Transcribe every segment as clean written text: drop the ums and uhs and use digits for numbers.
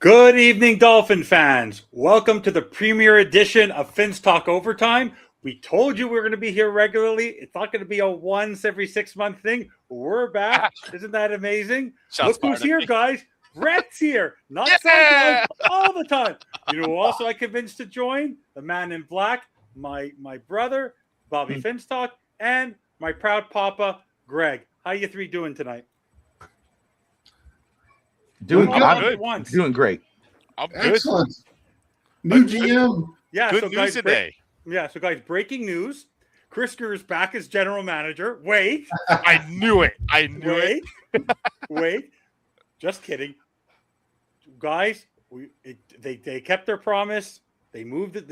Good evening, Dolphin fans. Welcome to the premiere edition of Fins Talk Overtime. We told you we were going to be here regularly. It's not going to be a once every 6 month thing. We're back. Isn't that amazing? Look who's here, guys. Bret's here. Not sometimes, all the time. You know who also I convinced to join? The man in black, my brother, Bobby Finstock, and my proud papa, Greg. How you three doing tonight? Doing great. I'm good. Excellent. New GM. Yeah, good so news guys, today. so guys, breaking news. Chris Greer's back as general manager. Wait. I knew it. Wait. Just kidding. Guys, they kept their promise. They moved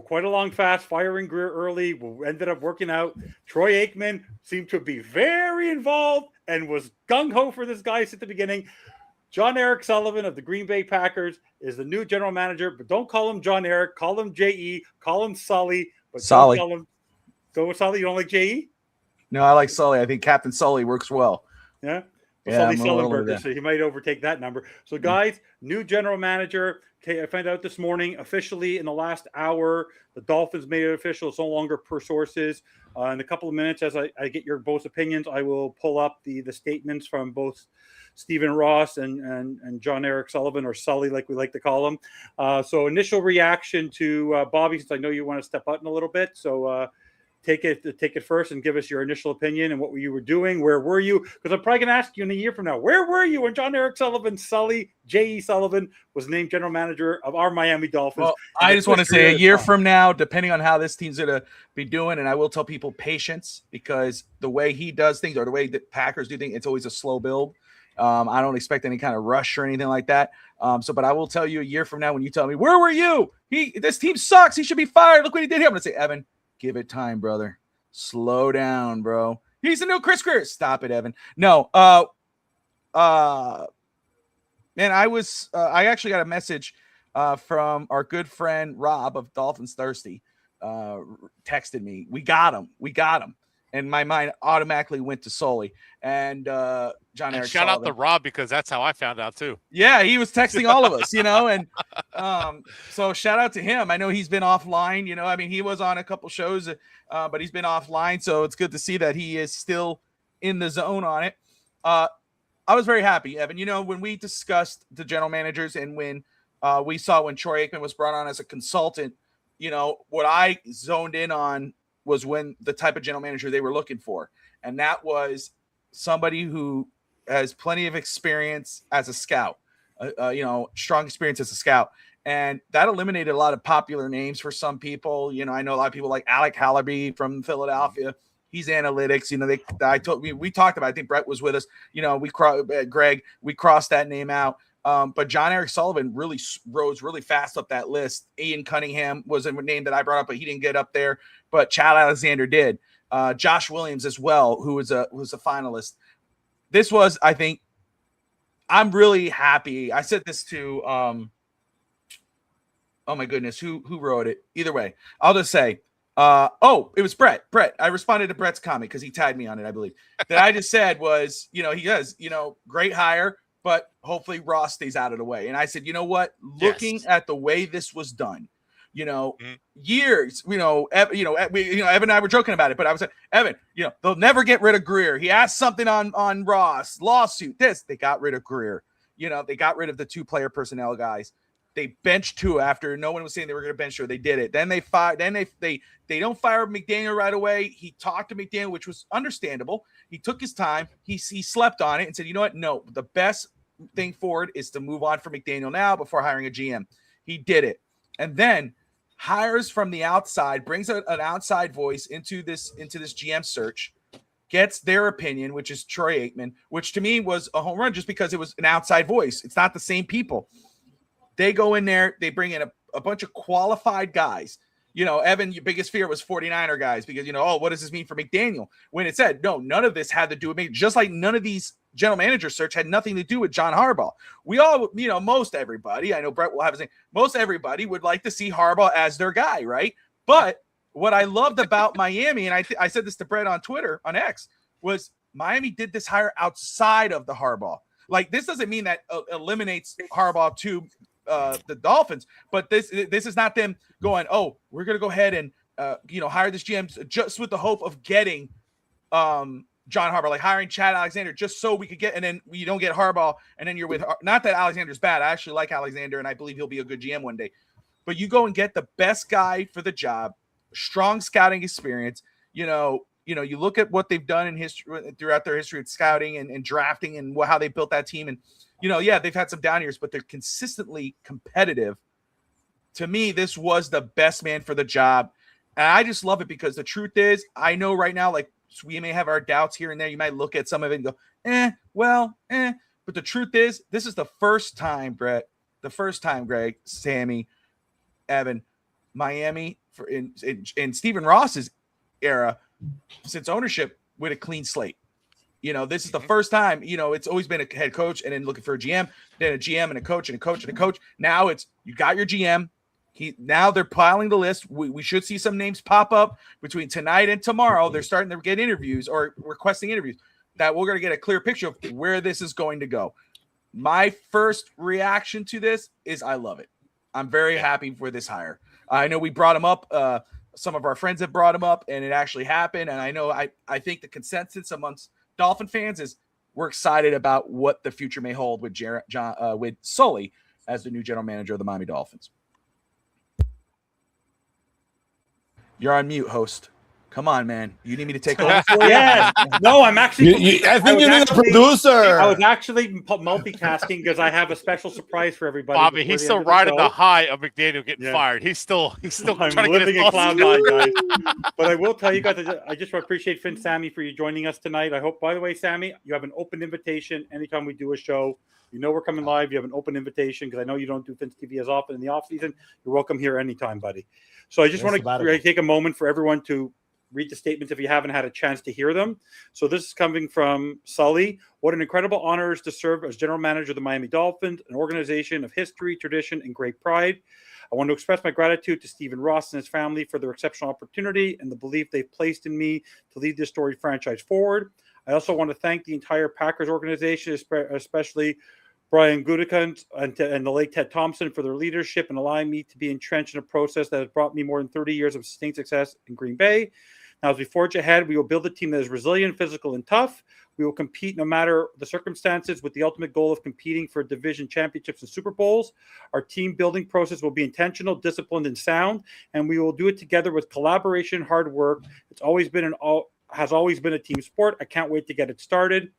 quite along fast, firing Greer early. We ended up working out. Troy Aikman seemed to be very involved and was gung-ho for this guy at the beginning. Jon Eric-Sullivan of the Green Bay Packers is the new general manager, but don't call him Jon Eric. Call him J.E. Call him Sully. But Sully. Don't call him. So Sully, you don't like J.E.? No, I like Sully. I think Captain Sully works well. Yeah? Yeah, Sully Sullenberger, so he might overtake that number. So, guys, new general manager. I found out this morning, officially in the last hour, the Dolphins made it official. It's no longer per sources. In a couple of minutes, as I get your both opinions, I will pull up the statements from both Stephen Ross and Jon Eric-Sullivan, or Sully, like we like to call him. So initial reaction to Bobby, since I know you want to step out in a little bit. So take it first and give us your initial opinion and what you were doing. Where were you? Because I'm probably going to ask you in a year from now, where were you when Jon Eric-Sullivan, Sully, J.E. Sullivan was named general manager of our Miami Dolphins? Well, I just want to say a year from now, depending on how this team's going to be doing, and I will tell people patience, because the way he does things or the way the Packers do things, it's always a slow build. I don't expect any kind of rush or anything like that. But I will tell you a year from now when you tell me, where were you? This team sucks. He should be fired. Look what he did here. I'm going to say, Evan, give it time, brother. Slow down, bro. He's the new Chris Greer. Stop it, Evan. No. Man, I actually got a message from our good friend Rob of Dolphins Thirsty. Texted me. We got him. And my mind automatically went to Sully and Jon Eric-Sullivan. Shout out to Rob, because that's how I found out too. Yeah, he was texting all of us, and so shout out to him. I know he's been offline, he was on a couple shows, but he's been offline, so it's good to see that he is still in the zone on it. I was very happy, Evan. When we discussed the general managers and when we saw when Troy Aikman was brought on as a consultant, what I zoned in on was when the type of general manager they were looking for. And that was somebody who has plenty of experience as a scout, strong experience as a scout. And that eliminated a lot of popular names for some people. I know a lot of people like Alec Hallaby from Philadelphia. He's analytics. We talked about, I think Bret was with us. Greg, we crossed that name out. But Jon Eric-Sullivan really rose really fast up that list. Ian Cunningham was a name that I brought up, but he didn't get up there. But Chad Alexander did. Josh Williams as well, who was a finalist. This was, I think, I'm really happy. I said this to, oh my goodness, who wrote it? Either way, I'll just say, it was Bret. I responded to Bret's comment because he tagged me on it, I believe. That I just said was, he does, great hire, but hopefully Ross stays out of the way. And I said, you know what? Looking at the way this was done, years, Evan and I were joking about it, but I was like, Evan, they'll never get rid of Greer. He asked something on Ross, lawsuit, they got rid of Greer. They got rid of the 2-player personnel guys. They benched 2 after no one was saying they were going to bench 2. They did it. Then they fired. Then they don't fire McDaniel right away. He talked to McDaniel, which was understandable. He took his time. He slept on it and said, you know what? No, the best thing forward is to move on from McDaniel now before hiring a GM. He did it, and then hires from the outside, brings an outside voice into this GM search, gets their opinion, which is Troy Aikman, which to me was a home run just because it was an outside voice. It's not the same people. They go in there, they bring in a bunch of qualified guys. Evan, your biggest fear was 49er guys because, what does this mean for McDaniel? When it said, no, none of this had to do with me, just like none of these general manager search had nothing to do with John Harbaugh. We all, most everybody, I know Bret will have his name, most everybody would like to see Harbaugh as their guy, right? But what I loved about Miami, and I said this to Bret on Twitter, on X, was Miami did this hire outside of the Harbaugh. Like, this doesn't mean that eliminates Harbaugh to the Dolphins. But this is not them going, oh, we're gonna go ahead and hire this GM just with the hope of getting John Harbaugh, like hiring Chad Alexander just so we could get, and then you don't get Harbaugh, and then you're with, not that Alexander's bad. I actually like Alexander, and I believe he'll be a good GM one day. But you go and get the best guy for the job, strong scouting experience. You look at what they've done in history throughout their history of scouting and drafting and how they built that team. And, they've had some down years, but they're consistently competitive. To me, this was the best man for the job. And I just love it because the truth is, I know right now, like, so we may have our doubts here and there. You might look at some of it and go, But the truth is, this is the first time, Bret, Greg, Sammy, Evan, Miami in Stephen Ross's era since ownership with a clean slate. This is the first time, it's always been a head coach and then looking for a GM, then a GM and a coach and a coach and a coach. Now it's, you got your GM. Now they're piling the list. We should see some names pop up between tonight and tomorrow. They're starting to get interviews or requesting interviews that we're going to get a clear picture of where this is going to go. My first reaction to this is I love it. I'm very happy for this hire. I know we brought him up. Some of our friends have brought him up, and it actually happened. And I know I think the consensus amongst Dolphin fans is we're excited about what the future may hold with with Sully as the new general manager of the Miami Dolphins. You're on mute, host. Come on, man. You need me to take over for you? Yeah. No, I'm actually. I think you need a producer. I was actually multitasking because I have a special surprise for everybody. Bobby, he's still riding the high of McDaniel getting fired. He's still I'm trying to get living his in cloud nine, guys. But I will tell you guys, I just appreciate Finn, Sammy, for you joining us tonight. I hope, by the way, Sammy, you have an open invitation anytime we do a show. We're coming live. You have an open invitation because I know you don't do Finn's TV as often in the off season. You're welcome here anytime, buddy. So I just want to take a moment for everyone to read the statements if you haven't had a chance to hear them. So this is coming from Sully. What an incredible honor it is to serve as general manager of the Miami Dolphins, an organization of history, tradition, and great pride. I want to express my gratitude to Stephen Ross and his family for their exceptional opportunity and the belief they've placed in me to lead this storied franchise forward. I also want to thank the entire Packers organization, especially Brian Gutekunst and the late Ted Thompson for their leadership and allowing me to be entrenched in a process that has brought me more than 30 years of sustained success in Green Bay. Now, as we forge ahead, we will build a team that is resilient, physical, and tough. We will compete no matter the circumstances with the ultimate goal of competing for division championships and Super Bowls. Our team building process will be intentional, disciplined, and sound, and we will do it together with collaboration, hard work. Has always been a team sport. I can't wait to get it started.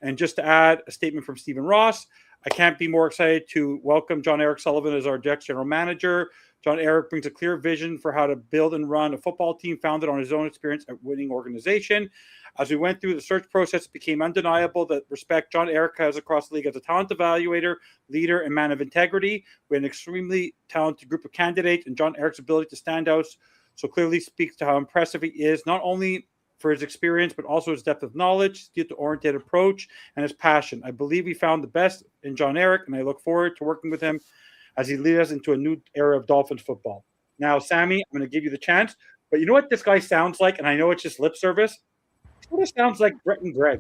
And just to add a statement from Stephen Ross, I can't be more excited to welcome Jon Eric-Sullivan as our next general manager. Jon Eric brings a clear vision for how to build and run a football team founded on his own experience at winning organization. As we went through the search process, it became undeniable that respect Jon Eric has across the league as a talent evaluator, leader, and man of integrity. We had an extremely talented group of candidates, and Jon Eric's ability to stand out so clearly speaks to how impressive he is, not only for his experience, but also his depth of knowledge, skill-oriented approach, and his passion. I believe we found the best in Jon Eric, and I look forward to working with him as he leads us into a new era of Dolphins football. Now, Sammy, I'm going to give you the chance, but you know what this guy sounds like? And I know it's just lip service. It sounds like Bret and Greg.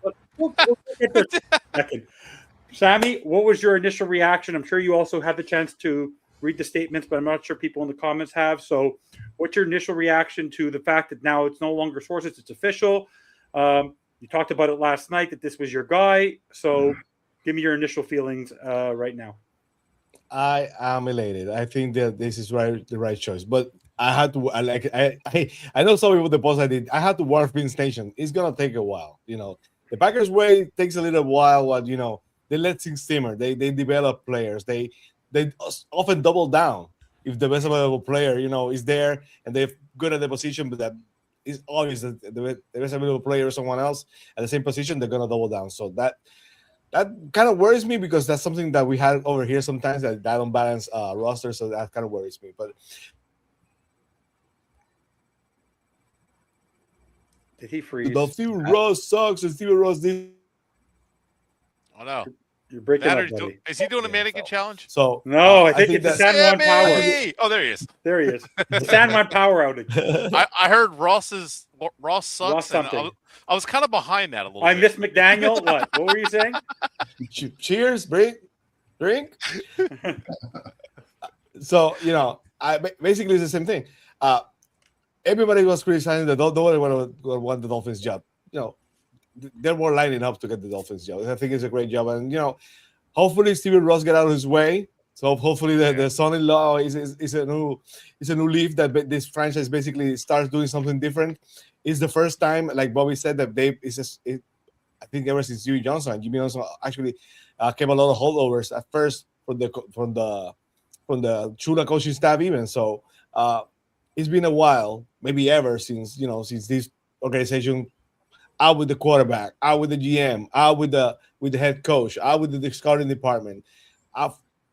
But we'll get there in a second. Sammy, what was your initial reaction? I'm sure you also had the chance to read the statements, but I'm not sure people in the comments have. So what's your initial reaction to the fact that now it's no longer sources, it's official? You talked about it last night that this was your guy. So give me your initial feelings right now. I am elated. I think that this is the right choice. But I had to I know some people the post I did. I had to warn Vince Nation. It's gonna take a while. The Packers way takes a little while. What they let things simmer. They develop players. They often double down if the best available player is there and they're good at the position, but that is obvious that the best available player is someone else at the same position. They're gonna double down. So that kind of worries me because that's something that we had over here sometimes that unbalanced roster. So that kind of worries me. But did he freeze? Steven Ross sucks and Steven Ross did. Oh no. You're breaking up, buddy. Is he doing a mannequin challenge? So no, I think it's the San Juan Power. Oh, there he is. There he is. The San Juan Power outage. I heard Ross sucks. Ross something. I was kind of behind that a little bit. I miss McDaniel. What were you saying? Cheers, Bret. Drink. So basically it's the same thing. Everybody was criticizing that nobody want the Dolphins job. They're more lining up to get the Dolphins job. I think it's a great job, and hopefully Steven Ross get out of his way. So hopefully the son-in-law is a new leaf that this franchise basically starts doing something different. It's the first time, like Bobby said, that I think ever since Jimmy Johnson actually came a lot of holdovers at first from the Chula coaching staff even. So it's been a while, maybe ever since this organization out with the quarterback, out with the GM, out with the head coach, out with the scouting department,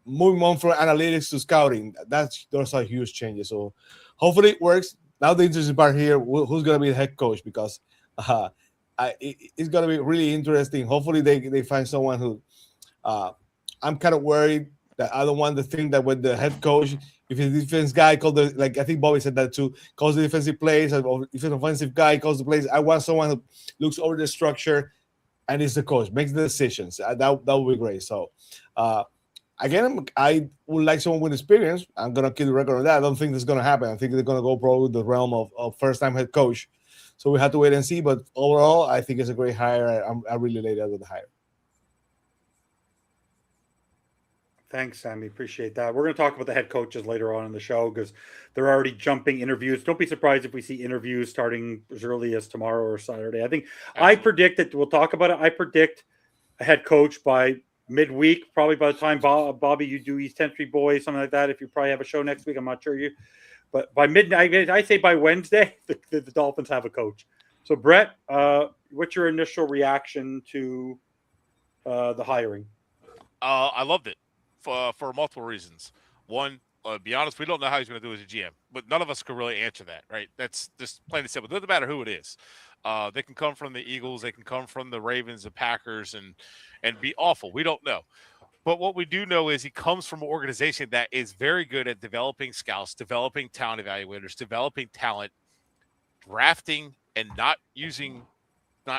moving on from analytics to scouting. Those are huge changes. So hopefully it works. Now the interesting part here, who's going to be the head coach? Because it's going to be really interesting. Hopefully they find someone who I'm kind of worried that I don't want to think that when the head coach, if the defense guy I think Bobby said that too, calls the defensive plays, or if an offensive guy calls the plays, I want someone who looks over the structure and is the coach, makes the decisions. That would be great. So again, I would like someone with experience. I'm going to keep the record on that. I don't think that's going to happen. I think they're going to go probably the realm of first-time head coach. So we have to wait and see. But overall, I think it's a great hire. I'm really elated with the hire. Thanks, Sammy. Appreciate that. We're going to talk about the head coaches later on in the show because they're already jumping interviews. Don't be surprised if we see interviews starting as early as tomorrow or Saturday. I predict that we'll talk about it. I predict a head coach by midweek, probably by the time Bobby, you do East Country Boys, something like that. If you probably have a show next week, I'm not sure but by midnight, I say by Wednesday, the Dolphins have a coach. So Bret, what's your initial reaction to the hiring? I loved it for multiple reasons. One, be honest, we don't know how he's going to do as a GM, but none of us could really answer that, right? That's just plain and simple. It doesn't matter who it is. They can come from the Eagles, they can come from the Ravens, the Packers, and be awful. We don't know. But what we do know is he comes from an organization that is very good at developing scouts, developing talent evaluators, developing talent, drafting, and not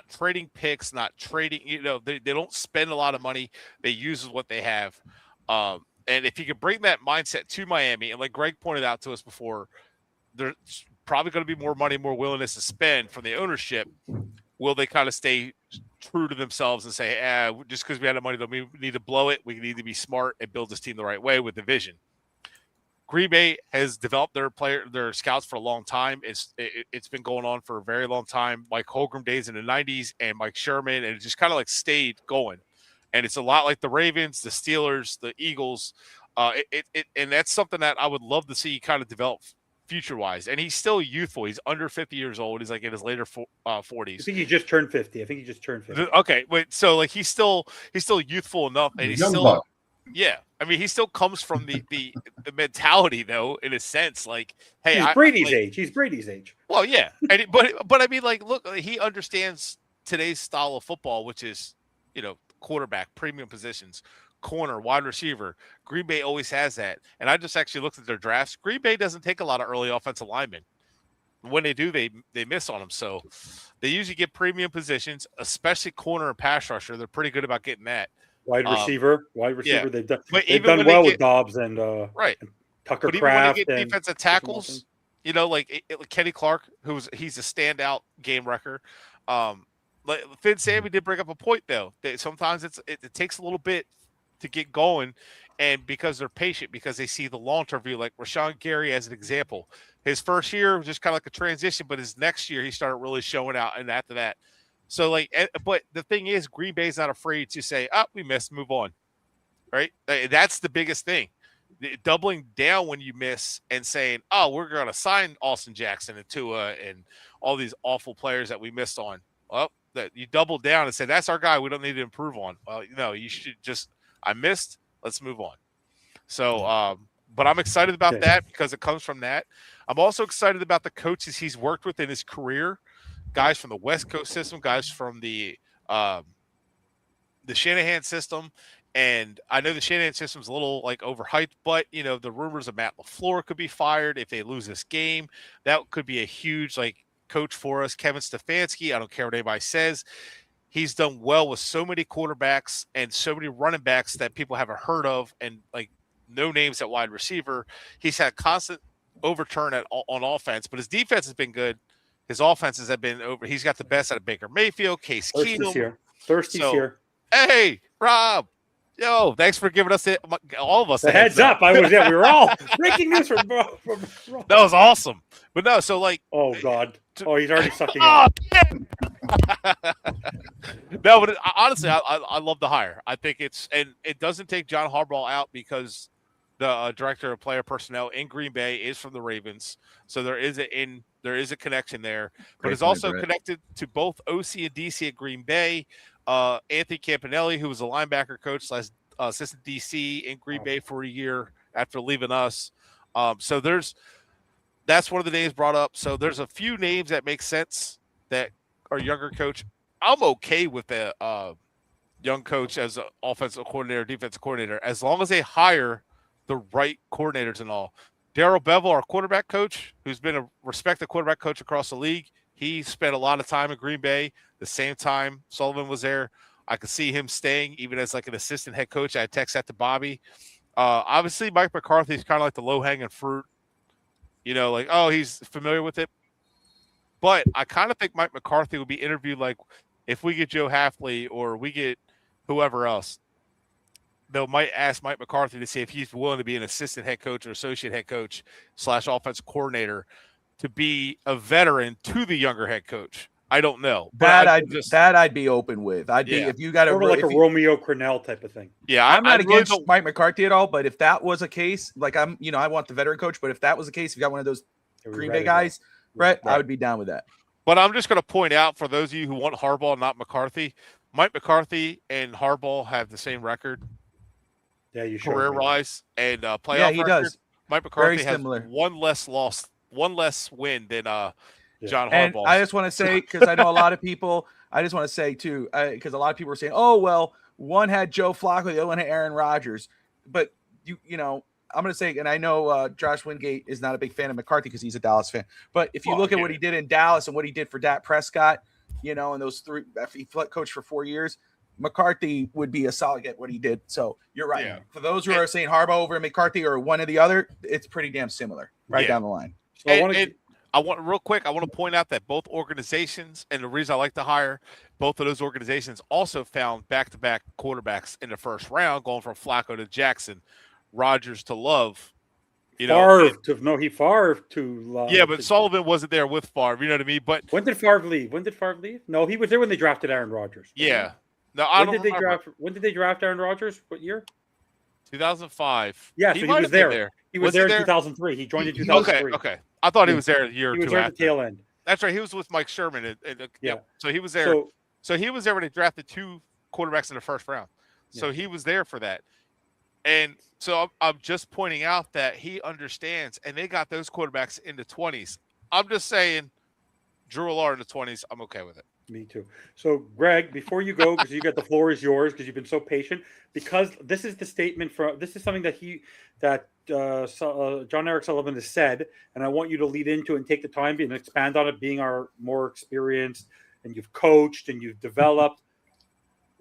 trading picks, not trading. They don't spend a lot of money. They use what they have. And if you could bring that mindset to Miami, and like Greg pointed out to us before, there's probably going to be more money, more willingness to spend from the ownership. Will they kind of stay true to themselves and say, just because we had the money, we need to blow it. We need to be smart and build this team the right way with the vision. Green Bay has developed their scouts for a long time. It's been going on for a very long time. Mike Holmgren days in the 90s and Mike Sherman, and it just kind of stayed going. And it's a lot like the Ravens, the Steelers, the Eagles. And that's something that I would love to see kind of develop future-wise. And he's still youthful. He's under 50 years old. He's in his later 40s. I think he just turned 50. Okay, wait. So he's still youthful enough, and he's Young still buck. Yeah. I mean, he still comes from the mentality, though, in a sense. Hey, he's Brady's age. He's Brady's age. Well, yeah, but I mean, look, he understands today's style of football, which is, quarterback, premium positions, corner, wide receiver. Green Bay always has that. And I just actually looked at their drafts. Green Bay doesn't take a lot of early offensive linemen. When they do, they miss on them. So they usually get premium positions, especially corner and pass rusher. They're pretty good about getting that. Wide receiver. Yeah. They've done well with Dobbs and right. And Tucker but Kraft. Even when they get defensive tackles, Kenny Clark, he's a standout game wrecker. Finn Sammy did bring up a point, though, that sometimes it takes a little bit to get going, and because they're patient, because they see the long-term view, like Rashawn Gary as an example. His first year was just kind of like a transition, but his next year he started really showing out, and after that. So, but the thing is, Green Bay's not afraid to say, we missed, move on, right? That's the biggest thing. Doubling down when you miss and saying, we're going to sign Austin Jackson and Tua and all these awful players that we missed on. Well, that you double down and say, that's our guy. We don't need to improve on. Well, you should just, I missed. Let's move on. So, but I'm excited about that because it comes from that. I'm also excited about the coaches he's worked with in his career, guys from the West Coast system, guys from the Shanahan system. And I know the Shanahan system's a little overhyped, but the rumors of Matt LaFleur could be fired if they lose this game. That could be a huge coach for us. Kevin Stefanski, I don't care what anybody says. he's done well with so many quarterbacks and so many running backs that people haven't heard of, and like no names at wide receiver. He's had constant overturn on offense, but his defense has been good. His offenses have been over. He's got the best out of Baker Mayfield, Case Keenum. Thirsty's here. Hey, Rob. Yo, thanks for giving us all of us a heads up. We were all breaking news from that was awesome. But no, so like, oh God, he's already sucking. No, but honestly, I love the hire. I think it doesn't take John Harbaugh out because the director of player personnel in Green Bay is from the Ravens, so there is a connection there. But it's also connected to both OC and DC at Green Bay. Anthony Campanelli, who was a linebacker coach / assistant DC in Green Bay for a year after leaving us. So that's one of the names brought up. So there's a few names that make sense that are younger coach. I'm okay with the young coach as an offensive coordinator, defensive coordinator, as long as they hire the right coordinators and all. Darrell Bevel, our quarterback coach, who's been a respected quarterback coach across the league, he spent a lot of time in Green Bay. The same time Sullivan was there, I could see him staying even as like an assistant head coach. I text that to Bobby. Obviously, Mike McCarthy is kind of like the low-hanging fruit. You know, like, oh, he's familiar with it. But I kind of think Mike McCarthy would be interviewed like if we get Joe Hafley or we get whoever else, they might ask Mike McCarthy to see if he's willing to be an assistant head coach or associate head coach / offensive coordinator to be a veteran to the younger head coach. I don't know. But I'd be open with. I'd be if you got a Romeo Crennel type of thing. Yeah, I'm not against Mike McCarthy at all. But if that was a case, like I want the veteran coach. But if that was the case, if you got one of those Green Bay guys, Bret, I would be down with that. But I'm just going to point out for those of you who want Harbaugh, not McCarthy, Mike McCarthy and Harbaugh have the same record. Yeah, you should. Career-wise and playoff. Yeah, he record. does. Mike McCarthy has one less win than John Harbaugh. And I just want to say, because I know a lot of people, I just want to say too, because a lot of people are saying, oh, well, one had Joe Flacco, the other one had Aaron Rodgers. But, you know, I'm going to say, and I know Josh Wingate is not a big fan of McCarthy because he's a Dallas fan. But if you look at what he did in Dallas and what he did for Dak Prescott, you know, and those three, he coached for 4 years, McCarthy would be a solid at what he did. So you're right. Yeah. For those who are saying Harbaugh over McCarthy or one or the other, it's pretty damn similar down the line. So I want to point out that both organizations, and the reason I like to hire both of those organizations, also found back-to-back quarterbacks in the first round, going from Flacco to Jackson, Rodgers to Love. He Favre to Love. Yeah, but Sullivan wasn't there with Favre. You know what I mean? But when did Favre leave? No, he was there when they drafted Aaron Rodgers. Yeah. No, when did they draft Aaron Rodgers? What year? 2005. Yeah, so he was there. He was there in 2003. He joined in 2003. Okay. I thought he was there a year or two. He was there at the tail end. That's right. He was with Mike Sherman. So he was there. So he was there when they drafted two quarterbacks in the first round. So he was there for that. And so I'm just pointing out that he understands, and they got those quarterbacks in the 20s. I'm just saying, Drew Allard in the 20s, I'm okay with it. Me too. So, Greg, before you go, because you got the floor is yours, because you've been so patient. Because this is the statement this is something that Jon Eric-Sullivan has said, and I want you to lead into it and take the time and expand on it, being our more experienced, and you've coached and you've developed.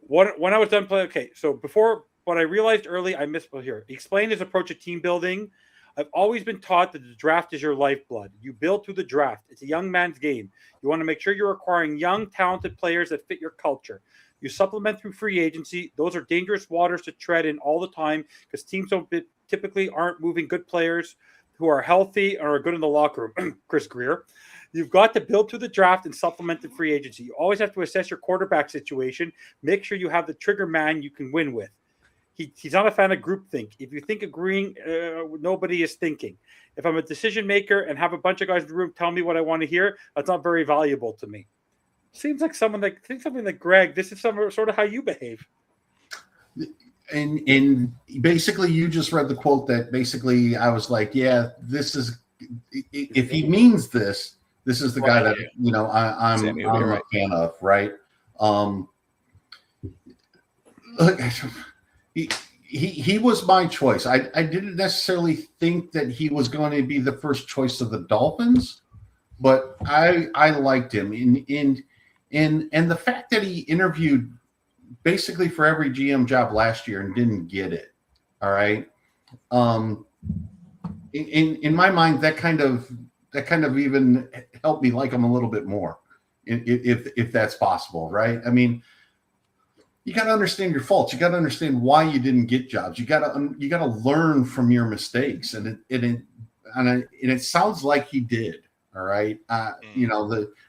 When I was done playing, okay. So before, what I realized early, I missed here. He explained his approach to team building. I've always been taught that the draft is your lifeblood. You build through the draft. It's a young man's game. You want to make sure you're acquiring young, talented players that fit your culture. You supplement through free agency. Those are dangerous waters to tread in all the time because teams typically aren't moving good players who are healthy or are good in the locker room. Chris Greer. You've got to build through the draft and supplement the free agency. You always have to assess your quarterback situation. Make sure you have the trigger man you can win with. He's not a fan of groupthink. If you think agreeing, nobody is thinking. If I'm a decision maker and have a bunch of guys in the room tell me what I want to hear, that's not very valuable to me. Seems like something like Greg. This is sort of how you behave. And basically, you just read the quote that basically I was like, yeah, this is. If he means this is the guy that I'm a fan of, right? Look. He was my choice. I didn't necessarily think that he was going to be the first choice of the Dolphins, but I liked him. And And the fact that he interviewed basically for every GM job last year and didn't get it. All right. In my mind, that kind of even helped me like him a little bit more, if that's possible, right? I mean, you got to understand your faults. You got to understand why you didn't get jobs. You got to learn from your mistakes, and it sounds like he did. All right. You know,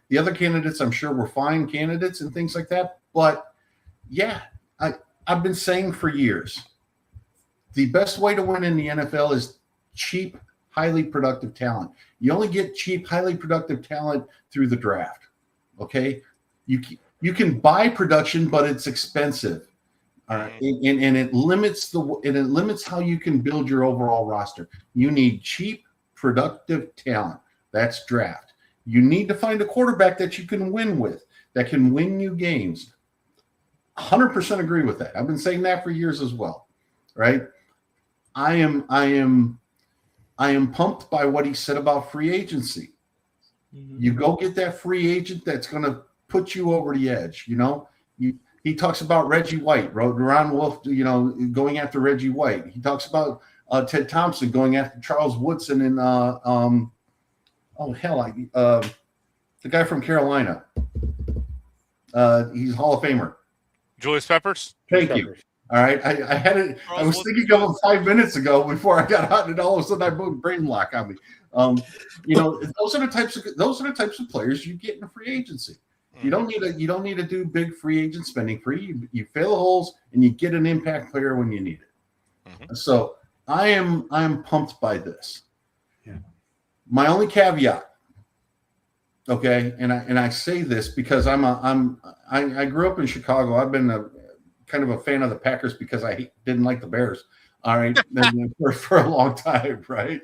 the other candidates, I'm sure, were fine candidates and things like that. But yeah, I've been saying for years, the best way to win in the NFL is cheap, highly productive talent. You only get cheap, highly productive talent through the draft. Okay. You can buy production, but it's expensive. And it limits how you can build your overall roster. You need cheap, productive talent. That's draft. You need to find a quarterback that you can win with, that can win you games. 100% agree with that. I've been saying that for years as well, right? I am pumped by what he said about free agency. Mm-hmm. You go get that free agent that's going to put you over the edge. You know, he talks about Reggie White, Ron Wolf, you know, going after Reggie White. He talks about Ted Thompson going after Charles Woodson and the guy from Carolina. He's Hall of Famer. Julius Peppers. Thank you. All right. I had it. I was thinking of him 5 minutes ago before I got out, and all of a sudden I moved brain lock on me. You know, those are the types of players you get in a free agency. You don't need to do big free agent spending free. You fill the holes and you get an impact player when you need it. Mm-hmm. So I am pumped by this. Yeah. My only caveat, okay, and I say this because I grew up in Chicago. I've been kind of a fan of the Packers because I didn't like the Bears. All right, for a long time, right?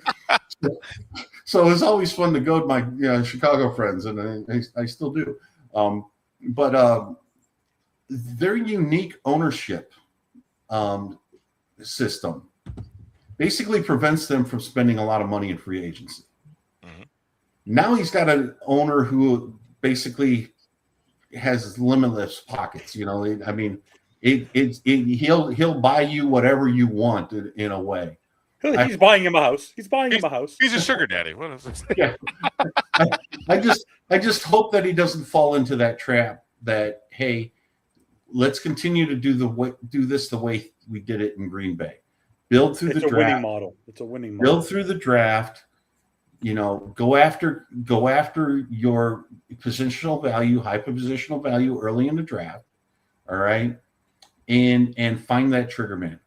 So it's always fun to go to my Chicago friends, and I still do. But their unique ownership system basically prevents them from spending a lot of money in free agency. Mm-hmm. Now he's got an owner who basically has limitless pockets. You know, I mean, he'll buy you whatever you want in a way. He's buying him a house. He's a sugar daddy. What is this? Yeah. I just hope that he doesn't fall into that trap that, hey, let's continue to do this the way we did it in Green Bay. Build through the draft. It's a winning model. Build through the draft. You know, go after your positional value, high positional value early in the draft. All right. And find that trigger man.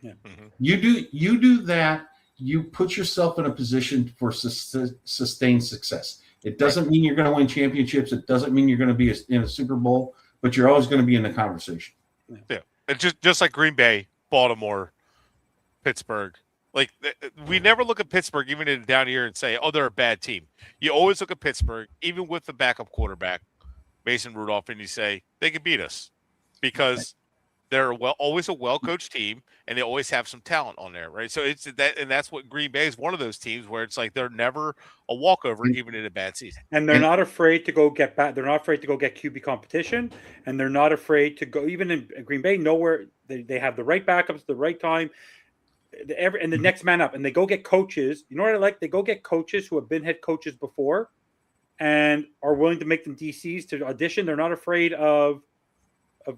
Yeah. Mm-hmm. You do that, you put yourself in a position for sustained success. It doesn't mean you're going to win championships. It doesn't mean you're going to be in a Super Bowl, but you're always going to be in the conversation. Yeah. It's just like Green Bay, Baltimore, Pittsburgh. Like, we never look at Pittsburgh, even in down here, and say, oh, they're a bad team. You always look at Pittsburgh, even with the backup quarterback, Mason Rudolph, and you say, they can beat us because they're always a well-coached team, and they always have some talent on there, right? So it's that, and that's what Green Bay is, one of those teams where it's like they're never a walkover, even in a bad season. And they're not afraid to go get back. They're not afraid to go get QB competition, and they're not afraid to go. Even in Green Bay, nowhere they have the right backups at the right time, and the next man up, and they go get coaches. You know what I like? They go get coaches who have been head coaches before, and are willing to make them DCs to audition. They're not afraid of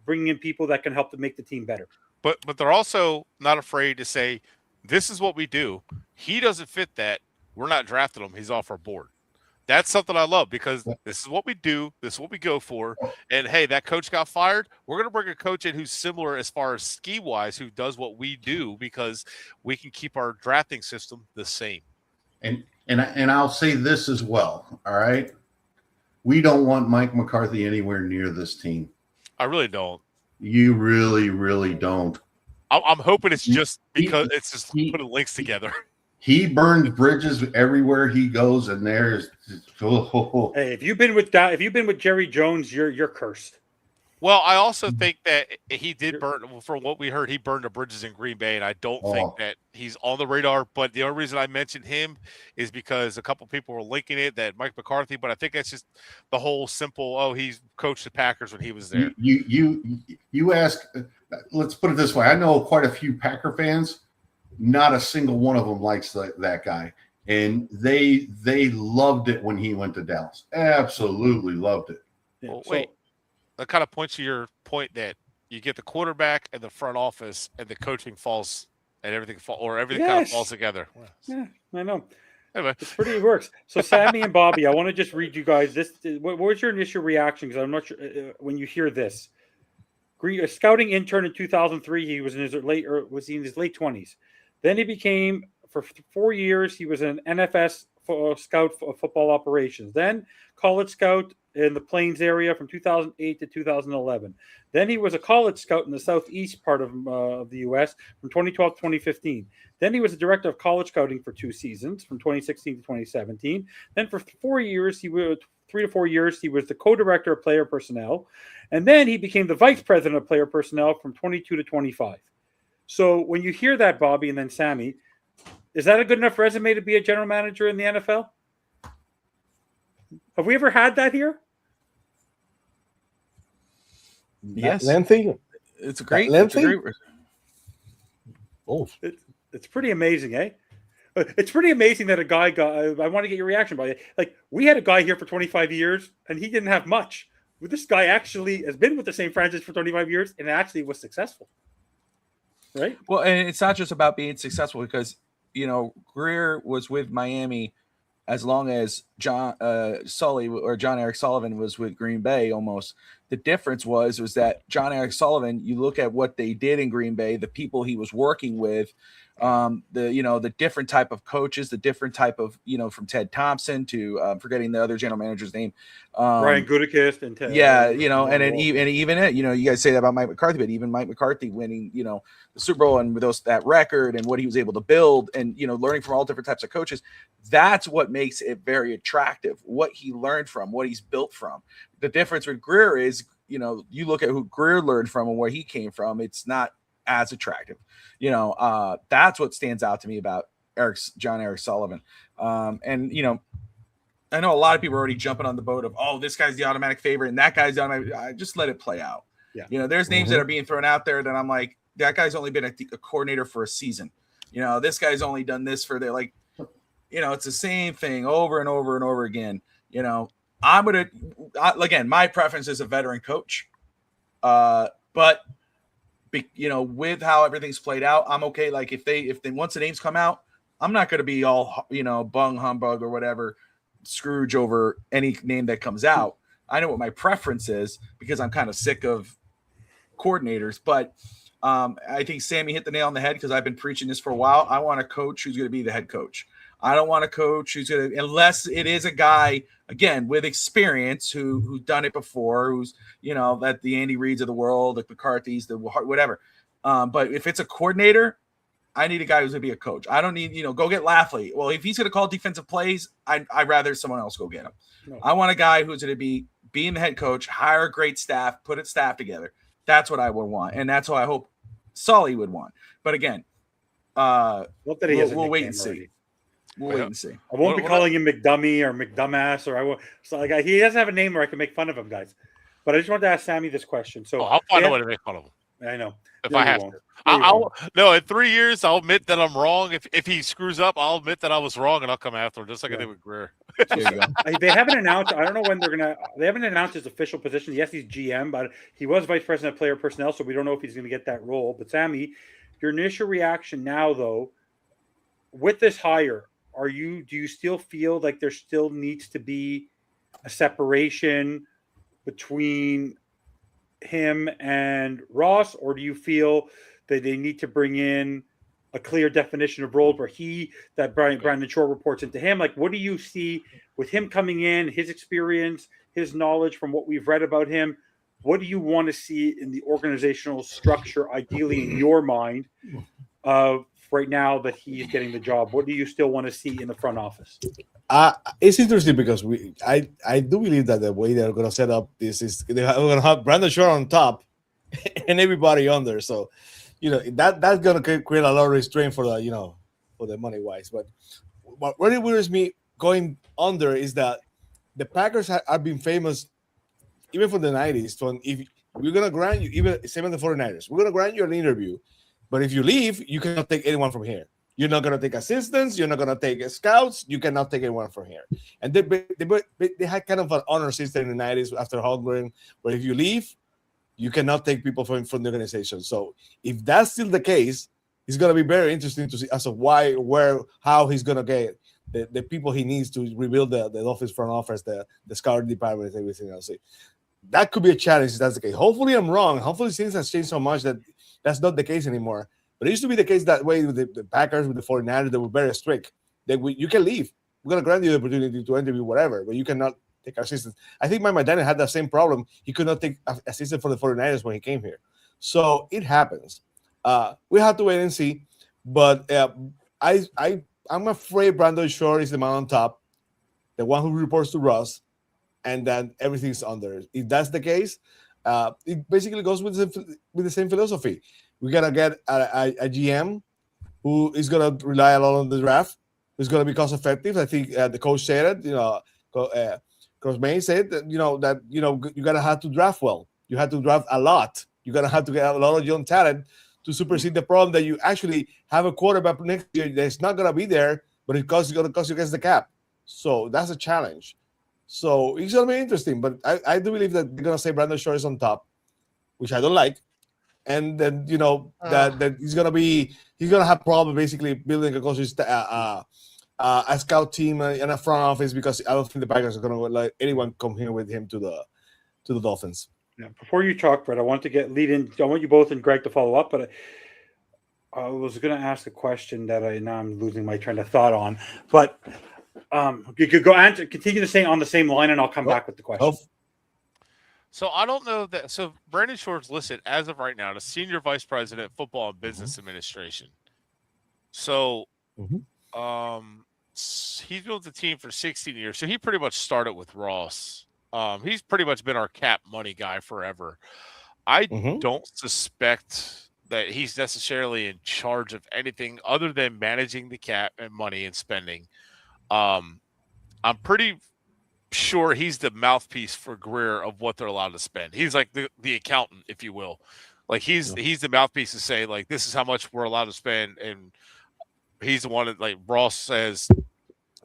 bringing in people that can help to make the team better. But they're also not afraid to say, this is what we do. He doesn't fit that. We're not drafting him. He's off our board. That's something I love because this is what we do. This is what we go for. And, hey, that coach got fired. We're going to bring a coach in who's similar as far as ski-wise, who does what we do because we can keep our drafting system the same. And I'll say this as well, all right? We don't want Mike McCarthy anywhere near this team. I really don't. You really, really don't. I'm hoping it's just because it's just putting links together. He burns bridges everywhere he goes, and there's. Hey, if you've been with Jerry Jones, you're cursed. Well, I also think that he did burn, from what we heard, he burned the bridges in Green Bay, and I don't think that he's on the radar. But the only reason I mentioned him is because a couple people were linking it that Mike McCarthy, but I think that's just the whole simple, oh, he's coached the Packers when he was there. You ask, let's put it this way. I know quite a few Packer fans. Not a single one of them likes that guy. And they loved it when he went to Dallas. Absolutely loved it. Yeah, well, wait. That kind of points to your point that you get the quarterback and the front office, and the coaching falls, and everything kind of falls together. Yeah, I know. Anyway, it works. So Sammy and Bobby, I want to just read you guys this. What was your initial reaction? Because I'm not sure when you hear this. A scouting intern in 2003. He was in his late 20s. Then he became, for 4 years, he was an NFS scout for football operations. Then college scout in the Plains area from 2008 to 2011. Then he was a college scout in the southeast part of the U.S. from 2012 to 2015. Then he was a director of college scouting for 2 seasons from 2016 to 2017. Then for 4 years, 3 to 4 years, he was the co-director of player personnel. And then he became the vice president of player personnel from 22 to 25. So when you hear that, Bobby, and then Sammy, is that a good enough resume to be a general manager in the NFL? Have we ever had that here? Yes. Lengthy. It's a great. Lengthy. It's pretty amazing, eh? It's pretty amazing that a guy got. I want to get your reaction by it. Like, we had a guy here for 25 years, and he didn't have much. This guy actually has been with the same franchise for 25 years, and actually was successful. Right. Well, and it's not just about being successful, because Greer was with Miami as long as Jon Eric-Sullivan was with Green Bay almost. The difference was that Jon Eric-Sullivan, you look at what they did in Green Bay, the people he was working with, the different type of coaches, the different type of, from Ted Thompson to forgetting the other general manager's name. Ryan Gutekunst and Ted. Yeah, and even you guys say that about Mike McCarthy, but even Mike McCarthy winning, the Super Bowl and with that record and what he was able to build and, learning from all different types of coaches, that's what makes it very attractive, what he learned from, what he's built from. The difference with Greer is, you look at who Greer learned from and where he came from, it's not as attractive. That's what stands out to me about Jon Eric-Sullivan. And, I know a lot of people are already jumping on the boat of, oh, this guy's the automatic favorite and that guy's the automatic. I just let it play out. Yeah. There's names that are being thrown out there that I'm like, that guy's only been a coordinator for a season. This guy's only done this for it's the same thing over and over and over again. Again, my preference is a veteran coach. But with how everything's played out, I'm okay. Like if they once the names come out, I'm not going to be all, bung humbug or whatever, Scrooge over any name that comes out. I know what my preference is because I'm kind of sick of coordinators, but I think Sammy hit the nail on the head because I've been preaching this for a while. I want a coach who's going to be the head coach. I don't want a coach who's going to, unless it is a guy, again, with experience who's done it before, who's, that the Andy Reids of the world, the McCarthy's, the whatever. But if it's a coordinator, I need a guy who's going to be a coach. I don't need, go get Lafley. Well, if he's going to call defensive plays, I'd rather someone else go get him. No. I want a guy who's going to be being the head coach, hire a great staff, put a staff together. That's what I would want. And that's what I hope Sully would want. But again, we'll wait and see. We'll wait and see. I won't be calling him McDummy or McDumbass, or he doesn't have a name where I can make fun of him, guys. But I just wanted to ask Sammy this question. So I'll find a way to make fun of him. I know. If I have to. No, in 3 years, I'll admit that I'm wrong. If he screws up, I'll admit that I was wrong, and I'll come after him, just like I did with Greer. There you go. They haven't announced. I don't know when they haven't announced his official position. Yes, he's GM, but he was vice president of player personnel, so we don't know if he's going to get that role. But Sammy, your initial reaction now, though, with this hire, do you still feel like there still needs to be a separation between him and Ross, or do you feel that they need to bring in a clear definition of roles where Brandon Shore reports into him? Like, what do you see with him coming in, his experience, his knowledge from what we've read about him? What do you want to see in the organizational structure, ideally in your mind, right now that he's getting the job? What do you still want to see in the front office? It's interesting because I do believe that the way they're going to set up this is they're going to have Brandon Shore on top and everybody under. So, that's going to create a lot of restraint for for the money wise. But what really worries me going under is that the Packers have been famous even from the 90s. So if we're going to grant you, even same as the 49ers, we're going to grant you an interview, but if you leave, you cannot take anyone from here. You're not going to take assistants. You're not going to take scouts. You cannot take anyone from here. And they had kind of an honor system in the 90s after Holmgren, where if you leave, you cannot take people from the organization. So if that's still the case, it's going to be very interesting to see as to why, where, how he's going to get the people he needs to rebuild the Dolphins front office, the scouting department, and everything else. That could be a challenge if that's the case. Hopefully I'm wrong. Hopefully things have changed so much that that's not the case anymore. But it used to be the case that way with the Packers, with the 49ers, they were very strict. You can leave. We're going to grant you the opportunity to interview whatever, but you cannot take assistants. I think Mike McDaniel had that same problem. He could not take assistant for the 49ers when he came here. So it happens. We have to wait and see. But I'm afraid Brandon Shore is the man on top, the one who reports to Russ, and then everything's under. If that's the case, it basically goes with the same philosophy. We gotta get a GM who is gonna rely a lot on the draft. Who's gonna be cost effective. I think the coach said it. Coach May said that you gotta have to draft well. You have to draft a lot. You're gonna have to get a lot of young talent to supersede the problem that you actually have a quarterback next year that's not gonna be there, but it's gonna cost you against the cap. So that's a challenge. So it's gonna be interesting. But I do believe that they're gonna say Brandon Shore is on top, which I don't like. And then that he's gonna have problem basically building a scout team and a front office, because I don't think the Packers are gonna let anyone come here with him to the Dolphins. Yeah, before you talk, Brett, I want to lead in. I want you both and Greg to follow up, but I was going to ask a question that now I'm losing my train of thought on. But you could go answer, continue to say on the same line, and I'll come back with the question. So I don't know that. So Brandon Shore's listed as of right now, the Senior Vice President, Football and Business Administration. So he's built the team for 16 years. So he pretty much started with Ross. He's pretty much been our cap money guy forever. I don't suspect that he's necessarily in charge of anything other than managing the cap and money and spending. I'm pretty sure he's the mouthpiece for Greer of what they're allowed to spend. He's like the accountant, if you will. Like he's the mouthpiece to say, like, this is how much we're allowed to spend, and he's the one that, like, Ross says,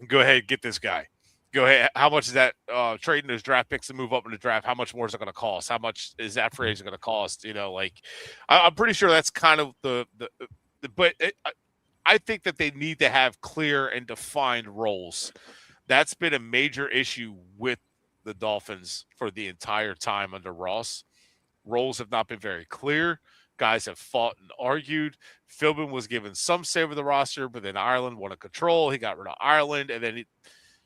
go ahead, get this guy. Go ahead. How much is that trading those draft picks to move up in the draft? How much more is it going to cost? How much is that free agent going to cost? I'm pretty sure that's kind of but I think that they need to have clear and defined roles. That's been a major issue with the Dolphins for the entire time under Ross. Roles have not been very clear. Guys have fought and argued. Philbin was given some say over the roster, but then Ireland wanted control. He got rid of Ireland, and then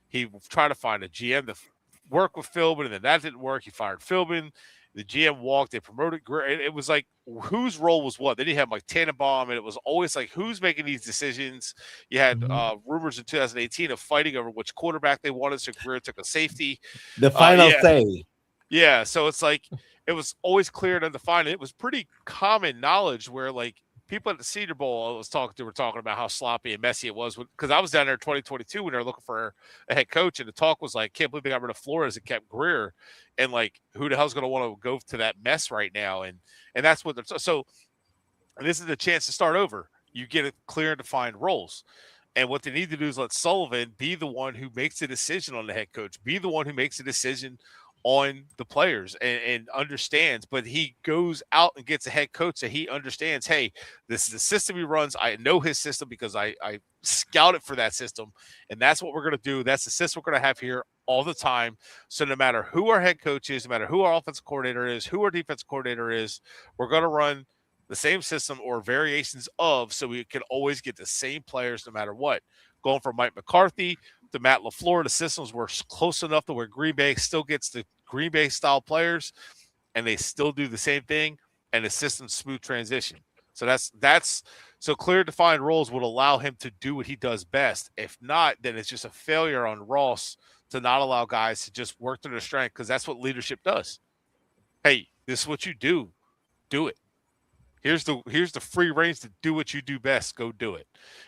he tried to find a GM to work with Philbin, and then that didn't work. He fired Philbin. The GM walked. They promoted Greer. It was like, whose role was what? Then you had like Tannenbaum, and it was always like, who's making these decisions? You had rumors in 2018 of fighting over which quarterback they wanted, so Greer took a safety. The final say. Yeah, so it's like it was always clear and undefined. It was pretty common knowledge where, like, people at the Senior Bowl were talking about how sloppy and messy it was, because I was down there in 2022 when they were looking for a head coach, and the talk was like, can't believe they got rid of Flores and kept Greer, and like, who the hell's going to want to go to that mess right now? And that's what they're so. And this is a chance to start over. You get a clear and defined roles, and what they need to do is let Sullivan be the one who makes the decision on the head coach, be the one who makes the decision on the players and understands, but he goes out and gets a head coach that he understands, hey, this is the system he runs. I know his system because I scouted for that system, and that's what we're going to do. That's the system we're going to have here all the time. So no matter who our head coach is, no matter who our offensive coordinator is, who our defensive coordinator is, we're going to run the same system or variations of, so we can always get the same players no matter what. Going from Mike McCarthy to Matt LaFleur, the systems were close enough to where Green Bay still gets the Green Bay style players, and they still do the same thing, and the system's smooth transition. So that's so clear defined roles would allow him to do what he does best. If not, then it's just a failure on Ross to not allow guys to just work to their strength, because that's what leadership does. Hey, this is what you do. Do it. Here's the free range to do what you do best. Go do it.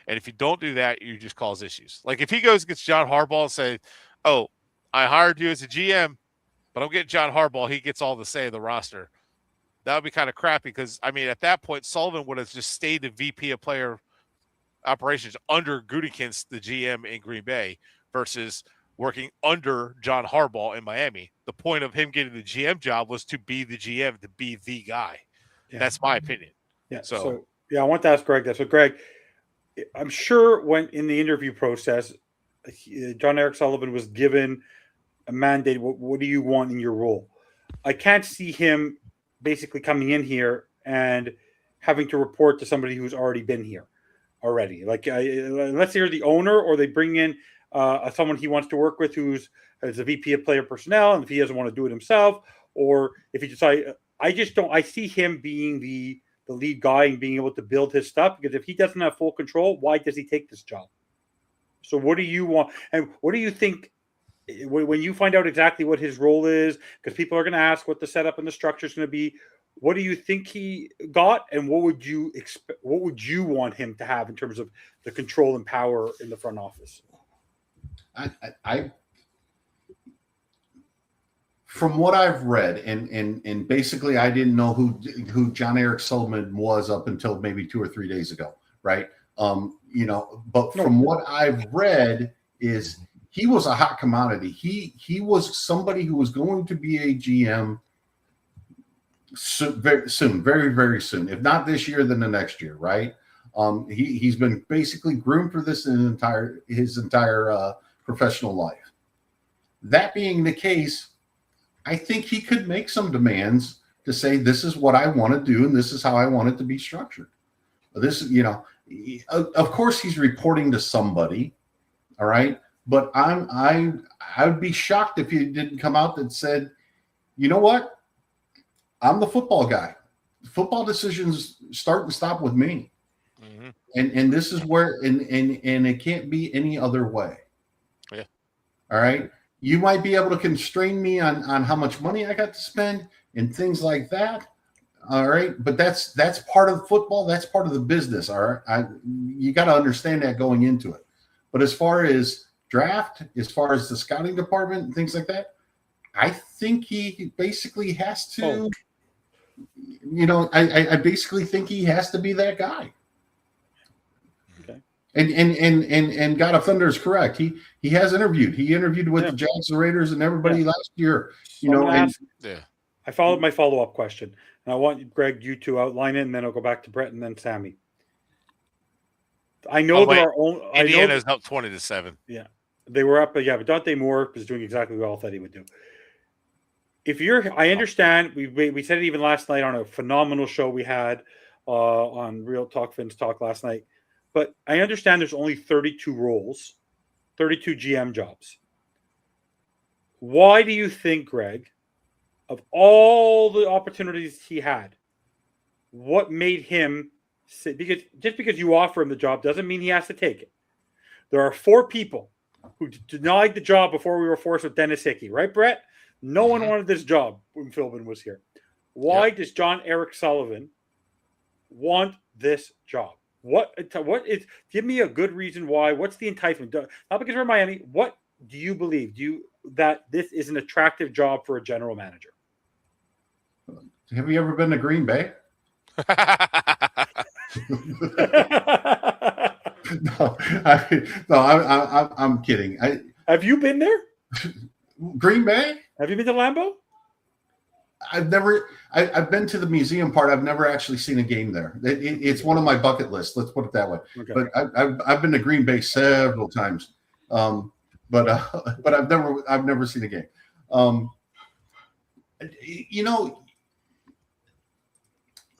And if you don't do that, you just cause issues. Like if he goes against John Harbaugh and say, "Oh, I hired you as a GM, but I'm getting John Harbaugh. He gets all the say of the roster." That would be kind of crappy, because, I mean, at that point, Sullivan would have just stayed the VP of player operations under Gutekunst, the GM in Green Bay, versus working under John Harbaugh in Miami. The point of him getting the GM job was to be the GM, to be the guy. Yeah. That's my opinion. Yeah. So, I want to ask Greg that. So, Greg, I'm sure when in the interview process, Jon Eric-Sullivan was given a mandate. What do you want in your role? I can't see him basically coming in here and having to report to somebody who's already been here already. Like, let's say you're the owner, or they bring in someone he wants to work with who's a VP of player personnel, and if he doesn't want to do it himself, or if he decides, I see him being the lead guy and being able to build his stuff, because if he doesn't have full control, why does he take this job? So what do you want? And what do you think when you find out exactly what his role is? Because people are going to ask what the setup and the structure is going to be. What do you think he got, and what would you expect? What would you want him to have in terms of the control and power in the front office? I from what I've read, and basically I didn't know who Jon Eric-Sullivan was up until maybe 2 or 3 days ago, right? But from what I've read is he was a hot commodity. He was somebody who was going to be a GM very soon, very, very soon. If not this year, then the next year, right? He's been basically groomed for this his entire professional life. That being the case, I think he could make some demands to say, this is what I want to do, and this is how I want it to be structured. This, of course he's reporting to somebody, all right? But I would be shocked if he didn't come out and said, you know what? I'm the football guy. Football decisions start and stop with me. Mm-hmm. And this is where, and it can't be any other way. Yeah. All right. You might be able to constrain me on how much money I got to spend and things like that. All right. But that's part of football. That's part of the business. All right. You got to understand that going into it. But as far as draft, as far as the scouting department and things like that, I think he basically has to, I basically think he has to be that guy. Okay. And God of Thunder is correct. He has interviewed. He interviewed with the Jags, the Raiders, and everybody last year. I followed my follow-up question, and I want Greg you to outline it, and then I'll go back to Bret and then Sammy. I know there are only Indiana's up 20-7. Yeah, they were up, but Dante Moore is doing exactly what I thought he would do. I understand. We said it even last night on a phenomenal show we had on Real Talk Fins Talk last night. But I understand there's only 32 roles, 32 GM jobs. Why do you think, Greg, of all the opportunities he had, what made him sit? Because just because you offer him the job doesn't mean he has to take it. There are 4 people who denied the job before we were forced with Dennis Hickey, right, Bret? No one wanted this job when Philbin was here. Why does Jon Eric-Sullivan want this job? What is? Give me a good reason why. What's the enticement? Not because we're Miami. What do you believe? That this is an attractive job for a general manager? Have you ever been to Green Bay? I'm kidding. Have you been there? Green Bay? Have you been to Lambeau? I've been to the museum part. I've never actually seen a game there. It's one of my bucket lists. Let's put it that way. Okay. But I've been to Green Bay several times. But I've never seen a game.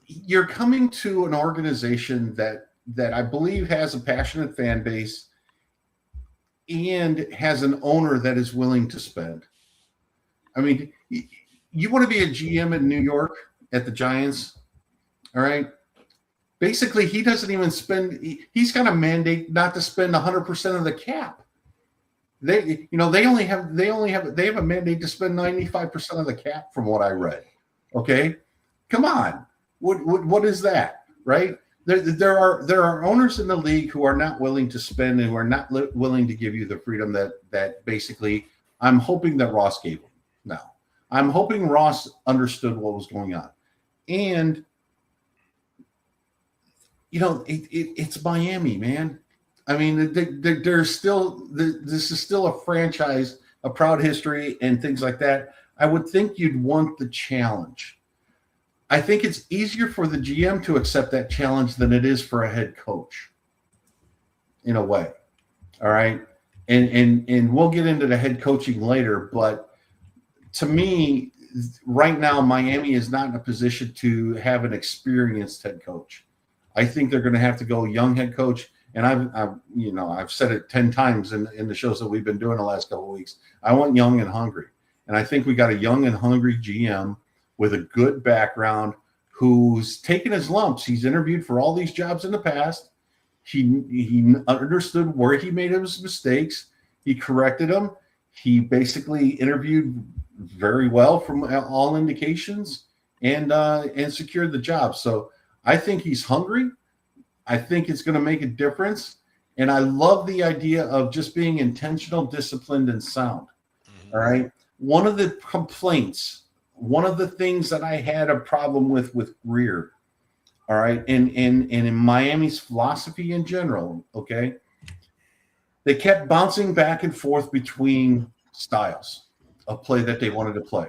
You're coming to an organization that I believe has a passionate fan base and has an owner that is willing to spend. I mean, you want to be a GM in New York at the Giants, all right? Basically, he doesn't even spend. He's got a mandate not to spend 100% of the cap. They have a mandate to spend 95% of the cap, from what I read. Okay, come on, what is that, right? There are owners in the league who are not willing to spend and who are not willing to give you the freedom that basically I'm hoping that Ross gave them. Now, I'm hoping Ross understood what was going on, and it's Miami, man. I mean, there's still this is still a franchise, a proud history, and things like that. I would think you'd want the challenge. I think it's easier for the GM to accept that challenge than it is for a head coach, in a way. All right, and we'll get into the head coaching later, but to me, right now, Miami is not in a position to have an experienced head coach. I think they're going to have to go young head coach. And I've said it 10 times in the shows that we've been doing the last couple of weeks. I want young and hungry. And I think we got a young and hungry GM with a good background who's taken his lumps. He's interviewed for all these jobs in the past. He understood where he made his mistakes. He corrected them. He basically interviewed very well from all indications and secured the job. So I think he's hungry. I think it's going to make a difference. And I love the idea of just being intentional, disciplined, and sound. Mm-hmm. All right. One of the complaints, one of the things that I had a problem with Greer, all right, and in Miami's philosophy in general, okay, they kept bouncing back and forth between styles of play that they wanted to play.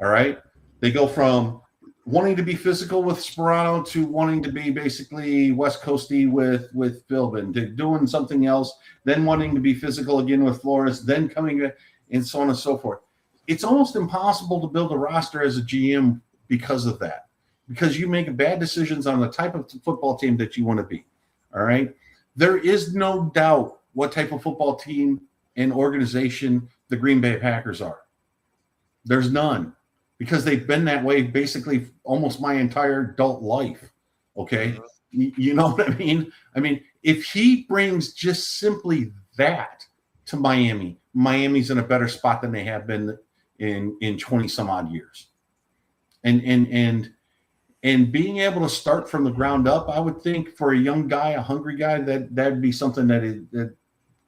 All right. They go from wanting to be physical with Sperano to wanting to be basically West Coasty with Philbin, to doing something else, then wanting to be physical again with Flores, then coming and so on and so forth. It's almost impossible to build a roster as a GM because of that, because you make bad decisions on the type of football team that you want to be. All right. There is no doubt what type of football team and organization the Green Bay Packers are. There's none. Because they've been that way basically almost my entire adult life. Okay. You know what I mean? I mean, if he brings just simply that to Miami, Miami's in a better spot than they have been in 20 some odd years. And being able to start from the ground up, I would think for a young guy, a hungry guy, that'd be something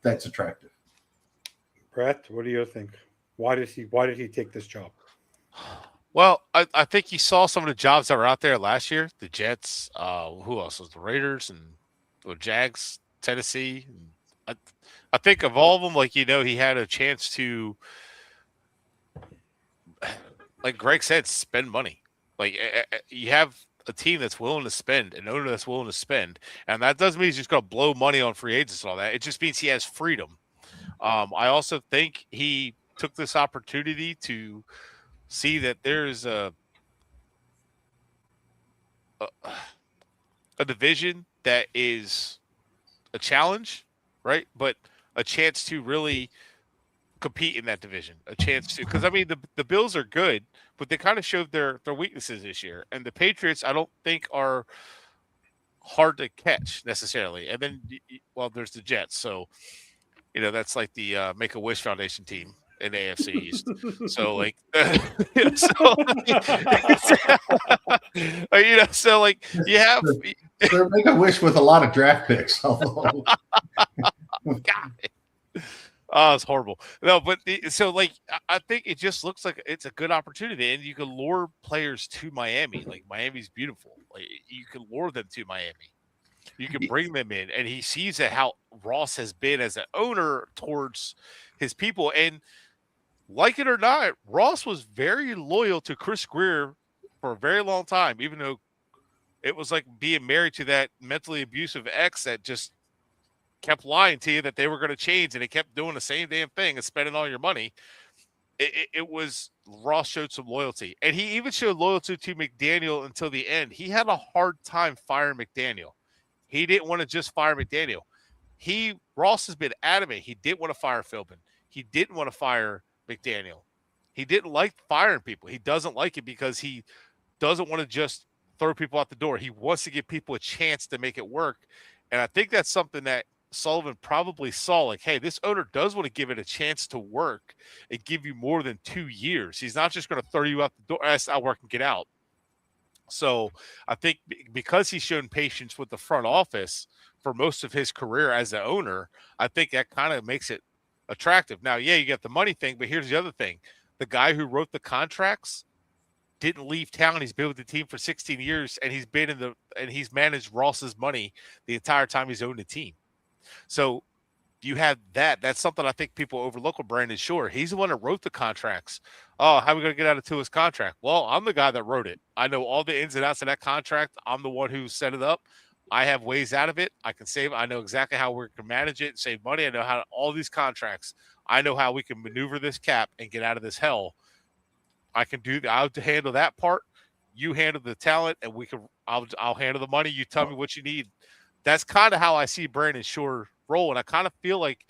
that's attractive. Bret, what do you think? Why did he take this job? Well, I think he saw some of the jobs that were out there last year. The Jets, who else was the Raiders and the Jags, Tennessee. I think of all of them, he had a chance to, like Greg said, spend money. Like you have a team that's willing to spend, an owner that's willing to spend, and that doesn't mean he's just going to blow money on free agents and all that. It just means he has freedom. I also think he took this opportunity to see that there's a division that is a challenge, right? But a chance to really compete in that division, a chance to, because I mean the Bills are good, but they kind of showed their weaknesses this year, and the Patriots I don't think are hard to catch necessarily. And then, well, there's the Jets, so that's like the Make-A-Wish Foundation team in AFC East. So you have they're Make-A-Wish with a lot of draft picks. God. It's horrible. No, but I think it just looks like it's a good opportunity, and you can lure players to Miami. Like Miami's beautiful. Like you can lure them to Miami. You can bring them in, and he sees how Ross has been as an owner towards his people. And like it or not, Ross was very loyal to Chris Greer for a very long time, even though it was like being married to that mentally abusive ex that just kept lying to you that they were going to change, and they kept doing the same damn thing and spending all your money. It was Ross showed some loyalty, and he even showed loyalty to McDaniel until the end. He had a hard time firing McDaniel. He didn't want to just fire McDaniel. Ross has been adamant he didn't want to fire Philbin. He didn't want to fire McDaniel. He didn't like firing people. He doesn't like it because he doesn't want to just throw people out the door. He wants to give people a chance to make it work. And I think that's something that Sullivan probably saw, like, hey, this owner does want to give it a chance to work and give you more than 2 years. He's not just going to throw you out the door. That's not work and get out. So I think because he's shown patience with the front office for most of his career as an owner, I think that kind of makes it attractive. Now, yeah, you got the money thing, but here's the other thing. The guy who wrote the contracts didn't leave town. He's been with the team for 16 years, and he's managed Ross's money the entire time he's owned the team. So you have that. That's something I think people overlook with Brandon Shore. He's the one that wrote the contracts. Oh, how are we going to get out of Tua's contract? Well, I'm the guy that wrote it. I know all the ins and outs of that contract. I'm the one who set it up. I have ways out of it. I can save. I know exactly how we can manage it and save money. I know how all these contracts. I know how we can maneuver this cap and get out of this hell. I can do that. I'll handle that part. You handle the talent, and I'll handle the money. You tell me what you need. That's kind of how I see Brandon Shore roll, and I kind of feel like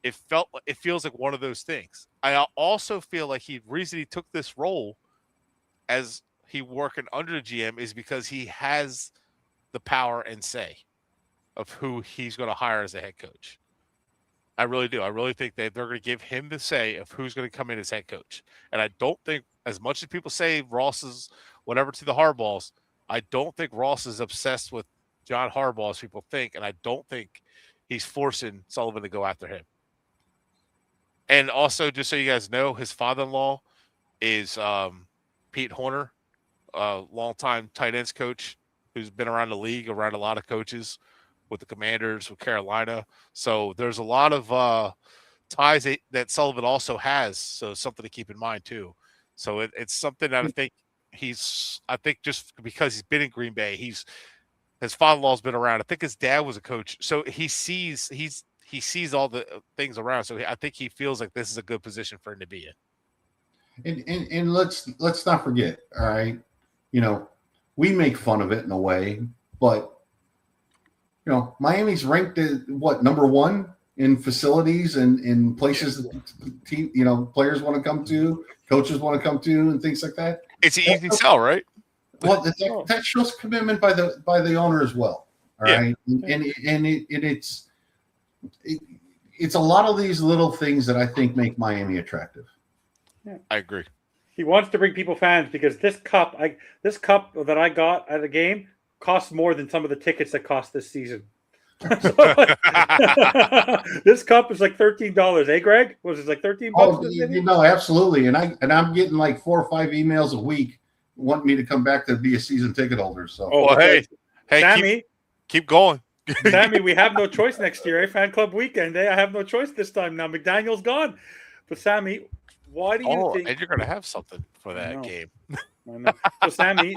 it feels like one of those things. I also feel like the reason he took this role as he working under the GM is because he has the power and say of who he's going to hire as a head coach. I really do. I really think that they're going to give him the say of who's going to come in as head coach. And I don't think, as much as people say Ross is whatever to the Harbaughs, I don't think Ross is obsessed with John Harbaugh as people think, and I don't think he's forcing Sullivan to go after him. And also, just so you guys know, his father-in-law is Pete Horner, a longtime tight ends coach who's been around the league, around a lot of coaches with the Commanders, with Carolina. So there's a lot of ties that Sullivan also has, so something to keep in mind too. So it's something that I think just because he's been in Green Bay, his father-in-law's been around. I think his dad was a coach, so he sees all the things around. So I think he feels like this is a good position for him to be in. And let's not forget, all right, we make fun of it in a way, but Miami's ranked at number 1 in facilities and in places that players want to come to, coaches want to come to, and things like that. It's an easy sell, right? Well, that shows commitment by the owner as well. All right, and it's a lot of these little things that I think make Miami attractive. Yeah. I agree. He wants to bring fans because this cup that I got at the game costs more than some of the tickets that cost this season. This cup is like $13, eh, Greg? Was it like $13? Oh, absolutely. And I'm getting like 4 or 5 emails a week wanting me to come back to be a season ticket holder. So, hey, Sammy, keep going. Sammy, we have no choice next year, eh? Fan club weekend, eh? I have no choice this time now. McDaniel's gone, but Sammy, why do you think? And you're going to have something for that game. I know. So, Sammy,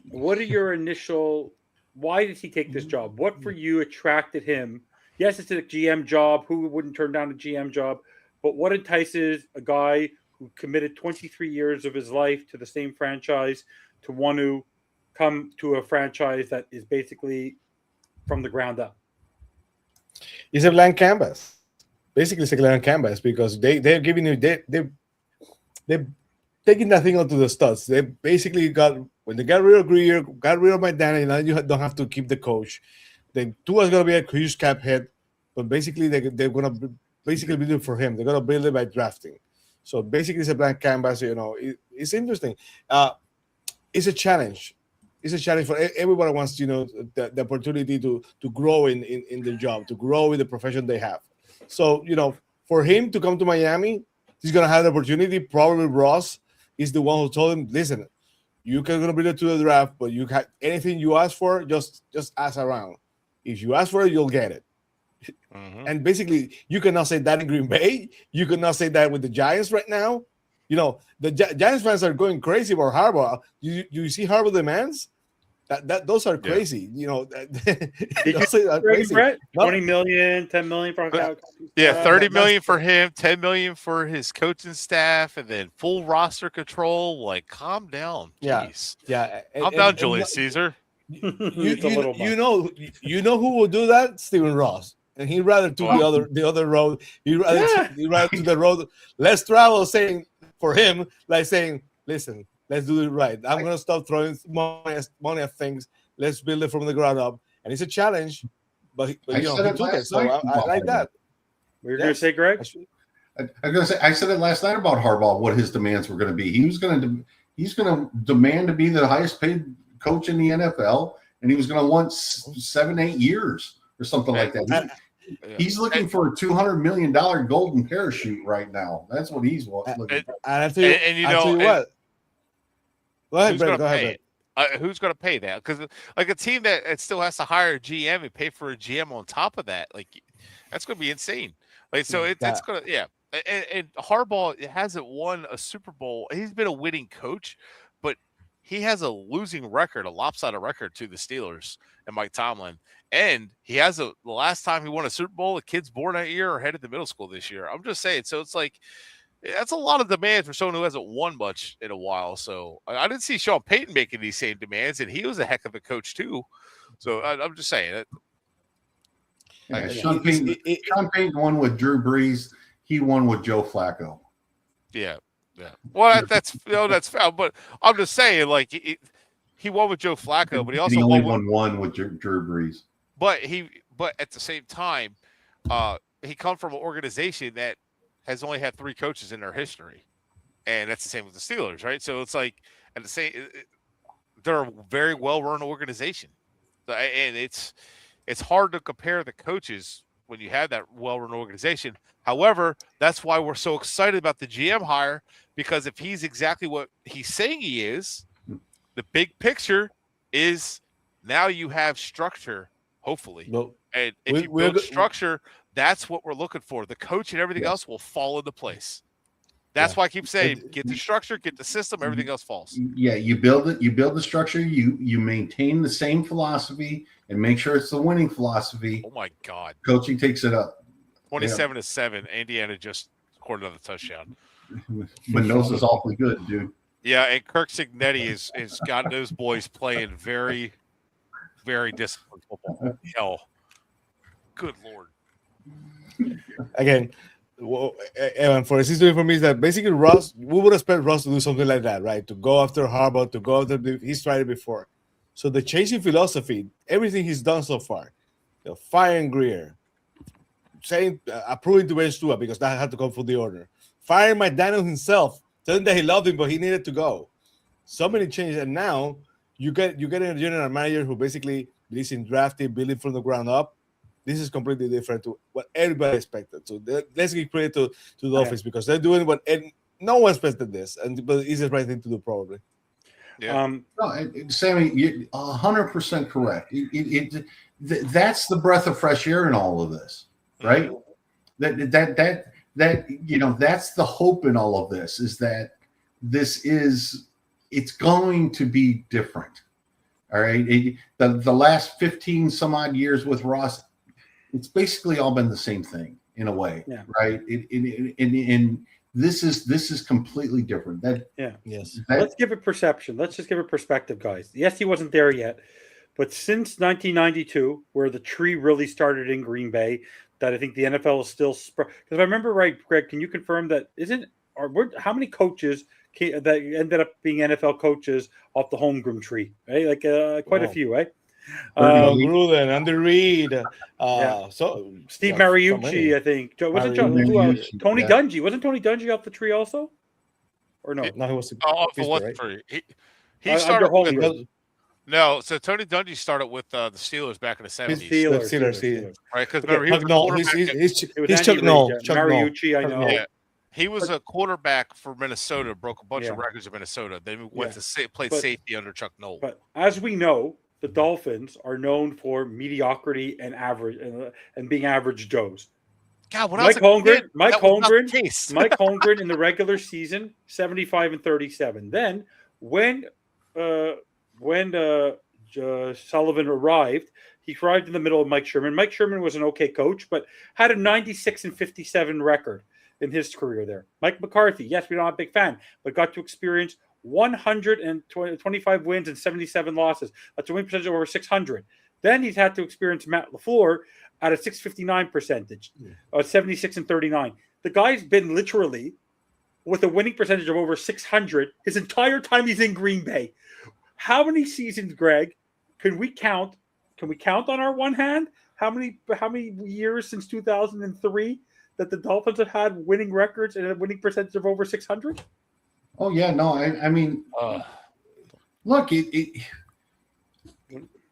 what are your initial? Why did he take this job? What for you attracted him? Yes, it's a GM job. Who wouldn't turn down a GM job? But what entices a guy who committed 23 years of his life to the same franchise to want to come to a franchise that is basically from the ground up? It's a blank canvas. Basically, it's a blank canvas because they're giving you they're taking that thing onto the studs. They basically when they got rid of Greer, got rid of McDaniel, now you don't have to keep the coach. Then Tua's going to be a huge cap hit, but basically they're going to basically build it for him. They're going to build it by drafting. So basically, it's a blank canvas. It's interesting. It's a challenge. It's a challenge for everyone wants the opportunity to grow in their job, to grow in the profession they have. So for him to come to Miami, he's going to have the opportunity. Probably Ross is the one who told him, listen, you can go to the draft, but you have anything you ask for, just ask around. If you ask for it, you'll get it. Mm-hmm. And basically, you cannot say that in Green Bay. You cannot say that with the Giants right now. The Giants fans are going crazy about Harbaugh. You see Harbaugh demands? Those are crazy. Those are crazy. Bret? 20 million, 10 million for 30 million for him, 10 million for his coaching staff, and then full roster control. Like, calm down. Jeez. Yeah. Calm down, Julius Caesar. You know who will do that? Stephen Ross. And he'd rather do the other road. He'd rather do the road less travel, saying for him, like saying, listen, Let's do it right. I'm going to stop throwing money at things. Let's build it from the ground up. And it's a challenge, but he took it. So I like that. What you're going to say, Greg? I'm going to say, I said it last night about Harbaugh, what his demands were going to be. He's going to demand to be the highest paid coach in the NFL, and he was going to want 7-8 years or something like that. He's looking for a $200 million golden parachute right now. That's what he's looking for. And you know what? Go ahead, Brett. Go ahead. Who's going to pay that? Because like a team that still has to hire a GM and pay for a GM on top of that, like that's going to be insane. Like so, it's going to And Harbaugh hasn't won a Super Bowl. He's been a winning coach, but he has a losing record, a lopsided record to the Steelers and Mike Tomlin. And he has the last time he won a Super Bowl, the kids born that year or headed to middle school this year. I'm just saying. So it's like that's a lot of demands for someone who hasn't won much in a while. So I didn't see Sean Payton making these same demands, and he was a heck of a coach too. So I'm just saying that. Sean Payton won with Drew Brees. He won with Joe Flacco. Yeah. Well, that's foul. But I'm just saying, like he won with Joe Flacco, but he also won one with Drew Brees. But at the same time, he come from an organization that has only had 3 coaches in their history, and that's the same with the Steelers, right? So it's like they're a very well-run organization, and it's hard to compare the coaches when you have that well-run organization. However, that's why we're so excited about the GM hire, because if he's exactly what he's saying he is, the big picture is now you have structure, hopefully. And if you build structure, that's what we're looking for. The coach and everything else will fall into place. That's why I keep saying, get the structure, get the system, everything else falls. Yeah, you build it, you build the structure, you maintain the same philosophy and make sure it's the winning philosophy. Oh my God. Coaching takes it up. 27-7. Indiana just scored another touchdown. Mendoza's awfully good, dude. Yeah, and Kirk Cignetti has got those boys playing very, very disciplined football. Hell. Good Lord. Again, Evan, for his history for me is that basically Ross, we would expect Ross to do something like that, right? To go after Harbaugh, to go after he's tried it before. So the changing philosophy, everything he's done so far, firing Greer, saying approving to bench Tua because that had to come from the order, firing McDaniel himself, telling that he loved him but he needed to go. So many changes, and now you get a general manager who basically believes in drafting, building from the ground up. This is completely different to what everybody expected. So let's give credit to the Dolphins because they're doing what no one expected this, but it's the right thing to do probably. Yeah. Sammy, you're 100% correct. That's the breath of fresh air in all of this, right? That that's the hope in all of this, is that it's going to be different. All right. The last 15 some odd years with Ross, it's basically all been the same thing in a way, right? And this is completely different. Let's give it perception. Let's just give it perspective, guys. Yes, he wasn't there yet, but since 1992, where the tree really started in Green Bay, that I think the NFL is still because if I remember right, Greg, can you confirm that how many coaches that ended up being NFL coaches off the homegrown tree, right? Like quite a few, right? Gruden, Andy Reid, so Steve Mariucci, I think. Tony Dungy? Wasn't Tony Dungy off the tree also? Or no? No, he was off the one tree. He started so Tony Dungy started with the Steelers back in the 70s. Steelers. Right, because remember he's Chuck Noll. Mariucci, I know. Yeah. He was a quarterback for Minnesota, broke a bunch of records in Minnesota. Then went to play safety under Chuck Noll. But as we know, the Dolphins are known for mediocrity and average and being average Joes. God, Mike Holmgren in the regular season, 75-37. Then when Sullivan arrived, he arrived in the middle of Mike Sherman. Mike Sherman was an okay coach, but had a 96-57 record in his career there. Mike McCarthy, yes, we're not a big fan, but got to experience 125 wins and 77 losses. That's a win percentage of over 600. Then he's had to experience Matt LaFleur at a 659 percentage, 76-39. The guy's been literally with a winning percentage of over 600 his entire time he's in Green Bay. How many seasons, Greg, can we count? Can we count on our one hand how many years since 2003 that the Dolphins have had winning records and a winning percentage of over 600? Oh yeah, no, I mean, look,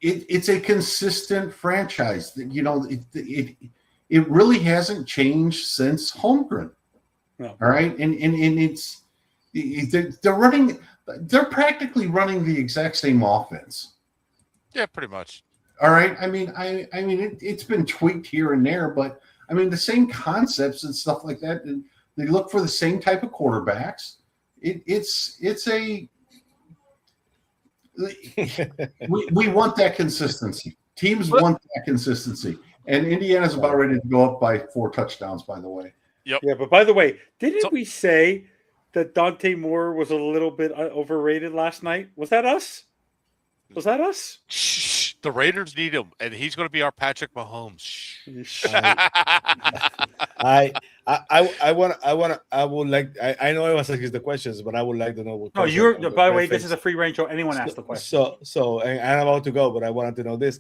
it's a consistent franchise. You know, it really hasn't changed since Holmgren. No. All right, and they're practically running the exact same offense. Yeah, pretty much. All right. I mean, it's been tweaked here and there, but I mean the same concepts and stuff like that. And they look for the same type of quarterbacks. We want that consistency. Teams want that consistency, and Indiana's about ready to go up by 4 touchdowns. By the way. Yep. Yeah, but by the way, didn't we say that Dante Moore was a little bit overrated last night? Was that us? Shh. The Raiders need him, and he's going to be our Patrick Mahomes. Shh. I would like. I know I was asking the questions, but I would like to know what. No, you're. By the way, this is a free range show. Anyone ask the question. So, and I'm about to go, but I wanted to know this.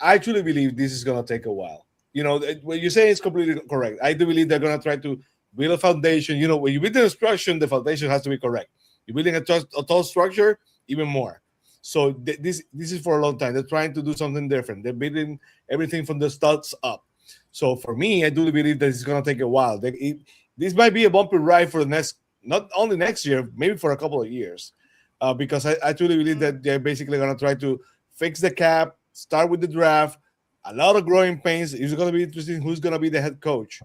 I truly believe this is going to take a while. You know, what you say is completely correct. I do believe they're going to try to build a foundation. You know, when you build the construction, the foundation has to be correct. You're building a tall structure, even more. So this is for a long time. They're trying to do something different. They're building everything from the studs up. So for me, I do believe that it's going to take a while. This might be a bumpy ride for the next, not only next year, maybe for a couple of years, because I truly believe that they're basically going to try to fix the cap, start with the draft, a lot of growing pains. It's going to be interesting who's going to be the head coach.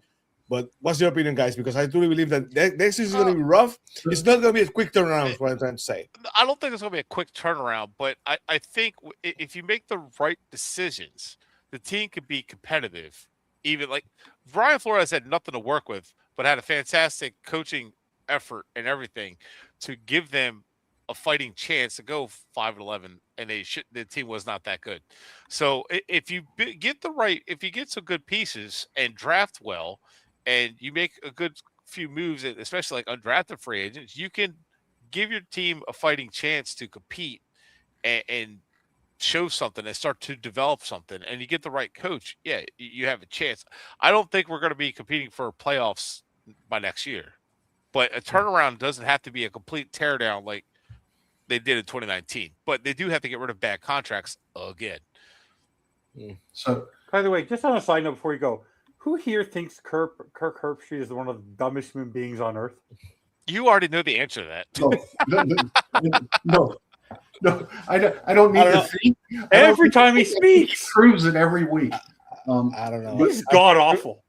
But what's your opinion, guys? Because I truly believe that next season is going to be rough. It's not going to be a quick turnaround, is what I'm trying to say. I don't think it's going to be a quick turnaround, but I think if you make the right decisions, the team could be competitive. Even like Brian Flores had nothing to work with, but had a fantastic coaching effort and everything to give them a fighting chance to go 5-11, and the team was not that good. So if you get some good pieces and draft well, and you make a good few moves, especially like undrafted free agents, you can give your team a fighting chance to compete and show something and start to develop something. And you get the right coach, yeah, you have a chance. I don't think we're going to be competing for playoffs by next year, but a turnaround doesn't have to be a complete teardown like they did in 2019. But they do have to get rid of bad contracts again. So, by the way, just on a side note before you go, who here thinks Kirk Herbstreit is one of the dumbest human beings on earth? You already know the answer to that. No, I don't need to think. Every time he speaks, he proves it every week. I don't know. He's god awful.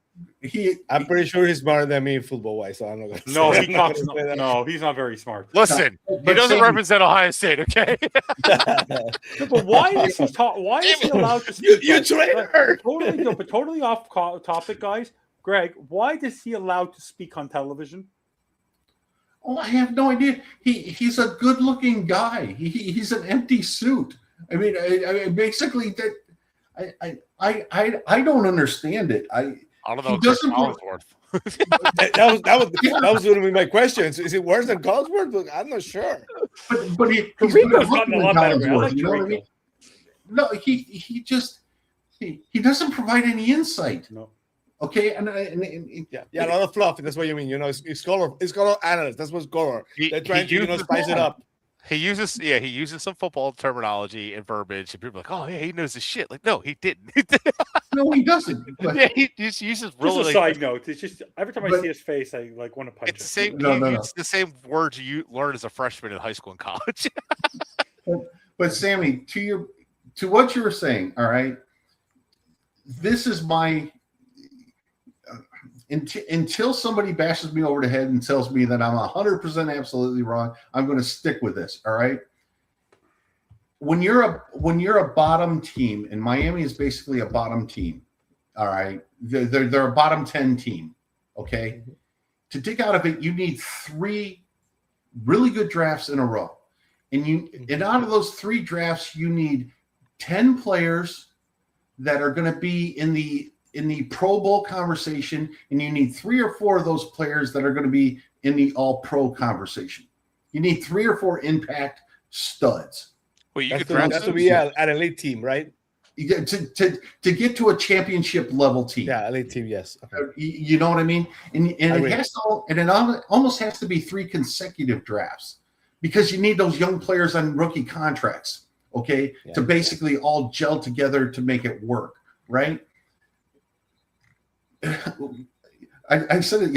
I'm pretty sure he's smarter than me football wise, so I'm not going to. No, he talks. No, he's not very smart. Listen, he doesn't represent Ohio State, okay? But why does he talk? Why is he allowed to speak? You traitor! Totally off topic, guys. Greg, why is he allowed to speak on television? Oh, I have no idea. He's a good-looking guy. He's an empty suit. I mean, basically that. I don't understand it. I don't know. That was going to be my question. Is it worse than Collinsworth? Look, I'm not sure. But he's Rico's gotten a lot better. You know what I mean? No, he doesn't provide any insight. No. Okay, and a lot of fluff. That's what you mean. You know, it's color analyst. That's what's color. They're trying to spice it up. He uses some football terminology and verbiage, and people are like, "Oh, yeah, he knows his shit." Like, no, he didn't. No, he doesn't. But, yeah, he just uses really. Just a side note. It's just every time I see his face, I like want to punch him. It's the same. It's the same words you learn as a freshman in high school and college. but Sammy, to what you were saying, all right. This is my. Until somebody bashes me over the head and tells me that I'm 100% absolutely wrong, I'm going to stick with this. All right. When you're a bottom team, and Miami is basically a bottom team. All right. They're a bottom 10 team. Okay. To dig out of it, you need 3 really good drafts in a row. And out of those 3 drafts, you need 10 players that are going to be in the in the Pro Bowl conversation, and you need 3 or 4 of those players that are going to be in the All-Pro conversation. You need 3 or 4 impact studs. Well, you That's could draft to be an elite team, right? To get to a championship level team. Yeah, elite team, yes. Okay. You know what I mean? And it has to, and it almost has to be 3 consecutive drafts because you need those young players on rookie contracts, okay, to basically all gel together to make it work, right? I said it,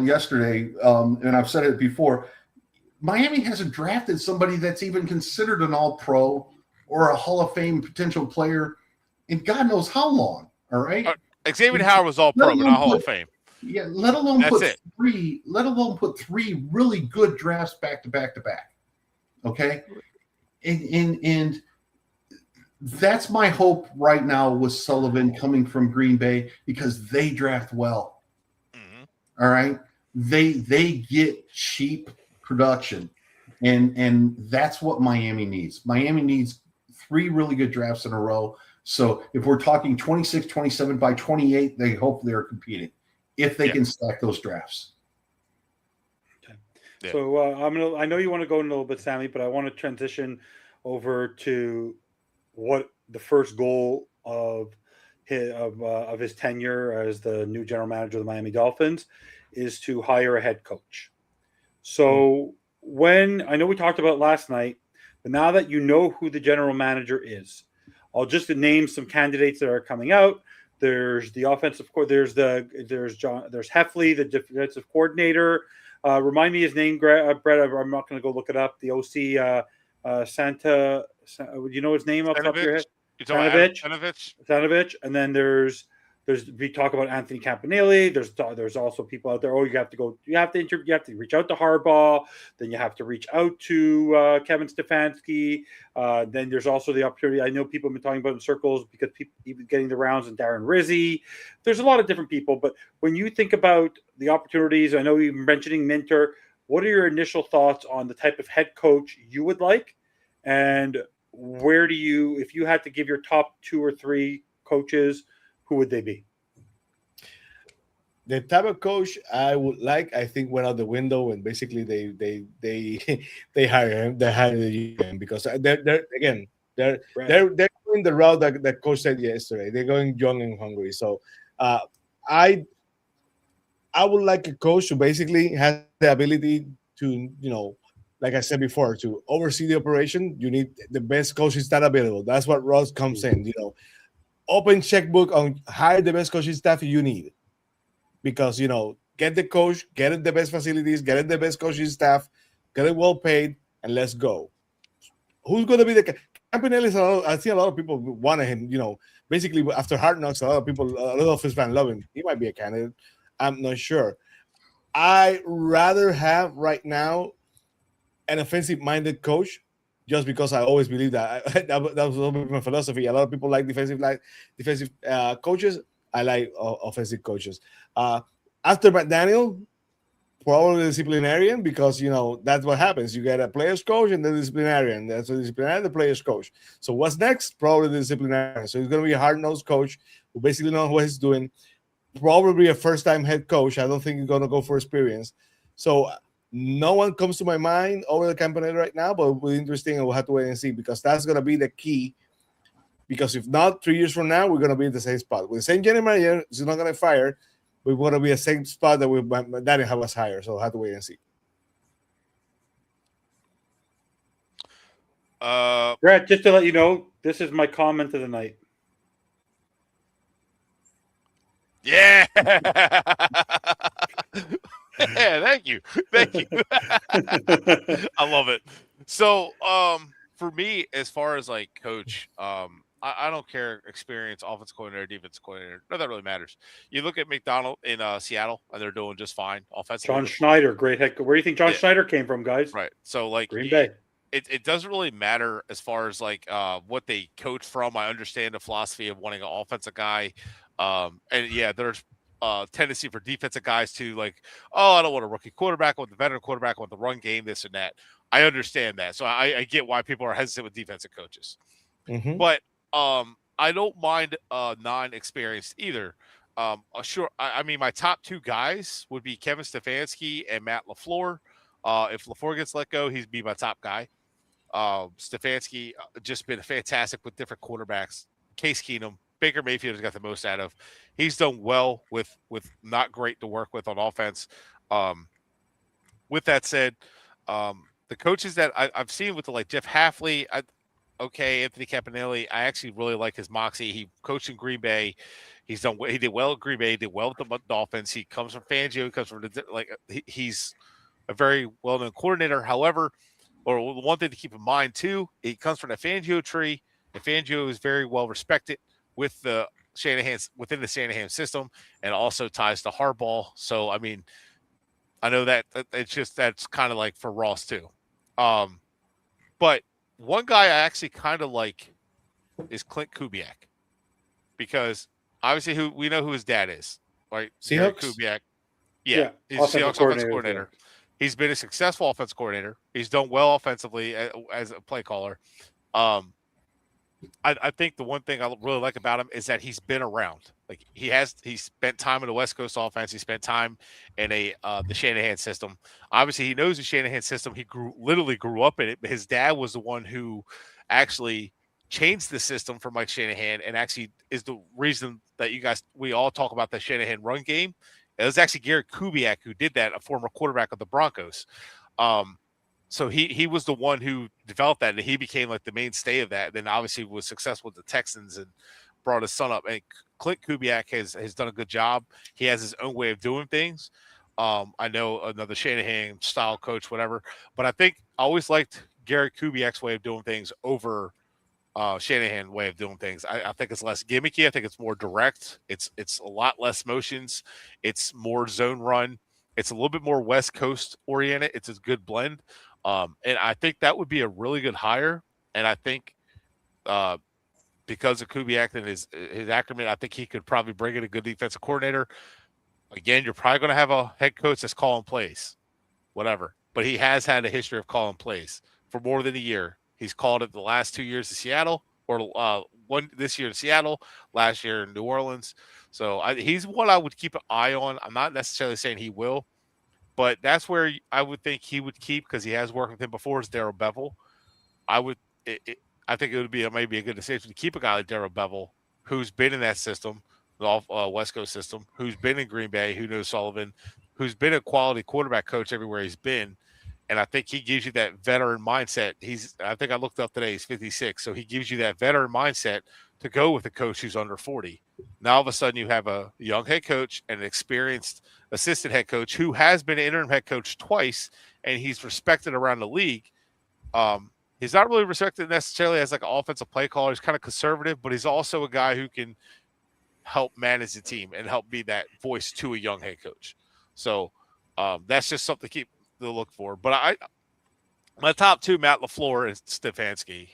yesterday, and I've said it before. Miami hasn't drafted somebody that's even considered an All-Pro or a Hall of Fame potential player in God knows how long. All right. Xavier Howard was All-Pro, but not Hall of Fame. Yeah, let alone put 3 really good drafts back to back to back. Okay, and that's my hope right now with Sullivan coming from Green Bay because they draft well. Mm-hmm. All right, they get cheap production, and that's what Miami needs. Miami needs 3 really good drafts in a row. So if we're talking 26, 27, by 28, they hope they're competing if they can stack those drafts. Okay. Yeah. So I know you want to go in a little bit, Sammy, but I want to transition over to what the first goal of his tenure as the new general manager of the Miami Dolphins is to hire a head coach. So when I know we talked about last night, but now that you know who the general manager is, I'll just name some candidates that are coming out. There's the offensive coordinator. There's Heffley, the defensive coordinator. Remind me his name, Brett. I'm not going to go look it up. The OC, Santa. Would you know his name off the top of your head? Sanovich. And then we talk about Anthony Campanelli. There's also people out there. Oh, you have to reach out to Harbaugh. Then you have to reach out to Kevin Stefanski. Then there's also the opportunity. I know people have been talking about in circles because people even getting the rounds and Darren Rizzi. There's a lot of different people. But when you think about the opportunities, I know you're mentioning Minter. What are your initial thoughts on the type of head coach you would like? And where do you, if you had to give your top 2 or 3 coaches, who would they be? The type of coach I would like, I think, went out the window, and basically they hire him. They hire the GM because they're going the route that coach said yesterday. They're going young and hungry. So I would like a coach who basically has the ability to, like I said before, to oversee the operation. You need the best coaches that are available. That's what Ross comes in. Open checkbook on hire the best coaching staff you need, because get the coach, get it the best facilities, get it the best coaching staff, get it well paid, and let's go. Who's going to be the Campanelli? I see a lot of people wanted him. Basically after Hard Knocks, a lot of his fans love him. He might be a candidate. I'm not sure. I rather have right now an offensive-minded coach. Just because I always believe that that was always my philosophy. A lot of people like defensive coaches. I like offensive coaches. After McDaniel, probably disciplinarian, because that's what happens. You get a players coach and the disciplinarian. That's a disciplinarian, the players coach. So what's next? Probably the disciplinarian. So he's going to be a hard-nosed coach who basically knows what he's doing. Probably a first-time head coach. I don't think he's going to go for experience. So no one comes to my mind over the Campanelli right now, but it'll be interesting, and we'll have to wait and see, because that's going to be the key. Because if not, 3 years from now, we're going to be in the same spot. With the same general manager, he's not going to fire. We're going to be in the same spot that Danny had us hire. So we'll have to wait and see. Brett, just to let you know, this is my comment of the night. Yeah. Yeah, thank you. I love it. So, for me, as far as like coach, I don't care experience, offensive coordinator, defense coordinator. No, that really matters. You look at McDonald in Seattle, and they're doing just fine offensively. John Schneider, great head. Where do you think John Schneider came from, guys? Right. So, like Green Bay. It doesn't really matter as far as like what they coach from. I understand the philosophy of wanting an offensive guy, and yeah, there's tendency for defensive guys to like, oh, I don't want a rookie quarterback, I want the veteran quarterback, I want the run game, this and that. I understand that. So I get why people are hesitant with defensive coaches. Mm-hmm. But I don't mind non-experienced either. Sure. I mean, my top two guys would be Kevin Stefanski and Matt LaFleur. If LaFleur gets let go, he'd be my top guy. Stefanski just been fantastic with different quarterbacks. Case Keenum, Baker Mayfield has got the most out of. He's done well with not great to work with on offense. With that said, the coaches that I've seen with like Jeff Hafley, Anthony Campanelli, I actually really like his moxie. He coached in Green Bay. He did well at Green Bay. He did well with the Dolphins. He comes from Fangio. He comes from he's a very well-known coordinator. However, or one thing to keep in mind too, he comes from the Fangio tree, and Fangio is very well respected with the within the Shanahan system, and also ties to Harbaugh. So I mean, I know that that's kind of like for Ross too. But one guy I actually kind of like is Clint Kubiak, because obviously we know who his dad is, right? Seahawks? Kubiak. Yeah, he's a Seahawks offensive coordinator. He's been a successful offensive coordinator. He's done well offensively as a play caller. I think the one thing I really like about him is that he's been around. Like he spent time in the West Coast offense. He spent time in the Shanahan system. Obviously, he knows the Shanahan system. He literally grew up in it. But his dad was the one who actually changed the system for Mike Shanahan, and actually is the reason that we all talk about the Shanahan run game. It was actually Gary Kubiak who did that, a former quarterback of the Broncos. So he was the one who developed that, and he became like the mainstay of that. And then obviously was successful with the Texans and brought his son up. And Clint Kubiak has done a good job. He has his own way of doing things. I know another Shanahan style coach, whatever, but I think I always liked Gary Kubiak's way of doing things over Shanahan way of doing things. I think it's less gimmicky. I think it's more direct. It's a lot less motions. It's more zone run. It's a little bit more West Coast oriented. It's a good blend. And I think that would be a really good hire. And I think because of Kubiak and his acumen, I think he could probably bring in a good defensive coordinator. Again, you're probably going to have a head coach that's calling plays, whatever. But he has had a history of calling plays for more than a year. He's called it the last 2 years in Seattle, or this year in Seattle, last year in New Orleans. So he's one I would keep an eye on. I'm not necessarily saying he will, but that's where I would think he would keep, because he has worked with him before, is Darrell Bevell. I think it would be maybe a good decision to keep a guy like Darrell Bevell, who's been in that system, the West Coast system, who's been in Green Bay, who knows Sullivan, who's been a quality quarterback coach everywhere he's been. And I think he gives you that veteran mindset. I think I looked up today, he's 56. So he gives you that veteran mindset to go with a coach who's under 40. Now, all of a sudden, you have a young head coach and an experienced assistant head coach who has been an interim head coach twice, and he's respected around the league. He's not really respected necessarily as like an offensive play caller. He's kind of conservative, but he's also a guy who can help manage the team and help be that voice to a young head coach. So that's just something to look for. But my top two, Matt LaFleur and Stefanski.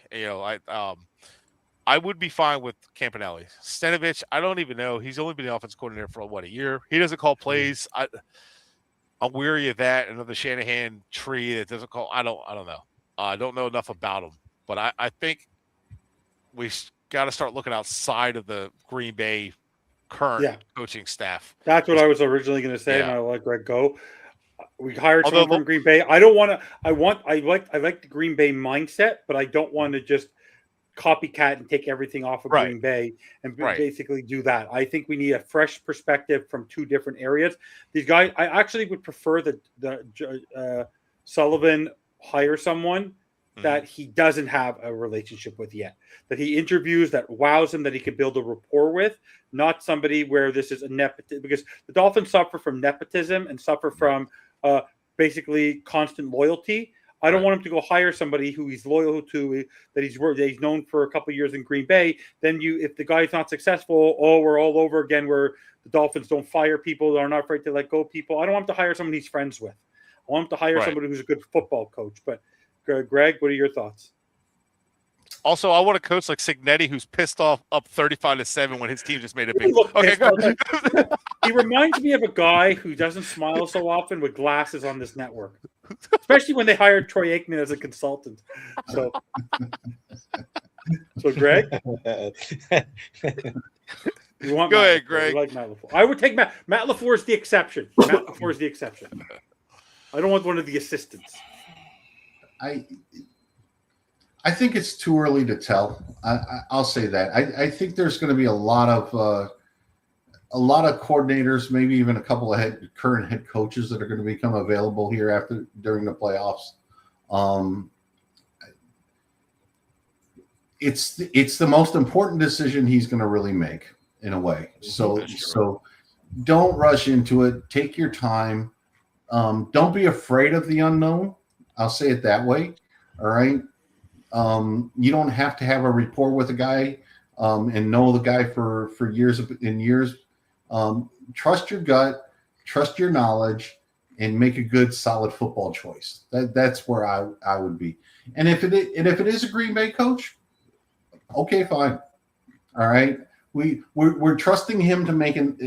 I would be fine with Campanelli. Stenovich, I don't even know. He's only been the offensive coordinator for a year. He doesn't call plays. I'm weary of that. Another Shanahan tree that doesn't call. I don't know. I don't know enough about him. But I think we got to start looking outside of the Green Bay current coaching staff. That's what I was originally going to say, and I let Greg go. We hired someone from Green Bay. I don't want to. I like the Green Bay mindset, but I don't want to just copycat and take everything off of Green Bay and basically do that. I think we need a fresh perspective from two different areas. These guys, I actually would prefer the Sullivan hire someone that he doesn't have a relationship with yet, that he interviews, that wows him, that he can build a rapport with, not somebody where this is a nepotism, because the Dolphins suffer from nepotism and suffer from basically constant loyalty. I don't want him to go hire somebody who he's loyal to, that he's known for a couple of years in Green Bay. Then if the guy's not successful, we're all over again, where the Dolphins don't fire people, they're not afraid to let go people. I don't want him to hire someone he's friends with. I want him to hire somebody who's a good football coach. But Greg, what are your thoughts? Also, I want a coach like Cignetti who's pissed off up 35-7 when his team just made a big. Okay, go. He reminds me of a guy who doesn't smile so often with glasses on this network, especially when they hired Troy Aikman as a consultant. So, So, Greg, you want Go Matt ahead, LaFleur. Greg. You like Matt LaFleur. I would take Matt. Matt LaFleur is the exception. Matt LaFleur is the exception. I don't want one of the assistants. I think it's too early to tell. I'll say that. I think there's going to be a lot of coordinators, maybe even a couple of current head coaches that are going to become available here during the playoffs. It's the most important decision he's going to really make in a way. So don't rush into it. Take your time. Don't be afraid of the unknown. I'll say it that way. All right. You don't have to have a rapport with a guy and know the guy for years and years. Trust your gut, trust your knowledge, and make a good, solid football choice. That's where I would be. And if it is a Green Bay coach, okay, fine. All right. We're trusting him to make an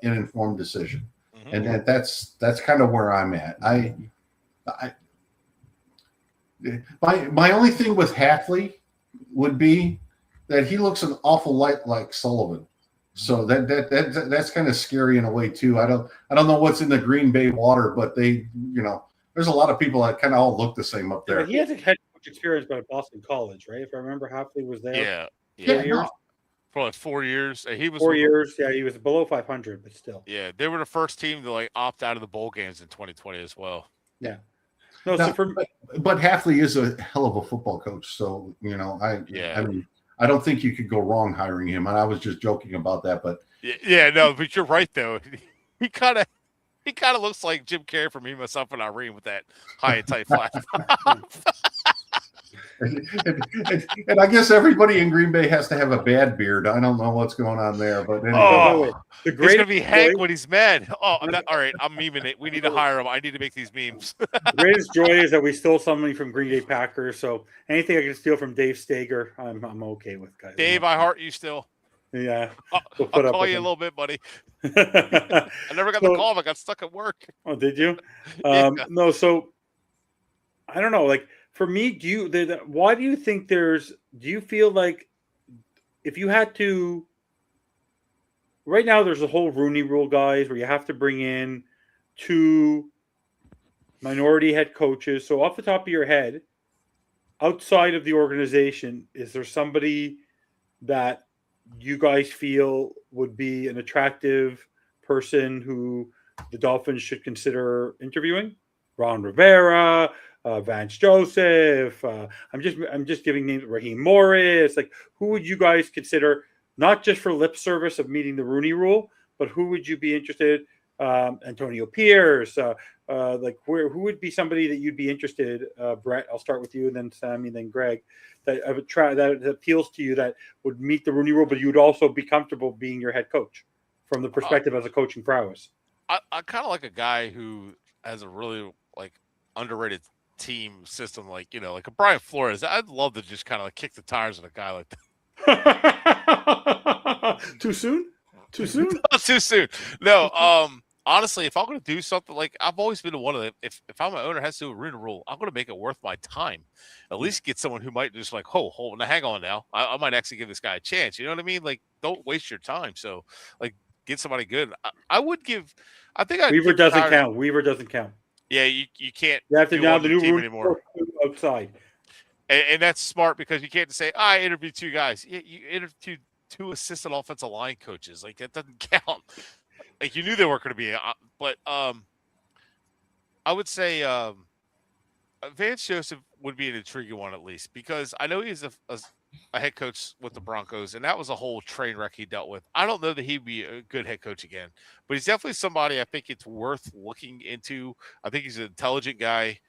informed decision. Mm-hmm. And that's kind of where I'm at. My only thing with Hafley would be that he looks an awful lot like Sullivan. So that's kind of scary in a way too. I don't know what's in the Green Bay water, but there's a lot of people that kind of all look the same up there. He has a head coach experience by Boston College, right? If I remember, Hafley was there. Yeah. Years. For like 4 years. He was 4 years. Yeah, he was below 500, but still. Yeah, they were the first team to opt out of the bowl games in 2020 as well. Yeah. No, but Hafley is a hell of a football coach. So I don't think you could go wrong hiring him. And I was just joking about that, but but you're right though. He kind of looks like Jim Carrey from Me, Myself, and Irene with that high and tight flat. and I guess everybody in Green Bay has to have a bad beard. I don't know what's going on there, but anyway. It's gonna be Hank when he's mad. All right, I'm memeing it. We need to hire him. I need to make these memes. The greatest joy is that we stole somebody from Green Bay Packers. So anything I can steal from Dave Stager, I'm okay with, guys. Dave, I heart you still. Yeah, I'll call you a little bit, buddy. I never got the call. I got stuck at work. Oh, did you? Yeah. No. So I don't know. For me, why do you think do you feel like if you had to, right now there's a whole Rooney Rule, guys, where you have to bring in 2 minority head coaches. So off the top of your head, outside of the organization, is there somebody that you guys feel would be an attractive person who the Dolphins should consider interviewing? Ron Rivera, Vance Joseph. I'm just giving names. Raheem Morris. Who would you guys consider, not just for lip service of meeting the Rooney Rule, but who would you be interested? Antonio Pierce. Who would be somebody that you'd be interested? Bret, I'll start with you, and then Sammy, and then Greg. That appeals to you, that would meet the Rooney Rule, but you would also be comfortable being your head coach from the perspective as a coaching prowess. I kind of like a guy who has a really underrated team system, like a Brian Flores. I'd love to just kind of kick the tires on a guy like that. Too soon? Too soon? Not too soon. No. Honestly, if I'm going to do something, I've always been one of the, if I'm an owner, has to do a Rooney Rule, I'm going to make it worth my time. At least get someone who might just hold, now hang on now. I might actually give this guy a chance. You know what I mean? Don't waste your time. So get somebody good. I think Weaver doesn't count. Weaver doesn't count. Yeah, you can't. You have to now the new team rule anymore. Outside. And that's smart, because you can't say, I interviewed 2 guys. You interviewed 2 assistant offensive line coaches. That doesn't count. You knew they weren't going to be, but I would say Vance Joseph would be an intriguing one, at least, because I know he's a head coach with the Broncos, and that was a whole train wreck he dealt with. I don't know that he'd be a good head coach again, but he's definitely somebody I think it's worth looking into. I think he's an intelligent guy. I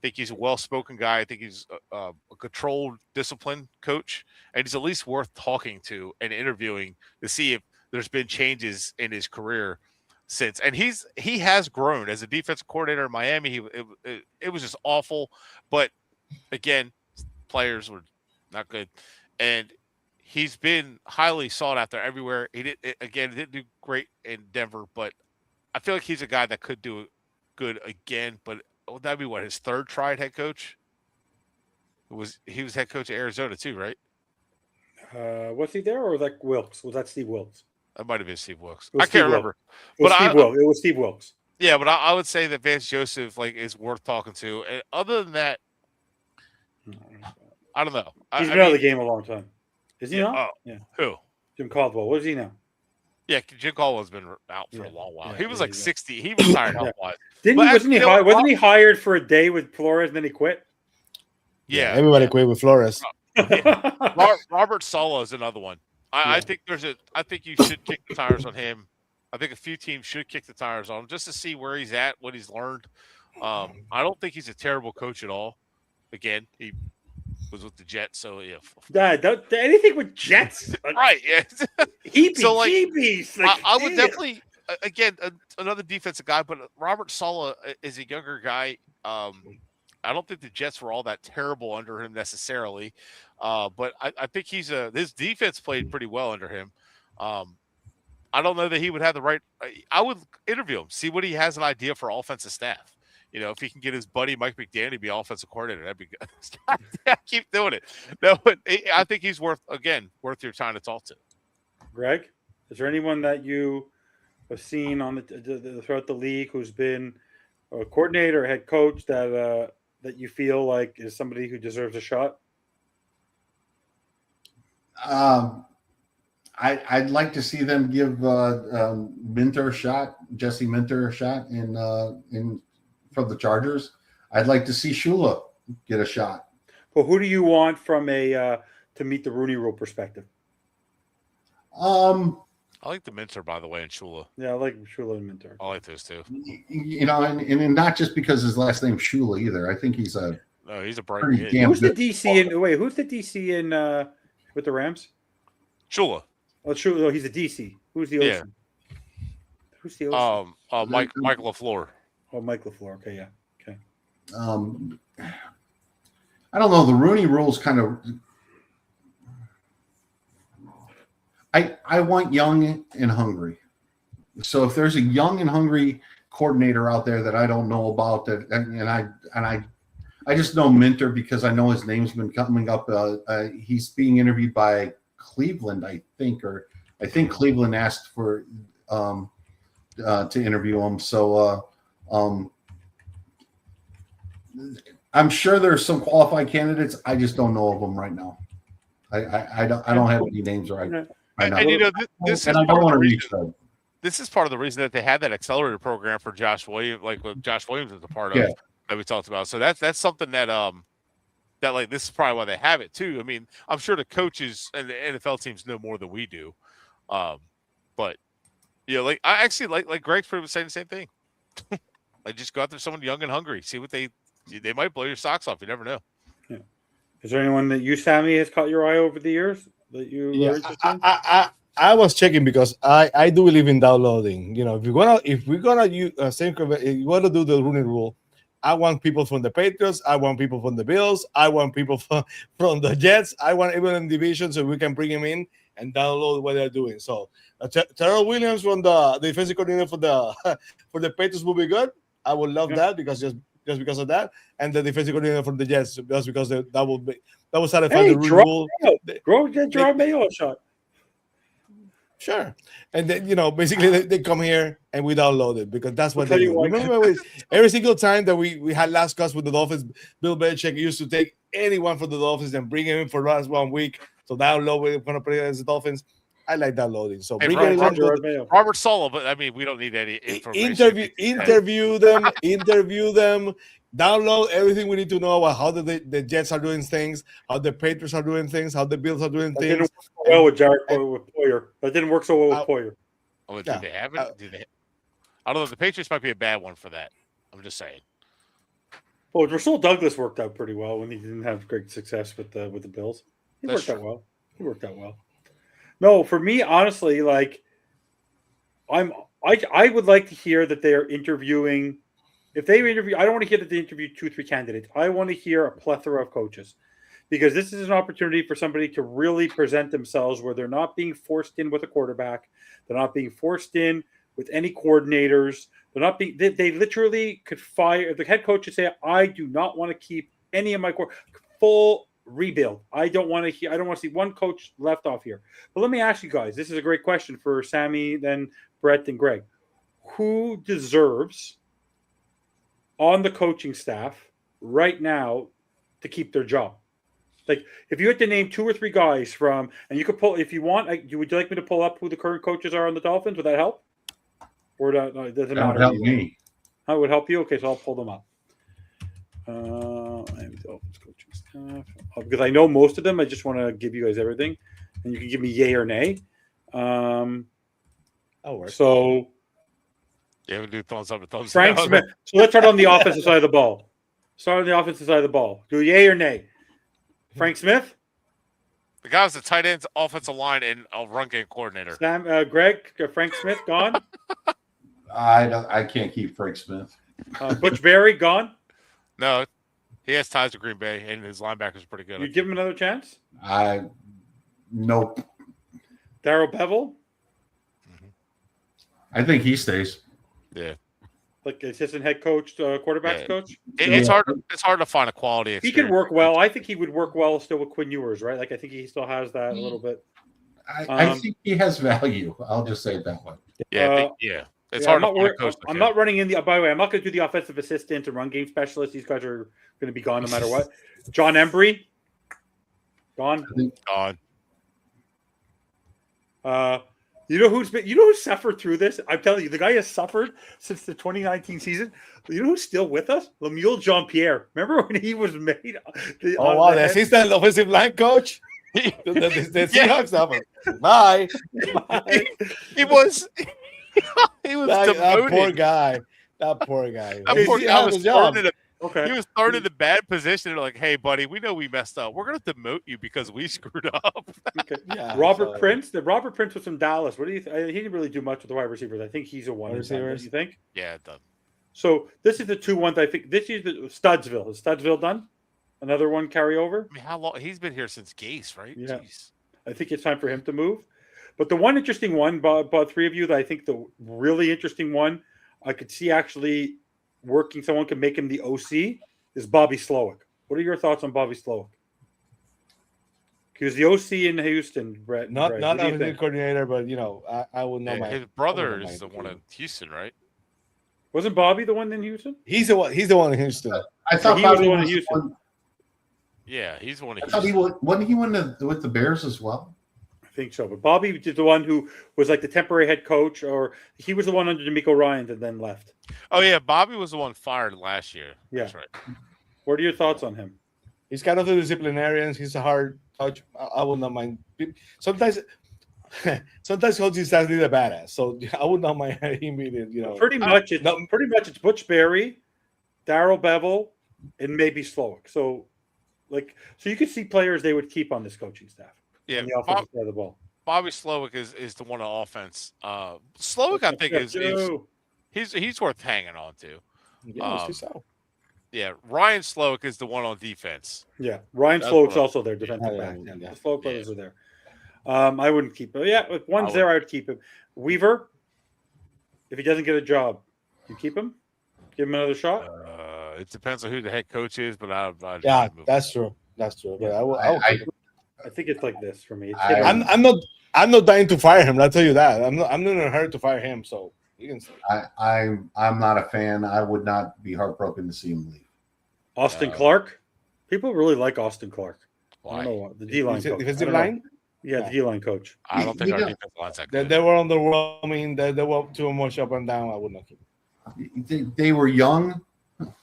think he's a well-spoken guy. I think he's a controlled, disciplined coach, and he's at least worth talking to and interviewing to see if there's been changes in his career since. And he has grown as a defensive coordinator in Miami. It was just awful, but again, players were not good, and he's been highly sought after everywhere. He didn't do great in Denver, but I feel like he's a guy that could do good again. But would that be his 3rd tried head coach? He was head coach of Arizona too, right? Was he there, or was that Wilkes? Was that Steve Wilkes? That might have been Steve Wilkes. It was I Steve can't remember. It was But Steve Wilkes. It was Steve Wilkes. Yeah, but I would say that Vance Joseph is worth talking to. And other than that, I don't know. He's been out of the game a long time. Is he not? Oh, yeah. Who? Jim Caldwell. What is he now? Yeah, Jim Caldwell's been out for a long while. He was like 60. He retired health-wise. Wasn't he hired for a day with Flores and then he quit? Yeah. Everybody quit with Flores. Robert Saleh is another one. I think I think you should kick the tires on him. I think a few teams should kick the tires on him just to see where he's at, what he's learned. I don't think he's a terrible coach at all. Again, he was with the Jets, so yeah. Anything with Jets, right? Yeah. So I would definitely another defensive guy, but Robert Saleh is a younger guy. I don't think the Jets were all that terrible under him necessarily, but I think his defense played pretty well under him. I don't know that he would have the right. I would interview him, see what he has an idea for offensive staff. If he can get his buddy Mike McDaniel to be offensive coordinator, that'd be good. I keep doing it. No, but I think he's worth your time to talk to. Greg, is there anyone that you have seen on throughout the league who's been a coordinator or head coach that you feel like is somebody who deserves a shot? I'd like to see them give Minter a shot, Jesse Minter a shot in from the Chargers. I'd like to see Shula get a shot. Well, who do you want from to meet the Rooney Rule perspective? I like the Minter, by the way, and Shula. Yeah, I like Shula and Minter. I like those two. And not just because his last name's Shula either. I think he's a bright kid. Who's the DC in with the Rams? Shula. Oh, Shula. No, he's a DC. Who's the OC? Yeah. Who's the OC? Mike LaFleur. Oh, Mike LaFleur. Okay, yeah. Okay. I don't know. The Rooney Rule's kind of. I want young and hungry. So if there's a young and hungry coordinator out there that I don't know about, I just know Minter because I know his name's been coming up. He's being interviewed by Cleveland, I think Cleveland asked for to interview him. So I'm sure there's some qualified candidates. I just don't know of them right now. I don't have any names right now. And this is part of the reason that they had that accelerator program for Josh Williams, like what Josh Williams is a part of that we talked about. So that's something that like this is probably why they have it too. I mean, I'm sure the coaches and the NFL teams know more than we do. But like I actually like Greg's pretty much saying the same thing. Like just go out there, someone young and hungry, see what they might blow your socks off. You never know. Yeah. Is there anyone that you, Sammy, has caught your eye over the years that you? I was checking because I do believe in downloading. If we're gonna use you want to do the Rooney Rule, I want people from the Patriots. I want people from the Bills. I want people from the Jets. I want everyone in division so we can bring them in and download what they're doing. So Terrell Williams from the defensive coordinator for the Patriots will be good. I would love that because just because of that, and the defensive coordinator for the Jets just because that will satisfy the rule. Get Jerome Mayo a shot. Sure, and then basically they come here and we download it because that's what they do. Remember, every single time that we had last cuts with the Dolphins, Bill Belichick used to take anyone from the Dolphins and bring him in for last 1 week. So download we're going to play against the Dolphins. I like downloading. So bring Robert Saleh, but I mean we don't need any information. Interview them. Download everything we need to know about how the Jets are doing things, how the Patriots are doing things, how the Bills are doing things. Didn't work so well with Poyer. That didn't work so well with Poyer. Oh, do they have it? I don't know. The Patriots might be a bad one for that. I'm just saying. Well, Rasul Douglas worked out pretty well when he didn't have great success with the Bills. He worked out well. No, for me, honestly, like I would like to hear that they are interviewing. If they interview, I don't want to hear that they interview 2-3 candidates. I want to hear a plethora of coaches, because this is an opportunity for somebody to really present themselves where they're not being forced in with a quarterback. They're not being forced in with any coordinators. They're not being. They literally could fire the head coach and say, "I do not want to keep any of my full rebuild. I don't want to see one coach left off here. But let me ask you guys. This is a great question for Sammy, then Bret, and Greg. Who deserves on the coaching staff right now to keep their job? Like, if you had to name 2 or 3 guys from, and you could pull, if you want, would you like me to pull up who the current coaches are on the Dolphins? Would that help? Or no, it doesn't matter. That would help me. How would help you? Okay, so I'll pull them up. Miami Dolphins coaching staff. Because I know most of them. I just want to give you guys everything, and you can give me yay or nay. That'll work. So Yeah, we do thumbs up and thumbs Frank down. Smith. So let's start on the offensive side of the ball. Start on the offensive side of the ball. Do yay or nay? Frank Smith? The guy was the tight ends, offensive line, and a run game coordinator. Greg, Frank Smith, gone. I can't keep Frank Smith. Butch Berry, gone. No, he has ties to Green Bay, and his linebackers are pretty good. You give him another chance? Nope. Darrell Bevel? I think he stays. Yeah. Like assistant head coach, quarterbacks coach? It's hard. It's hard to find a quality He experience. could work well. I think he would work well still with Quinn Ewers, right? Like I think he still has that a little bit. I think he has value. I'll just say it that way. Yeah, It's hard to find a coach. I'm not running in the. By the way, I'm not going to do the offensive assistant and run game specialist. These guys are going to be gone no matter what. John Embry, gone. Gone. You know who's suffered through this? I'm telling you, the guy has suffered since the 2019 season. You know who's still with us? Lemuel Jean-Pierre. Remember when he was made? The assistant offensive line coach. the Seahawks have him. Bye. He was. He was that demoted. poor guy. That poor guy. That poor guy was thrown in a Okay. He was thrown in a bad position. They're like, "Hey, buddy, we know we messed up. We're going to demote you because we screwed up." Okay. Yeah, Robert Prince. The Robert Prince was from Dallas. What do you? He didn't really do much with the wide receivers. I think he's a one. Receivers. You think? Yeah, it does. So this is the 2 ones. I think this is the Studsville. Is Studsville done? Another one carry over? I mean, how long? He's been here since Gase, right? Yeah. Jeez. I think it's time for him to move. But the one interesting one, about 3 of you, that I think the really interesting one, I could see actually working. Someone could make him the OC. Is Bobby Slowick. What are your thoughts on Bobby Slowick? He was the OC in Houston, Bret. Not a a coordinator, but I would know His brother is the one in Houston, right? Wasn't Bobby the one in Houston? He's the one in Houston. I thought he Bobby was the one in was Houston. Yeah, he's the one in I thought Houston. wasn't he one with the Bears as well? I think so. But Bobby is the one who was like the temporary head coach, or he was the one under D'Amico Ryans and then left. Oh yeah, Bobby was the one fired last year. Yeah. That's right. What are your thoughts on him? He's kind of the disciplinarian. He's a hard coach. I would not mind. Sometimes coaches staff need a badass, so I would not mind him being, Pretty much it's Butch Berry, Darrell Bevel, and maybe Slowick. So you could see players they would keep on this coaching staff. Yeah, on the offensive side of the ball. Bobby Slowick is the one on offense. Slowick, I think, he's worth hanging on to. Yeah, so. Yeah, Ryan Slowick is the one on defense. Yeah, Ryan Slowick's also there, defensive Yeah, back. yeah. The Slowick brothers are there. I wouldn't keep him. Yeah, if one's there, I would keep him. Weaver, if he doesn't get a job, you keep him? Give him another shot? It depends on who the head coach is, but yeah, that's true. That's true. But I think it's like this for me. I'm not dying to fire him. I'll tell you that. I'm not in a hurry to fire him. So you can say. I'm not a fan. I would not be heartbroken to see him leave. Austin Clark. People really like Austin Clark. Why? I don't know what. The D-line coach. Defensive line? Yeah, the D-line coach. I don't think our defense line's that good. They were underwhelming. They were too much up and down. I would not keep them. They were young,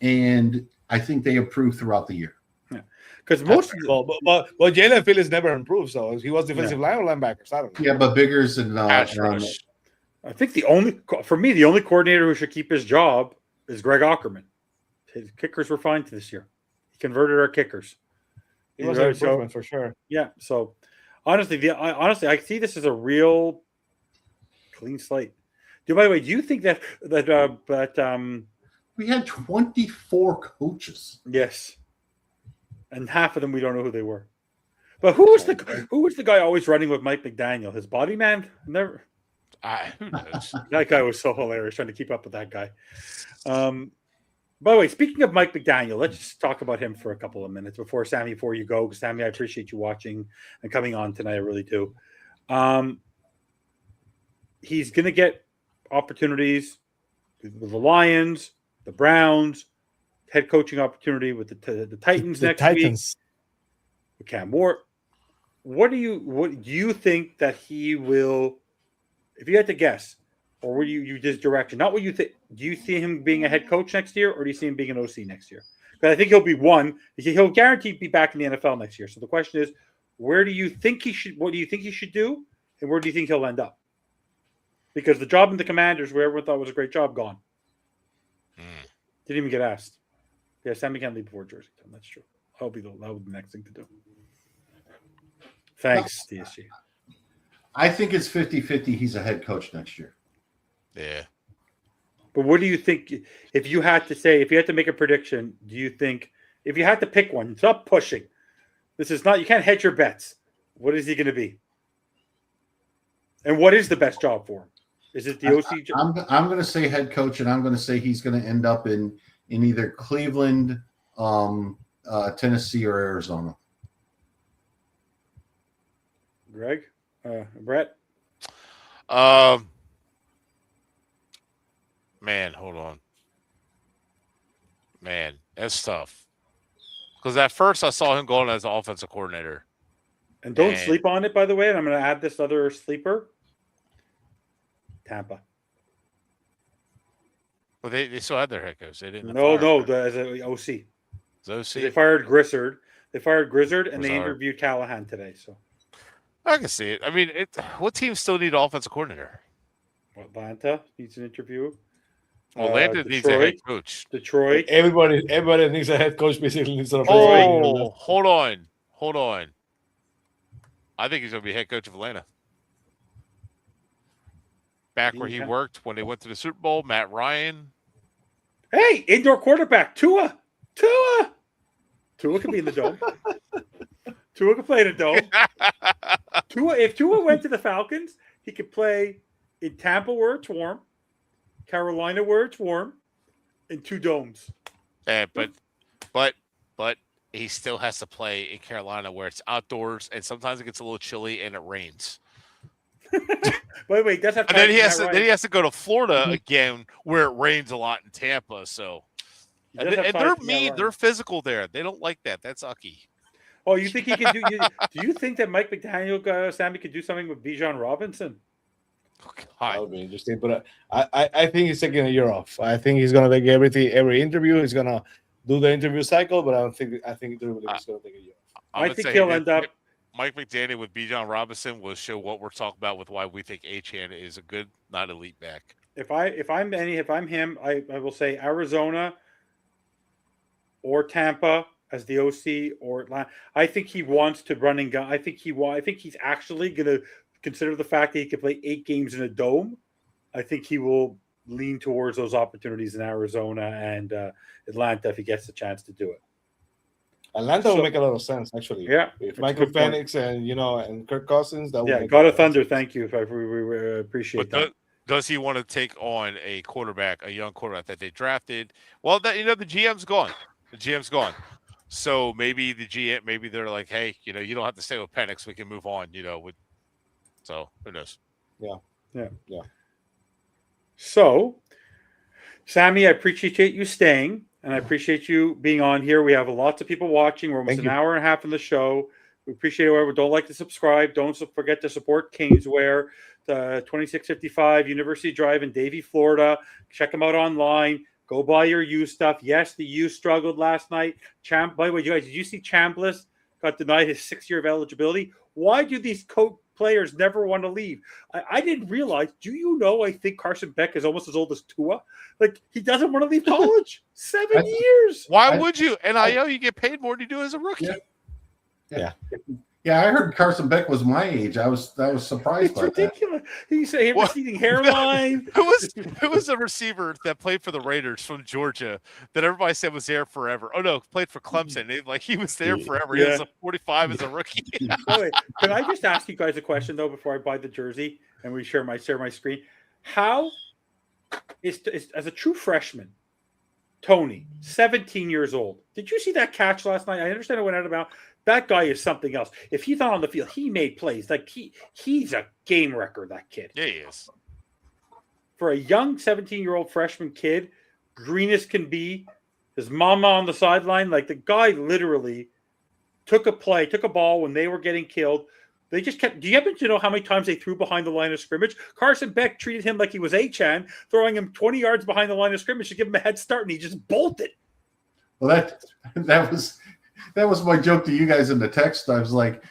and I think they improved throughout the year. Yeah, because most of but Jalen Phillips never improved. So he was defensive line or linebackers. I don't know. Yeah, but Biggers and I think the only coordinator who should keep his job is Greg Ackerman. His kickers were fine this year. He converted our kickers. It was an improvement for sure. Yeah. So honestly, I see this as a real clean slate. By the way, do you think that we had 24 coaches? Yes, and half of them we don't know who they were. But who was the guy always running with Mike McDaniel? His body man? Never. Who knows? That guy was so hilarious trying to keep up with that guy. By the way, speaking of Mike McDaniel, let's just talk about him for a couple of minutes before you go. Because Sammy, I appreciate you watching and coming on tonight. I really do. He's going to get opportunities with the Lions, the Browns, head coaching opportunity with the Titans next week. With Cam Ward. What do you think that he will? If you had to guess, or would you this direction? Not what you think. Do you see him being a head coach next year, or do you see him being an OC next year? Because I think he'll be one. He'll guaranteed be back in the NFL next year. So the question is, where do you think he should? What do you think he should do, and where do you think he'll end up? Because the job in the Commanders, where everyone thought was a great job, gone. Didn't even get asked. Yeah, Sammy can't leave before Jersey. That's true. That would be the next thing to do. Thanks, DSG. I think it's 50-50. He's a head coach next year. Yeah. But what do you think, if you had to make a prediction, do you think, if you had to pick one, stop pushing. This is not, you can't hedge your bets. What is he going to be? And what is the best job for him? Is it the OC job? I'm going to say head coach, and I'm going to say he's going to end up in either Cleveland, Tennessee, or Arizona. Greg? Bret? Man, hold on. Man, that's tough. Because at first I saw him going as an offensive coordinator. And don't sleep on it, by the way. And I'm going to add this other sleeper. Tampa. Well, they still had their head coach. They didn't. As an OC. OC. They fired Grizzard. And they interviewed Callahan today. So I can see it. I mean, what teams still need an offensive coordinator? Atlanta needs an interview. Atlanta needs a head coach. Detroit. Everybody needs a head coach. Basically, needs a hold on. I think he's going to be head coach of Atlanta. Back where he worked when they went to the Super Bowl, Matt Ryan. Hey, indoor quarterback, Tua. Tua could be in the dome. Tua could play in the dome. If Tua went to the Falcons, he could play in Tampa where it's warm, Carolina where it's warm, in 2 domes. But he still has to play in Carolina where it's outdoors and sometimes it gets a little chilly and it rains. Wait, that's and then he has to go to Florida again where it rains a lot in Tampa. So and they're mean, they're physical there. They don't like that. That's ucky. Oh, you think he can do? Do you think that Mike McDaniel, Sammy, could do something with Bijan Robinson? That would be interesting, but I think he's taking a year off. I think he's gonna take every interview. He's gonna do the interview cycle, but I think he's gonna take a year off. I think he'll end up. Mike McDaniel with Bijan Robinson will show what we're talking about with why we think Achane is a good, not elite back. If I'm him, I will say Arizona or Tampa as the OC or Atlanta. I think he wants to run and gun. I think he's actually going to consider the fact that he can play 8 games in a dome. I think he will lean towards those opportunities in Arizona and Atlanta if he gets the chance to do it. Atlanta will make a lot of sense, actually. Yeah, if Michael Penix and Kirk Cousins, that would God of Thunder, thank you. We appreciate that. Does he want to take on a young quarterback that they drafted? Well, the GM's gone. The GM's gone. So maybe maybe they're like, hey, you don't have to stay with Penix. We can move on. So who knows? Yeah. So, Sammy, I appreciate you staying. And I appreciate you being on here. We have lots of people watching. We're almost an hour and a half in the show. We appreciate it. Don't like to subscribe. Don't forget to support Kingswear, 2655 University Drive in Davie, Florida. Check them out online. Go buy your U stuff. Yes, the U struggled last night. By the way, you guys, did you see Chambliss got denied his 6 year of eligibility? Why do these players never want to leave? I didn't realize. Do you know? I think Carson Beck is almost as old as Tua. Like, he doesn't want to leave college. 7 years. Why would you? NIL, you get paid more than you do as a rookie. Yeah, I heard Carson Beck was my age. I was surprised by ridiculous. He's a receding hairline. Who was a receiver that played for the Raiders from Georgia that everybody said was there forever? Oh no, played for Clemson. He was there forever. He was a 45 as a rookie. Wait, can I just ask you guys a question though before I buy the jersey and we share my screen? How is as a true freshman Tony, 17 years old. Did you see that catch last night? I understand it went out of bounds. That guy is something else. If he's not on the field, he made plays. Like he's a game wrecker, that kid. Yeah, he is. For a young 17-year-old freshman kid, green as can be, his mama on the sideline, like the guy literally took a ball when they were getting killed. They just kept. Do you happen to know how many times they threw behind the line of scrimmage? Carson Beck treated him like he was Achan, throwing him 20 yards behind the line of scrimmage to give him a head start, and he just bolted. Well, that was my joke to you guys in the text. I was like,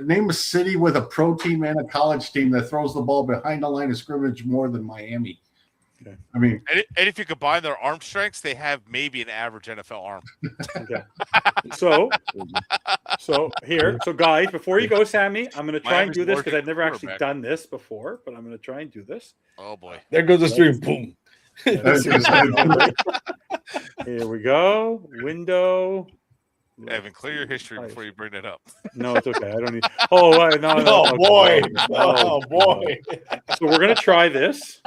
name a city with a pro team and a college team that throws the ball behind the line of scrimmage more than Miami. Okay. I mean, and if you combine their arm strengths, they have maybe an average NFL arm. Okay. So guys, before you go, Sammy, I'm going to try and do this because I've never actually done this before, but I'm going to try and do this. Oh boy! There goes the stream. Boom. Here we go. Window. Evan, clear your history before you bring it up. No, it's okay. I don't need. Oh, no. Oh, boy. Oh, boy. So we're going to try this.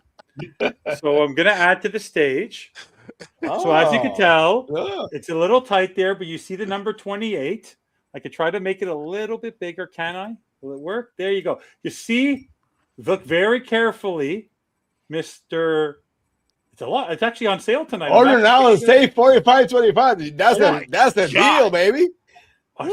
So I'm going to add to the stage. So as you can tell, it's a little tight there, but you see the number 28. I could try to make it a little bit bigger. Can I? Will it work? There you go. You see, look very carefully, Mr. It's a lot. It's actually on sale tonight. Order now and save $45.25. That's the deal, baby.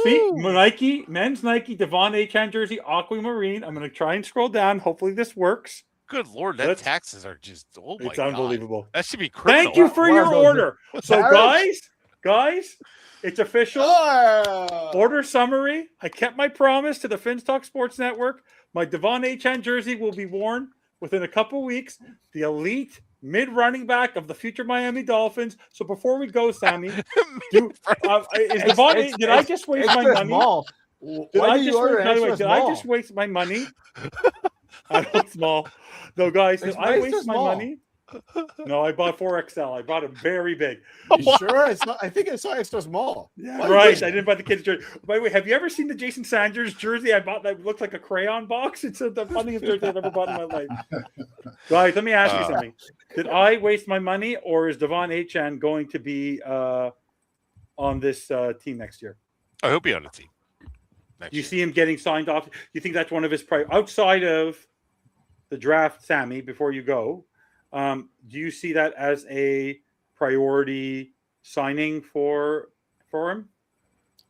See, Nike, men's Nike, Devon Achan jersey, aquamarine. I'm going to try and scroll down. Hopefully this works. Good Lord, that taxes are just, oh my God. It's unbelievable. That should be criminal. Thank you for your order. So guys, it's official. Order summary. I kept my promise to the Finstock Sports Network. My Devon Achan jersey will be worn within a couple weeks. The elite mid-running back of the future Miami Dolphins. So before we go, Sammy, did I just waste my money? Did I just waste my money? I don't small. No, guys, did I waste my money? No, I bought 4XL. I bought it very big. You sure? It's not. I think it's extra small. Yeah, right. I didn't buy the kids' jersey. By the way, have you ever seen the Jason Sanders jersey I bought that looks like a crayon box? It's the funniest jersey I've ever bought in my life. Guys, let me ask you something. Did I waste my money, or is Devon Achan going to be on this team next year? I hope he'll be on the team. You see him getting signed off. You think that's one of his outside of the draft, Sammy, before you go? Do you see that as a priority signing for him?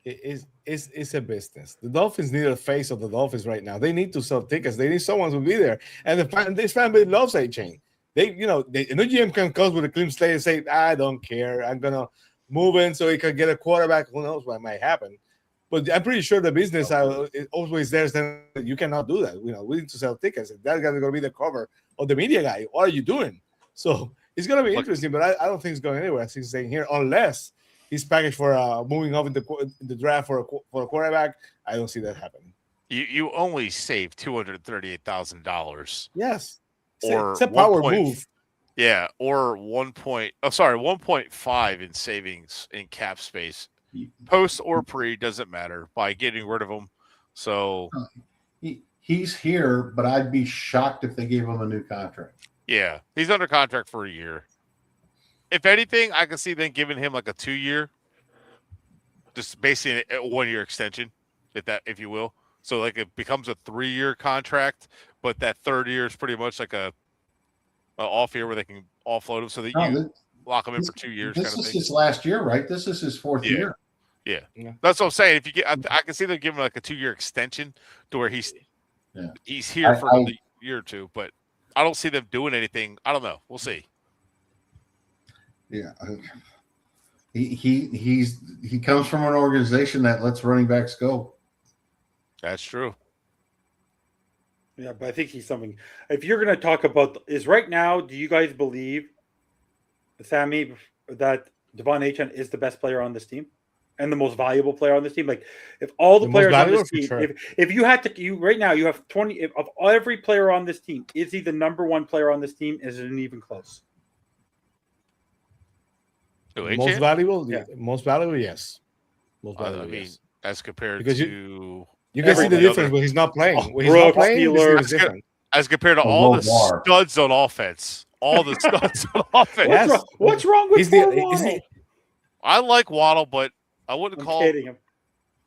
It's a business. The Dolphins need a face of the Dolphins right now. They need to sell tickets. They need someone to be there. And this family loves A-Chain. No GM can come with a clean slate and say, I don't care. I'm going to move in so he can get a quarterback. Who knows what might happen. But I'm pretty sure the business is always there. Saying you cannot do that. We need to sell tickets. That's going to be the cover of the media guy. What are you doing? So it's going to be interesting, but I don't think it's going anywhere. I think it's staying here unless he's packaged for moving up in the draft for a quarterback. I don't see that happening. You only save $238,000. Yes, or it's a power move. Yeah, or 1.5 in savings in cap space. Post or pre, doesn't matter, by getting rid of him. So he's here, but I'd be shocked if they gave him a new contract. Yeah, he's under contract for a year. If anything, I can see them giving him like a 2-year, just basically a 1-year extension, if you will. So like it becomes a 3-year contract, but that third year is pretty much like a off year where they can offload him so that you lock him in for 2 years. This is his last year, right? This is his fourth year. Yeah, that's what I'm saying. If you I can see them giving like a 2-year extension to where he's here for a year or two, but I don't see them doing anything. I don't know. We'll see. Yeah, he comes from an organization that lets running backs go. That's true. Yeah, but I think he's something. If you're going to talk about is right now, do you guys believe, Sammy, that Devon Achan is the best player on this team and the most valuable player on this team? Like, if all the players on this team, sure. if you had to, right now you have 20 of every player on this team, is he the number one player on this team? Is it even close? Most valuable, yes. Most valuable, yes. Yes. As compared because to you can see the difference when he's not playing. When he's Brooks, not playing, Steelers, as compared to all the studs on offense all the studs on offense. Yes. What's wrong with He's the- Waddle? I like Waddle, but I wouldn't I'm call kidding him.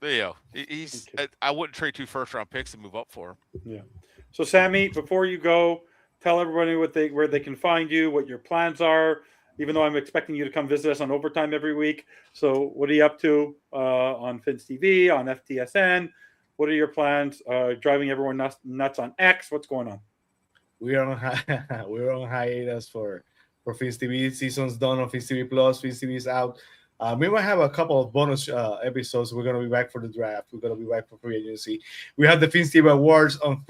you know, he's. Okay. I wouldn't trade 2 first-round picks to move up for him. Yeah. So, Sammy, before you go, tell everybody where they can find you, what your plans are. Even though I'm expecting you to come visit us on OverTime every week. So, what are you up to on Fins TV, on FTSN? What are your plans? Driving everyone nuts on X? What's going on? We're on we're on hiatus for Fins TV. Season's done on Fins TV Plus. Fins TV is out. We might have a couple of bonus episodes. We're gonna be back for the draft. We're gonna be back for free agency. We have the Fins TV Awards on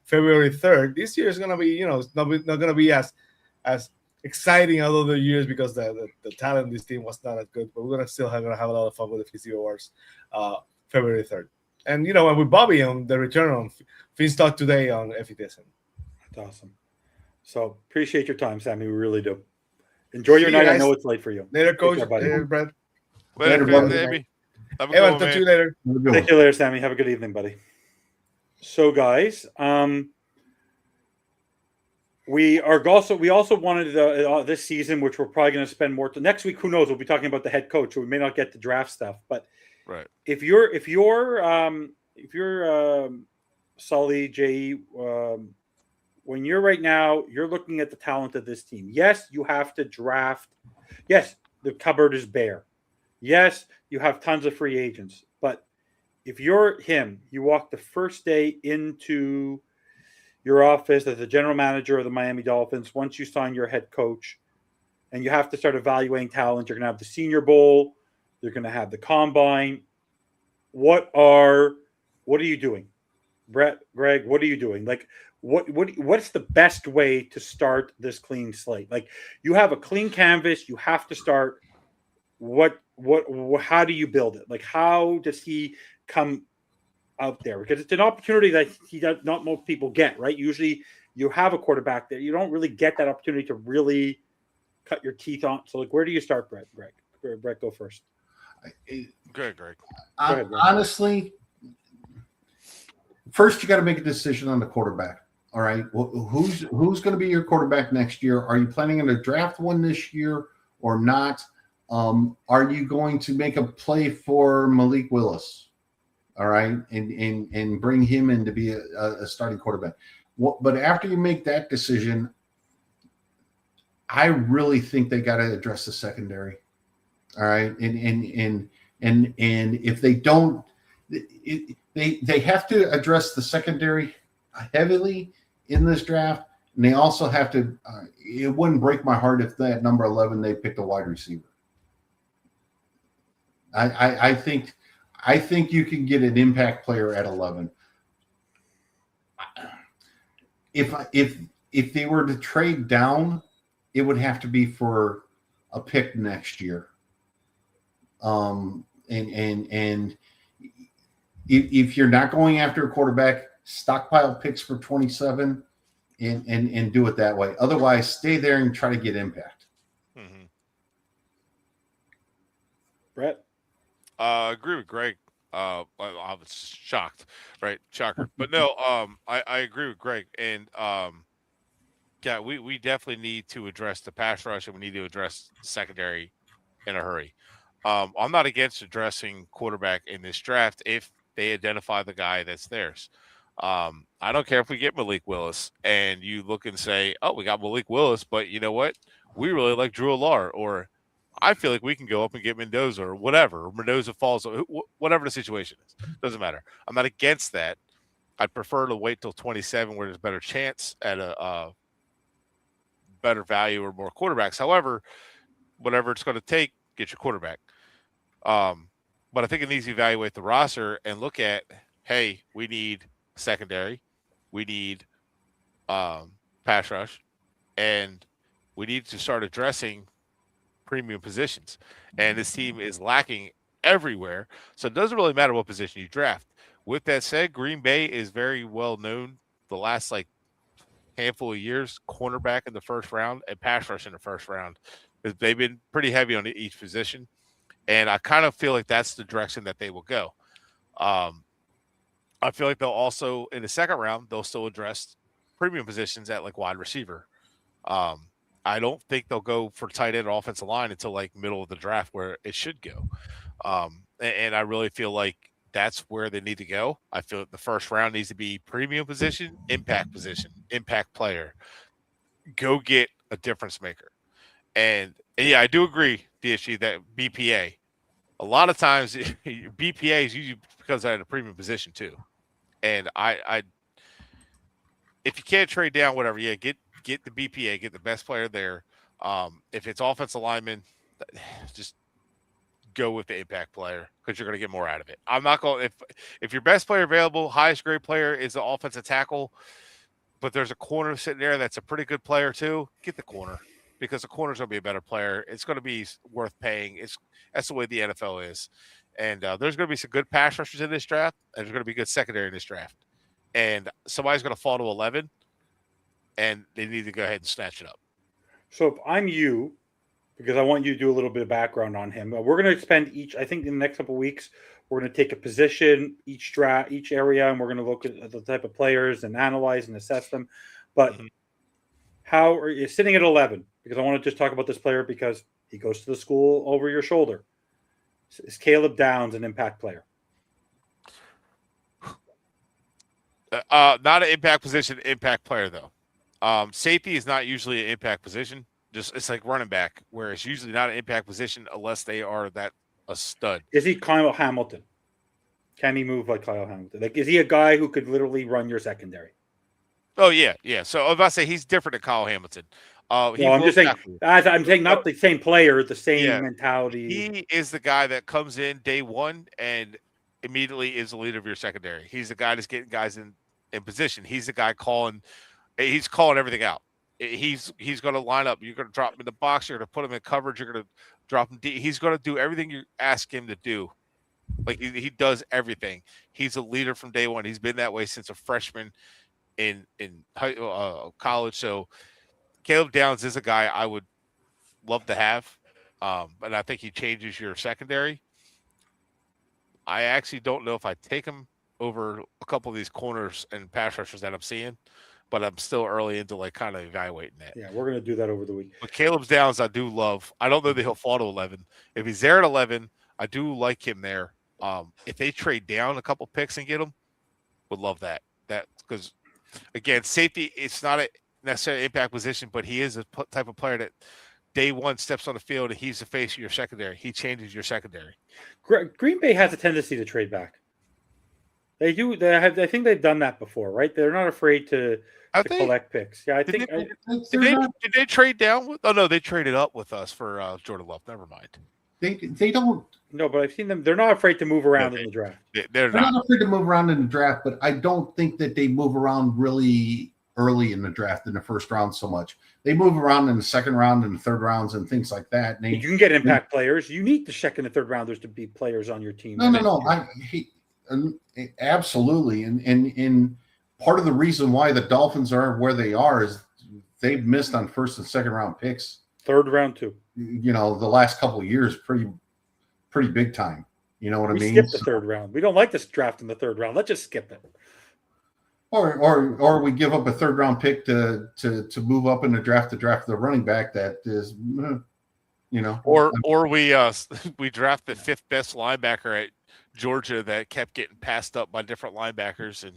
February 3rd. This year is gonna be, it's not gonna be as exciting as other years because the talent in this team was not as good. But we're gonna still have a lot of fun with the Fins TV Awards, February 3rd. And and with Bobby on the return on Fins Talk today on FTSN. That's awesome. So appreciate your time, Sammy. We really do. Enjoy your See you night. I guys. know it's late for you. Later, Coach. care, buddy. Later, Brett. Later, brother. baby. Have a good Evan, one, talk man. to you later. Have a good Thank one. you later, Sammy. Have a good evening, buddy. So, guys, we also wanted this season, which we're probably going to spend more next week. Who knows? We'll be talking about the head coach, so we may not get to draft stuff. But Right. if you're Sully, Jay, when you're right now, you're looking at the talent of this team. Yes, you have to draft. Yes, the cupboard is bare. Yes, you have tons of free agents. But if you're him, you walk the first day into your office as the general manager of the Miami Dolphins. Once you sign your head coach, and you have to start evaluating talent, you're going to have the Senior Bowl. You're going to have the Combine. What are you doing? Bret, Greg, what are you doing? Like, what's the best way to start this clean slate? Like, you have a clean canvas. You have to start. How do you build it? Like, how does he come out there? Because it's an opportunity that not most people get, right? Usually you have a quarterback that you don't really get that opportunity to really cut your teeth on. So, like, where do you start, Bret? Bret, go first. Good, Greg. ahead, Greg. Honestly, first you got to make a decision on the quarterback. All right, who's going to be your quarterback next year? Are you planning on a draft one this year or not? Are you going to make a play for Malik Willis? All right, and bring him in to be a starting quarterback. But after you make that decision, I really think they got to address the secondary. All right, and if they don't, they have to address the secondary heavily in this draft, and they also have to. It wouldn't break my heart if at number 11 they picked a wide receiver. I think you can get an impact player at 11. If they were to trade down, it would have to be for a pick next year. And if you're not going after a quarterback, stockpile picks for 27 and do it that way. Otherwise, stay there and try to get impact. Mm-hmm. Bret? I agree with Greg. I was shocked, right? Shocker. But no, I agree with Greg. And yeah, we definitely need to address the pass rush, and we need to address secondary in a hurry. I'm not against addressing quarterback in this draft if they identify the guy that's theirs. I don't care if we get Malik Willis and you look and say, oh, we got Malik Willis, but you know what? We really like Drew Allar, or I feel like we can go up and get Mendoza or whatever. Or Mendoza falls, whatever the situation is. Doesn't matter. I'm not against that. I'd prefer to wait till 27 where there's a better chance at a better value or more quarterbacks. However, whatever it's going to take, get your quarterback. But I think it needs to evaluate the roster and look at, hey, we need secondary, we need pass rush, and we need to start addressing premium positions. And this team is lacking everywhere, so it doesn't really matter what position you draft. With that said, Green Bay is very well known the last handful of years, cornerback in the first round and pass rush in the first round. They've been pretty heavy on each position. And I kind of feel like that's the direction that they will go. I feel like they'll also, in the second round, they'll still address premium positions at wide receiver. I don't think they'll go for tight end or offensive line until like middle of the draft where it should go. And I really feel like that's where they need to go. I feel the first round needs to be premium position, impact player. Go get a difference maker. And yeah, I do agree, DSG, that BPA. A lot of times BPA is usually because I had a premium position too. And I if you can't trade down, whatever, yeah, get the BPA, get the best player there. If it's offensive lineman, just go with the impact player because you're going to get more out of it. I'm not going if your best player available, highest grade player is the offensive tackle, but there's a corner sitting there that's a pretty good player too. Get the corner because the corner's going to be a better player. It's going to be worth paying. That's the way the NFL is. And there's going to be some good pass rushers in this draft, and there's going to be good secondary in this draft. And somebody's going to fall to 11, and they need to go ahead and snatch it up. So if I'm you, because I want you to do a little bit of background on him, we're going to spend I think in the next couple of weeks, we're going to take a position, each area, and we're going to look at the type of players and analyze and assess them. But how are you sitting at 11? Because I want to just talk about this player because he goes to the school over your shoulder. Is Caleb Downs an impact player? Not an impact position, impact player though. Safety is not usually an impact position. Just it's like running back, where it's usually not an impact position unless they are a stud. Is he Kyle Hamilton? Can he move like Kyle Hamilton? Like, is he a guy who could literally run your secondary? Oh yeah. So if I say he's different than Kyle Hamilton, I'm just saying. I'm saying not the same player, the same mentality. He is the guy that comes in day one and immediately is the leader of your secondary. He's the guy that's getting guys in position. He's the guy calling. He's calling everything out. He's going to line up. You're going to drop him in the box. You're going to put him in coverage. You're going to drop him deep. He's going to do everything you ask him to do. Like he does everything. He's a leader from day one. He's been that way since a freshman in college. So Caleb Downs is a guy I would love to have, and I think he changes your secondary. I actually don't know if I take him over a couple of these corners and pass rushers that I'm seeing, but I'm still early into like kind of evaluating that. Yeah, we're going to do that over the week. But Caleb Downs, I do love. I don't know that he'll fall to 11. If he's there at 11, I do like him there. If they trade down a couple picks and get him, would love that. That because again, safety, it's not a necessarily impact position, but he is a type of player that day one steps on the field and he's the face of your secondary. He changes your secondary. Green Bay has a tendency to trade back. They do. I think they've done that before, right? They're not afraid to collect picks. Yeah, I think. Did they trade down? Oh no, they traded up with us for Jordan Love. Never mind. They don't. No, but I've seen them. They're not afraid to move around in the draft. They're not afraid to move around in the draft, but I don't think that they move around really early in the draft in the first round so much. They move around in the second round and the third rounds and things like that. And you can get impact players. You need the second and third rounders to be players on your team. No. Absolutely. And part of the reason why the Dolphins are where they are is they've missed on first and second round picks. Third round too. The last couple of years, pretty big time. You know what I mean? Skip the third round. We don't like this draft in the third round. Let's just skip it. Or we give up a third round pick to move up in the draft to draft the running back that is, Or we draft the fifth best linebacker at Georgia that kept getting passed up by different linebackers. And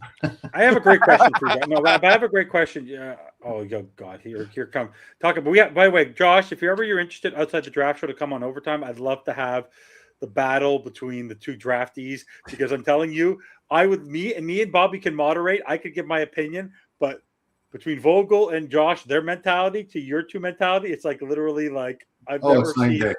I have a great question for you. No, I have a great question. Yeah. Oh God, here come talk about. By the way, Josh, if you're interested outside the draft show to come on OverTime, I'd love to have the battle between the two draftees because I'm telling you, me and Bobby can moderate. I could give my opinion, but between Vogel and Josh, their mentality to your two mentality, it's like literally like I've never seen.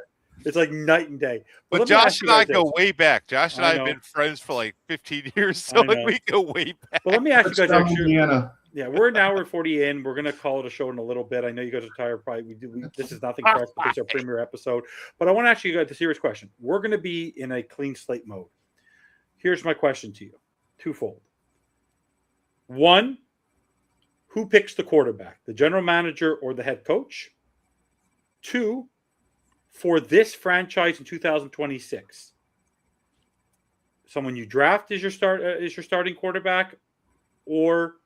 It's like night and day. But Josh and I go way back. Josh and I have been friends for like 15 years, so we go way back. Well, let me ask you guys. Yeah, we're an hour 40 in. We're going to call it a show in a little bit. I know you guys are tired. Probably this is nothing for us because it's our premiere episode. But I want to ask you guys a serious question. We're going to be in a clean slate mode. Here's my question to you. Twofold. One, who picks the quarterback, the general manager or the head coach? Two, for this franchise in 2026, someone you draft is your starting quarterback, or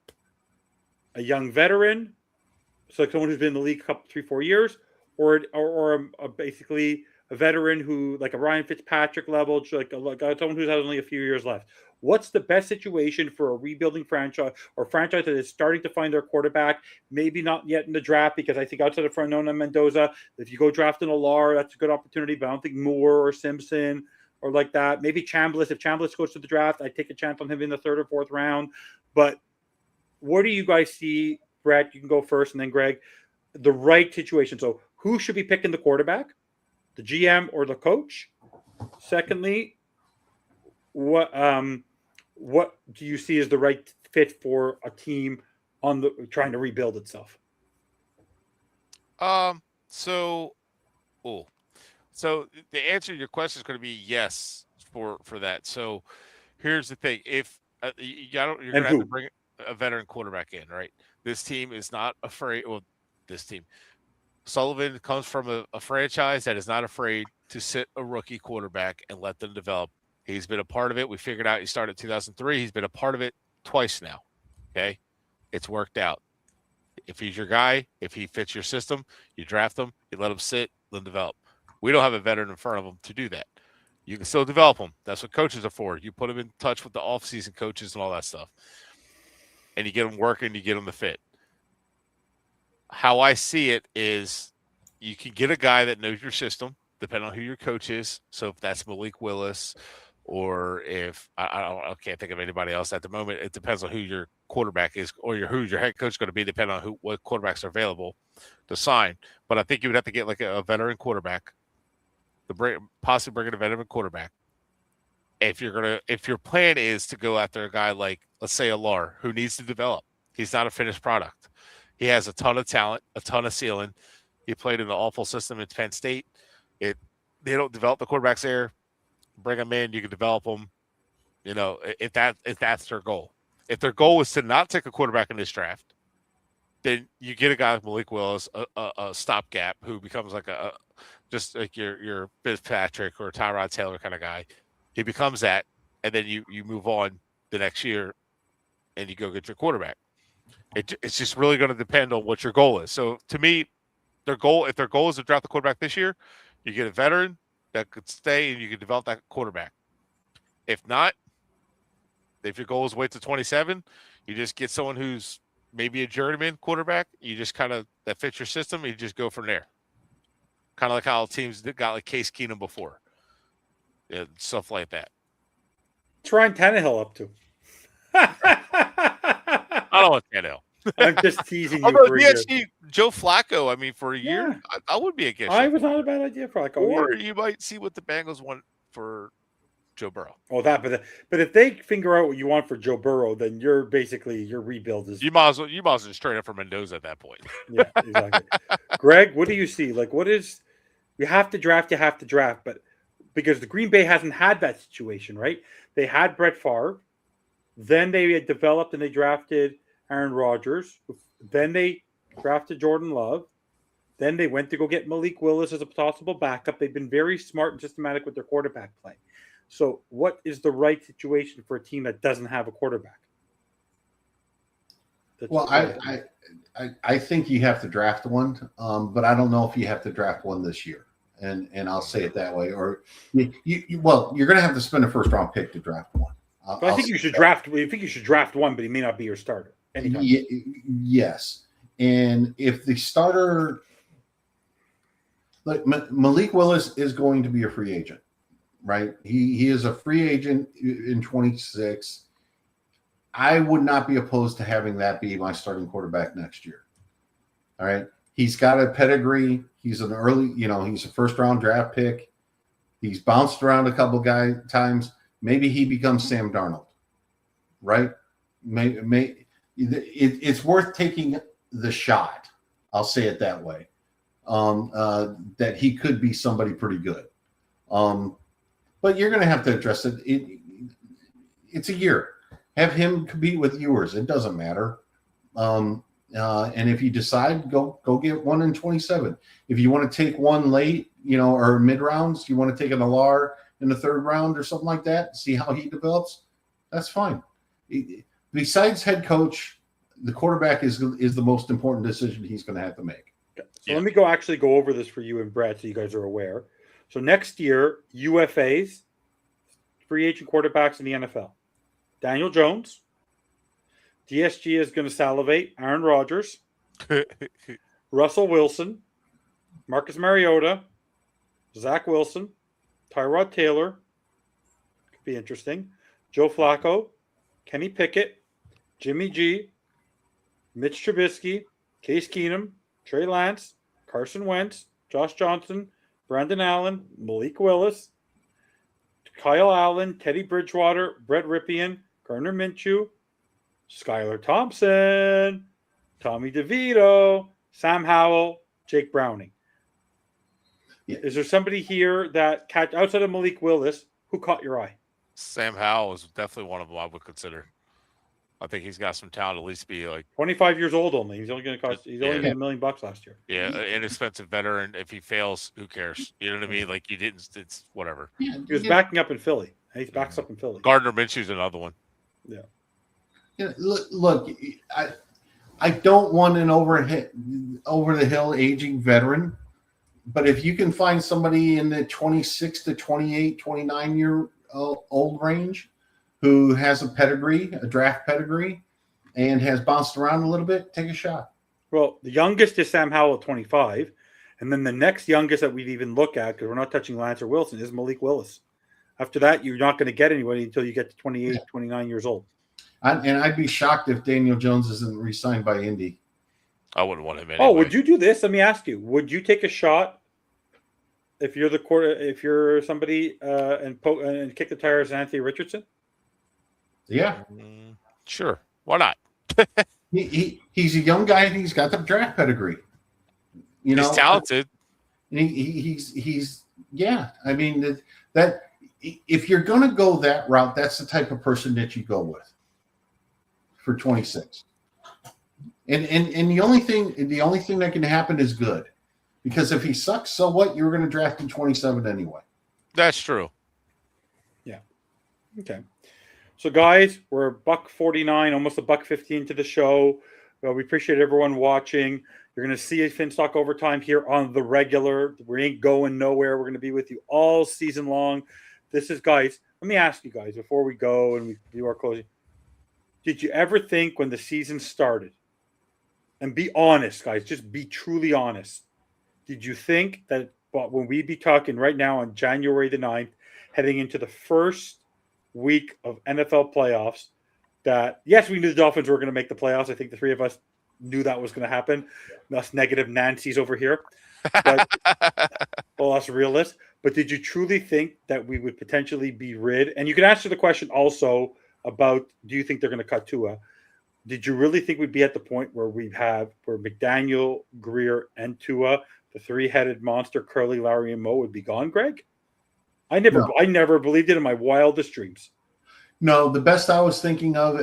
a young veteran, So like someone who's been in the league a couple, 3-4 years, or basically a veteran who like a Ryan Fitzpatrick level, like someone who has only a few years left. What's the best situation for a rebuilding franchise or franchise that is starting to find their quarterback? Maybe not yet in the draft, because I think outside of Fernando Mendoza, if you go draft an Alar, that's a good opportunity. But I don't think Moore or Simpson or like that. Maybe Chambliss. If Chambliss goes to the draft, I take a chance on him in the 3rd or 4th round. But where do you guys see, Bret? You can go first, and then Greg, the right situation. So who should be picking the quarterback? The GM or the coach? Secondly, what do you see as the right fit for a team on the trying to rebuild itself? So the answer to your question is going to be yes for that. So here's the thing: if you're going to have to bring a veteran quarterback in, right? This team is not afraid. Well, this team, Sullivan comes from a franchise that is not afraid to sit a rookie quarterback and let them develop. He's been a part of it. We figured out he started in 2003. He's been a part of it twice now. Okay. It's worked out. If he's your guy, if he fits your system, you draft him, you let him sit, let him develop. We don't have a veteran in front of him to do that. You can still develop him. That's what coaches are for. You put him in touch with the offseason coaches and all that stuff. And you get him working, you get him to fit. How I see it is you can get a guy that knows your system, depending on who your coach is. So if that's Malik Willis, or if I can't think of anybody else at the moment. It depends on who your quarterback is, or who your head coach is going to be, depending on what quarterbacks are available to sign. But I think you would have to get like a veteran quarterback, possibly bring in a veteran quarterback. If your plan is to go after a guy like, let's say, Alar, who needs to develop. He's not a finished product. He has a ton of talent, a ton of ceiling. He played in the awful system at Penn State. They don't develop the quarterbacks there. Bring them in, you can develop them. You know, if that's their goal. If their goal is to not take a quarterback in this draft, then you get a guy like Malik Willis, a stopgap who becomes like just like your Fitzpatrick or Tyrod Taylor kind of guy. He becomes that, and then you move on the next year, and you go get your quarterback. It's just really going to depend on what your goal is. So to me, if their goal is to draft the quarterback this year, you get a veteran that could stay and you can develop that quarterback. If not, if your goal is wait to 27, you just get someone who's maybe a journeyman quarterback. You just kind of that fits your system. And you just go from there. Kind of like how teams got like Case Keenum before, stuff like that. What's Ryan Tannehill up to? I don't want Tannehill. I'm just teasing you. Although Joe Flacco, I mean, for a year, Yeah. I would be against. I was not a bad idea, Flacco. Or you might see what the Bengals want for Joe Burrow. Oh, but if they figure out what you want for Joe Burrow, then your rebuild is. You might as well just trade up for Mendoza at that point. Yeah, exactly. Greg, what do you see? Like, what is you have to draft, but because the Green Bay hasn't had that situation, right? They had Brett Favre, then they had developed and they drafted Aaron Rodgers. Then they drafted Jordan Love. Then they went to go get Malik Willis as a possible backup. They've been very smart and systematic with their quarterback play. So what is the right situation for a team that doesn't have a quarterback? Well, I think you have to draft one, but I don't know if you have to draft one this year. And I'll say it that way. Or you're going to have to spend a first round pick to draft one. I think you should draft. I think you should draft one, but he may not be your starter. Yes. And if the starter, like Malik Willis is going to be a free agent, right? He is a free agent in 26. I would not be opposed to having that be my starting quarterback next year. All right. He's got a pedigree. He's an he's a first round draft pick. He's bounced around a couple times. Maybe he becomes Sam Darnold, right? It's worth taking the shot. I'll say it that way. That he could be somebody pretty good. But you're going to have to address it. It's a year. Have him compete with yours. It doesn't matter. And if you decide, go get one in 27. If you want to take one late, or mid rounds, you want to take an Alar in the third round or something like that, see how he develops, that's fine. Besides head coach, the quarterback is the most important decision he's going to have to make. Okay. So let me go over this for you and Bret so you guys are aware. So next year, UFAs, free agent quarterbacks in the NFL. Daniel Jones. DSG is going to salivate. Aaron Rodgers. Russell Wilson. Marcus Mariota. Zach Wilson. Tyrod Taylor. Could be interesting. Joe Flacco. Kenny Pickett. Jimmy G. Mitch Trubisky. Case Keenum. Trey Lance. Carson Wentz. Josh Johnson. Brandon Allen. Malik Willis. Kyle Allen. Teddy Bridgewater. Brett Ripien. Gardner Minshew. Skylar Thompson. Tommy DeVito. Sam Howell. Jake Browning. Yeah. Is there somebody here that outside of Malik Willis who caught your eye? Sam Howell is definitely one of them I would consider. I think he's got some talent, at least be like 25 years old only. He's only going to cost. He's only made $1 million last year. Yeah, inexpensive veteran. If he fails, who cares? You know what I mean? Like you didn't. It's whatever. Yeah, he was backing up in Philly. He's backs up in Philly. Gardner Minshew's another one. Yeah. Yeah. Look. I don't want an over the hill aging veteran, but if you can find somebody in the 26 to 28, 29 year old range who has a draft pedigree, and has bounced around a little bit, take a shot. Well, the youngest is Sam Howell at 25. And then the next youngest that we'd even look at, because we're not touching Lance or Wilson, is Malik Willis. After that, you're not going to get anybody until you get to 28, 29 years old. And I'd be shocked if Daniel Jones isn't re-signed by Indy. I wouldn't want him anyway. Oh, would you do this? Let me ask you. Would you take a shot if you're somebody and kick the tires on Anthony Richardson? Yeah. Sure. Why not? He's a young guy and he's got the draft pedigree. You know, he's talented. He's yeah. I mean that if you're going to go that route, that's the type of person that you go with for 26. And the only thing that can happen is good, because if he sucks, so what? You're going to draft him 27 anyway. That's true. Yeah. Okay. So, guys, we're $1:49, almost $1:15 to the show. We appreciate everyone watching. You're going to see Finstock Overtime here on the regular. We ain't going nowhere. We're going to be with you all season long. This is, guys, let me ask you guys before we go and we do our closing. Did you ever think when the season started, and be honest, guys, just be truly honest. Did you think that when we be talking right now on January the 9th, heading into the first week of NFL playoffs, that yes, we knew the Dolphins were going to make the playoffs. I think the three of us knew that was going to happen. Us negative Nancy's over here. But, well, us realists. But did you truly think that we would potentially be rid? And you can answer the question also about, do you think they're going to cut Tua? Did you really think we'd be at the point where McDaniel, Greer, and Tua, the three-headed monster, Curly, Larry, and Moe, would be gone, Greg? I never believed it in my wildest dreams. No, the best I was thinking of,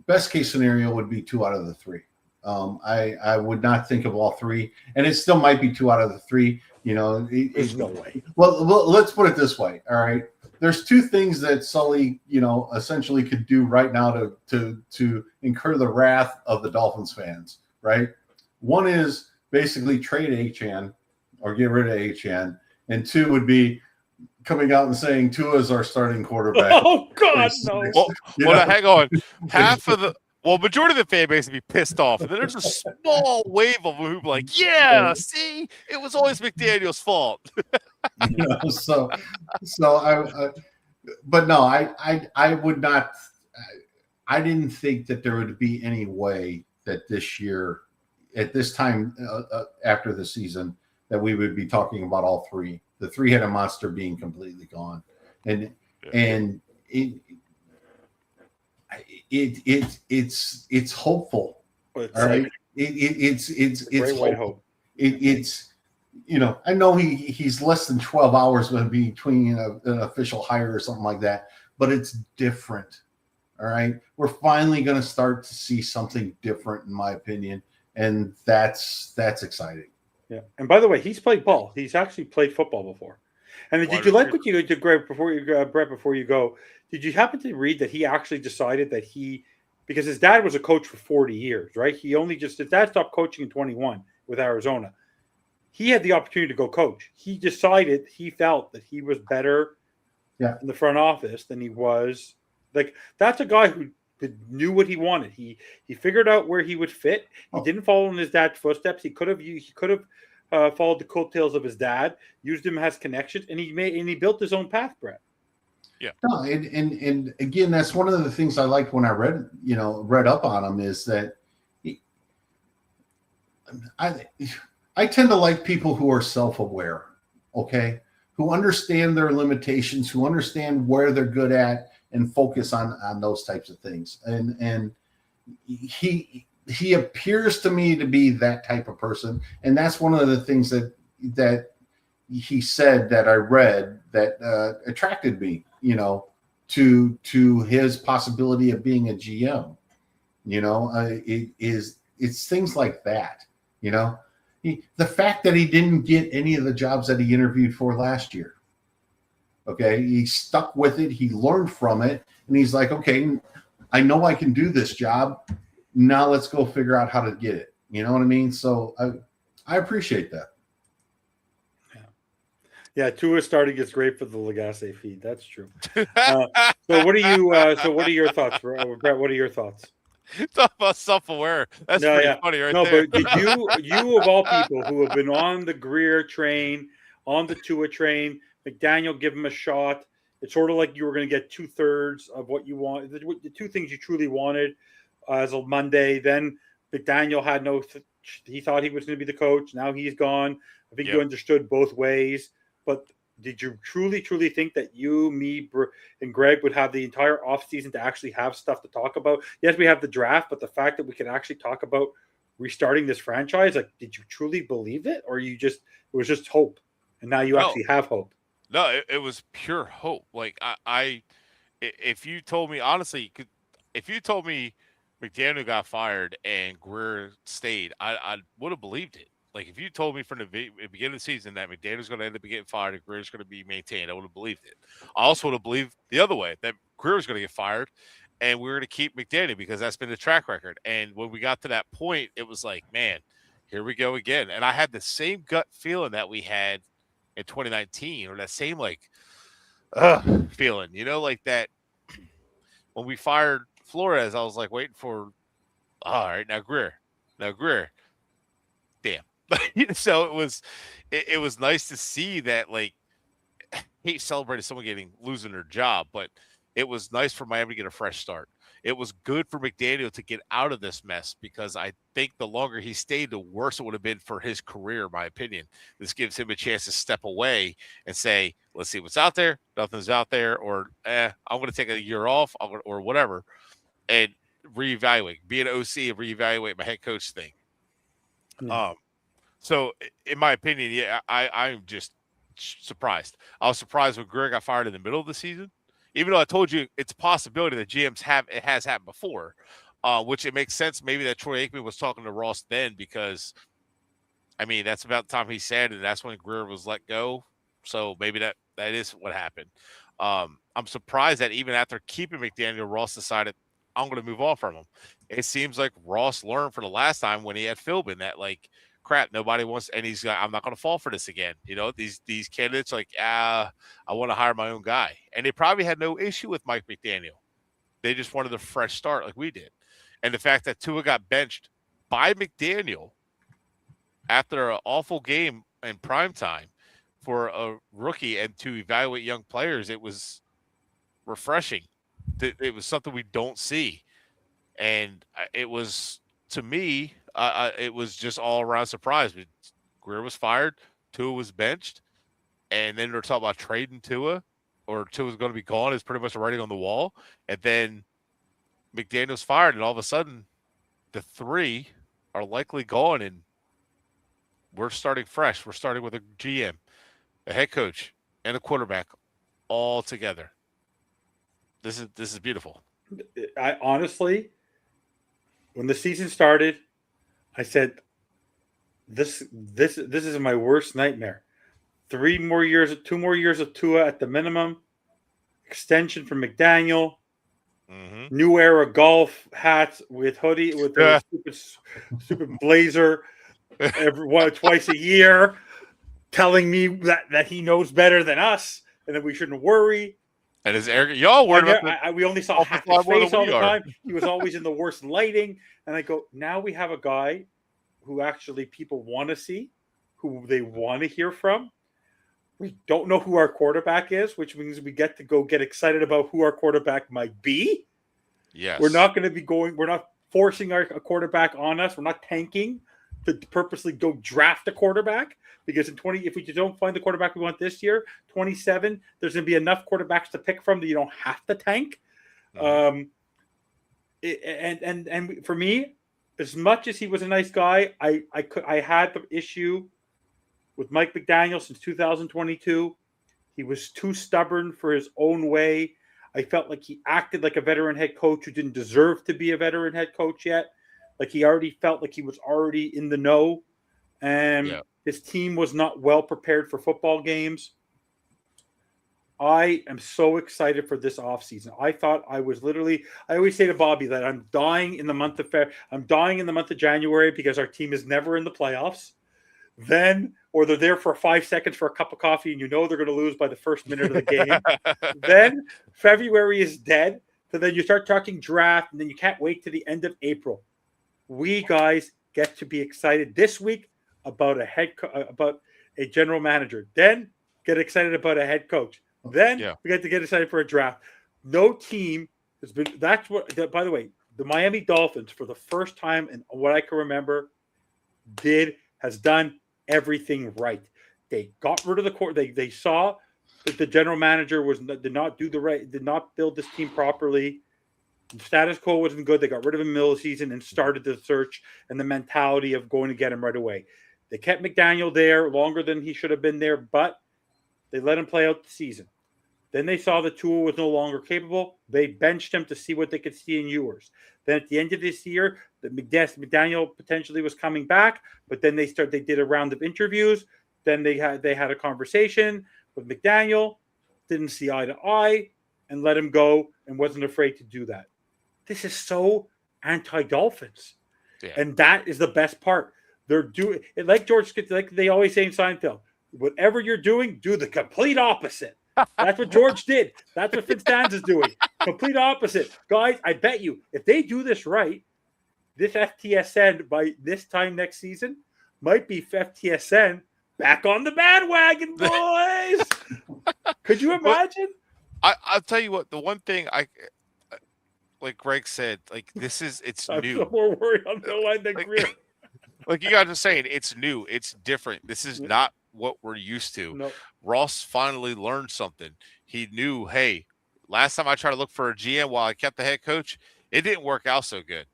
best case scenario would be 2 out of the 3. I would not think of all 3, and it still might be 2 out of the 3. You know, there's no way. Well, let's put it this way. All right, there's 2 things that Sully, essentially could do right now to incur the wrath of the Dolphins fans. Right. One is basically trade Achane or get rid of Achane, and 2 would be coming out and saying Tua is our starting quarterback. Oh God, no! Well, hang on. Majority of the fan base would be pissed off, and then there's a small wave of them who be like, "Yeah, see, it was always McDaniel's fault." But no, I would not. I didn't think that there would be any way that this year, at this time after the season, that we would be talking about all 3. The three-headed monster being completely gone, and it's hopeful. All right, it's white hope. It's I know he's less than 12 hours between an official hire or something like that, but it's different. All right, we're finally going to start to see something different, in my opinion, and that's exciting. Yeah, and by the way, he's played ball. He's actually played football before. And did you like what you did, Greg? Before you go, Bret, before you go, did you happen to read that he actually decided that he because his dad was a coach for 40 years, right? His dad stopped coaching in 21 with Arizona. He had the opportunity to go coach. He felt that he was better in the front office than he was. Like, that's a guy who knew what he wanted. He figured out where he would fit. He didn't follow in his dad's footsteps. He could have followed the coattails of his dad, used him as connections, and he built his own path, Bret. Yeah. No, and again, that's one of the things I liked when I read up on him, is that I tend to like people who are self-aware, okay, who understand their limitations, who understand where they're good at, and focus on those types of things. And he appears to me to be that type of person, and that's one of the things that he said that I read that attracted me, to his possibility of being a GM. It's things like that, the fact that he didn't get any of the jobs that he interviewed for last year. Okay. He stuck with it. He learned from it. And he's like, okay, I know I can do this job. Now let's go figure out how to get it. You know what I mean? So I appreciate that. Yeah, Tua starting gets great for the Lagasse feed. That's true. So what are your thoughts, Bret? What are your thoughts? Talk about self-aware. That's pretty funny, right? But did you of all people who have been on the Greer train, on the Tua train, McDaniel give him a shot. It's sort of like you were going to get 2/3 of what you want, the two things you truly wanted as of Monday. Then McDaniel had he thought he was going to be the coach. Now he's gone. I think you understood both ways. But did you truly, truly think that you, me, and Greg would have the entire offseason to actually have stuff to talk about? Yes, we have the draft, but the fact that we could actually talk about restarting this franchise, like, did you truly believe it? Or it was just hope? And now you actually have hope. No, it was pure hope. Like, if you told me, honestly, if you told me McDaniel got fired and Greer stayed, I would have believed it. Like, if you told me from the beginning of the season that McDaniel's going to end up getting fired and Greer's going to be maintained, I would have believed it. I also would have believed the other way, that Greer was going to get fired and we were going to keep McDaniel, because that's been the track record. And when we got to that point, it was like, man, here we go again. And I had the same gut feeling that we had in 2019, or that same feeling, like that when we fired Flores. I was like waiting for, all right, now Greer. Damn. So it was nice to see that, like, he celebrated someone losing their job, but it was nice for Miami to get a fresh start. It was good for McDaniel to get out of this mess, because I think the longer he stayed, the worse it would have been for his career, in my opinion. This gives him a chance to step away and say, let's see what's out there. Nothing's out there, or I'm going to take a year off, or whatever, and reevaluate, be an OC and reevaluate my head coach thing. So in my opinion, I'm just surprised. I was surprised when Greer got fired in the middle of the season, even though I told you it's a possibility that GMs it has happened before, which it makes sense. Maybe that Troy Aikman was talking to Ross then, because, I mean, that's about the time he said, and that's when Greer was let go. So maybe that is what happened. I'm surprised that even after keeping McDaniel, Ross decided, I'm going to move on from him. It seems like Ross learned from the last time when he had Philbin that, like, crap, nobody wants, and I'm not going to fall for this again. These candidates, like, I want to hire my own guy. And they probably had no issue with Mike McDaniel. They just wanted a fresh start like we did. And the fact that Tua got benched by McDaniel after an awful game in primetime for a rookie and to evaluate young players, it was refreshing. It was something we don't see. And it was, to me, it was just all around surprise. Greer was fired, Tua was benched, and then they're talking about trading Tua, or Tua's going to be gone. Is pretty much the writing on the wall. And then McDaniel's fired, and all of a sudden, the three are likely gone, and we're starting fresh. We're starting with a GM, a head coach, and a quarterback all together. This is beautiful. I honestly, when the season started, I said, this is my worst nightmare. 2 more years of Tua at the minimum, extension from McDaniel. New Era golf hats with hoodie with the stupid blazer twice a year, telling me that he knows better than us and that we shouldn't worry. And his arrogant, y'all worried about we only saw half his face all the time. He was always in the worst lighting. And I go, now we have a guy who actually people want to see, who they want to hear from. We don't know who our quarterback is, which means we get to go get excited about who our quarterback might be. Yes. We're not going to be we're not forcing a quarterback on us. We're not tanking to purposely go draft a quarterback, because if we don't find the quarterback we want this year, 27, there's going to be enough quarterbacks to pick from that you don't have to tank. And for me, as much as he was a nice guy, I had the issue with Mike McDaniel since 2022. He was too stubborn for his own way. I felt like he acted like a veteran head coach who didn't deserve to be a veteran head coach yet. Like he already felt like he was already in the know, and his team was not well prepared for football games. I am so excited for this offseason. I thought I always say to Bobby that I'm dying in the month of January because our team is never in the playoffs. Or they're there for 5 seconds for a cup of coffee and they're going to lose by the first minute of the game. Then February is dead. So then you start talking draft, and then you can't wait to the end of April. We guys get to be excited this week about about a general manager. Then get excited about a head coach. Then we get to get excited for a draft. No team has been. By the way, the Miami Dolphins, for the first time in what I can remember, has done everything right. They got rid of the core. They saw that the general manager did not build this team properly. The status quo wasn't good. They got rid of him in the middle of the season and started the search and the mentality of going to get him right away. They kept McDaniel there longer than he should have been there, but they let him play out the season. Then they saw that Tua was no longer capable. They benched him to see what they could see in Ewers. Then at the end of this year, McDaniel potentially was coming back, but then they did a round of interviews. Then they had a conversation with McDaniel, didn't see eye to eye, and let him go, and wasn't afraid to do that. This is so anti-Dolphins, and that is the best part. They're doing it like they always say in Seinfeld. Whatever you're doing, do the complete opposite. That's what George did. That's what Fitzdan's doing. Complete opposite. Guys, I bet you, if they do this right, this FTSN by this time next season might be FTSN back on the bandwagon, boys. Could you imagine? I'll tell you what, the one thing like Greg said, like it's new. I'm more worried on the line than Greer. Like you guys are saying, it's new. It's different. This is not what we're used to. Nope. Ross finally learned something. He knew, hey, last time I tried to look for a GM while I kept the head coach, it didn't work out so good.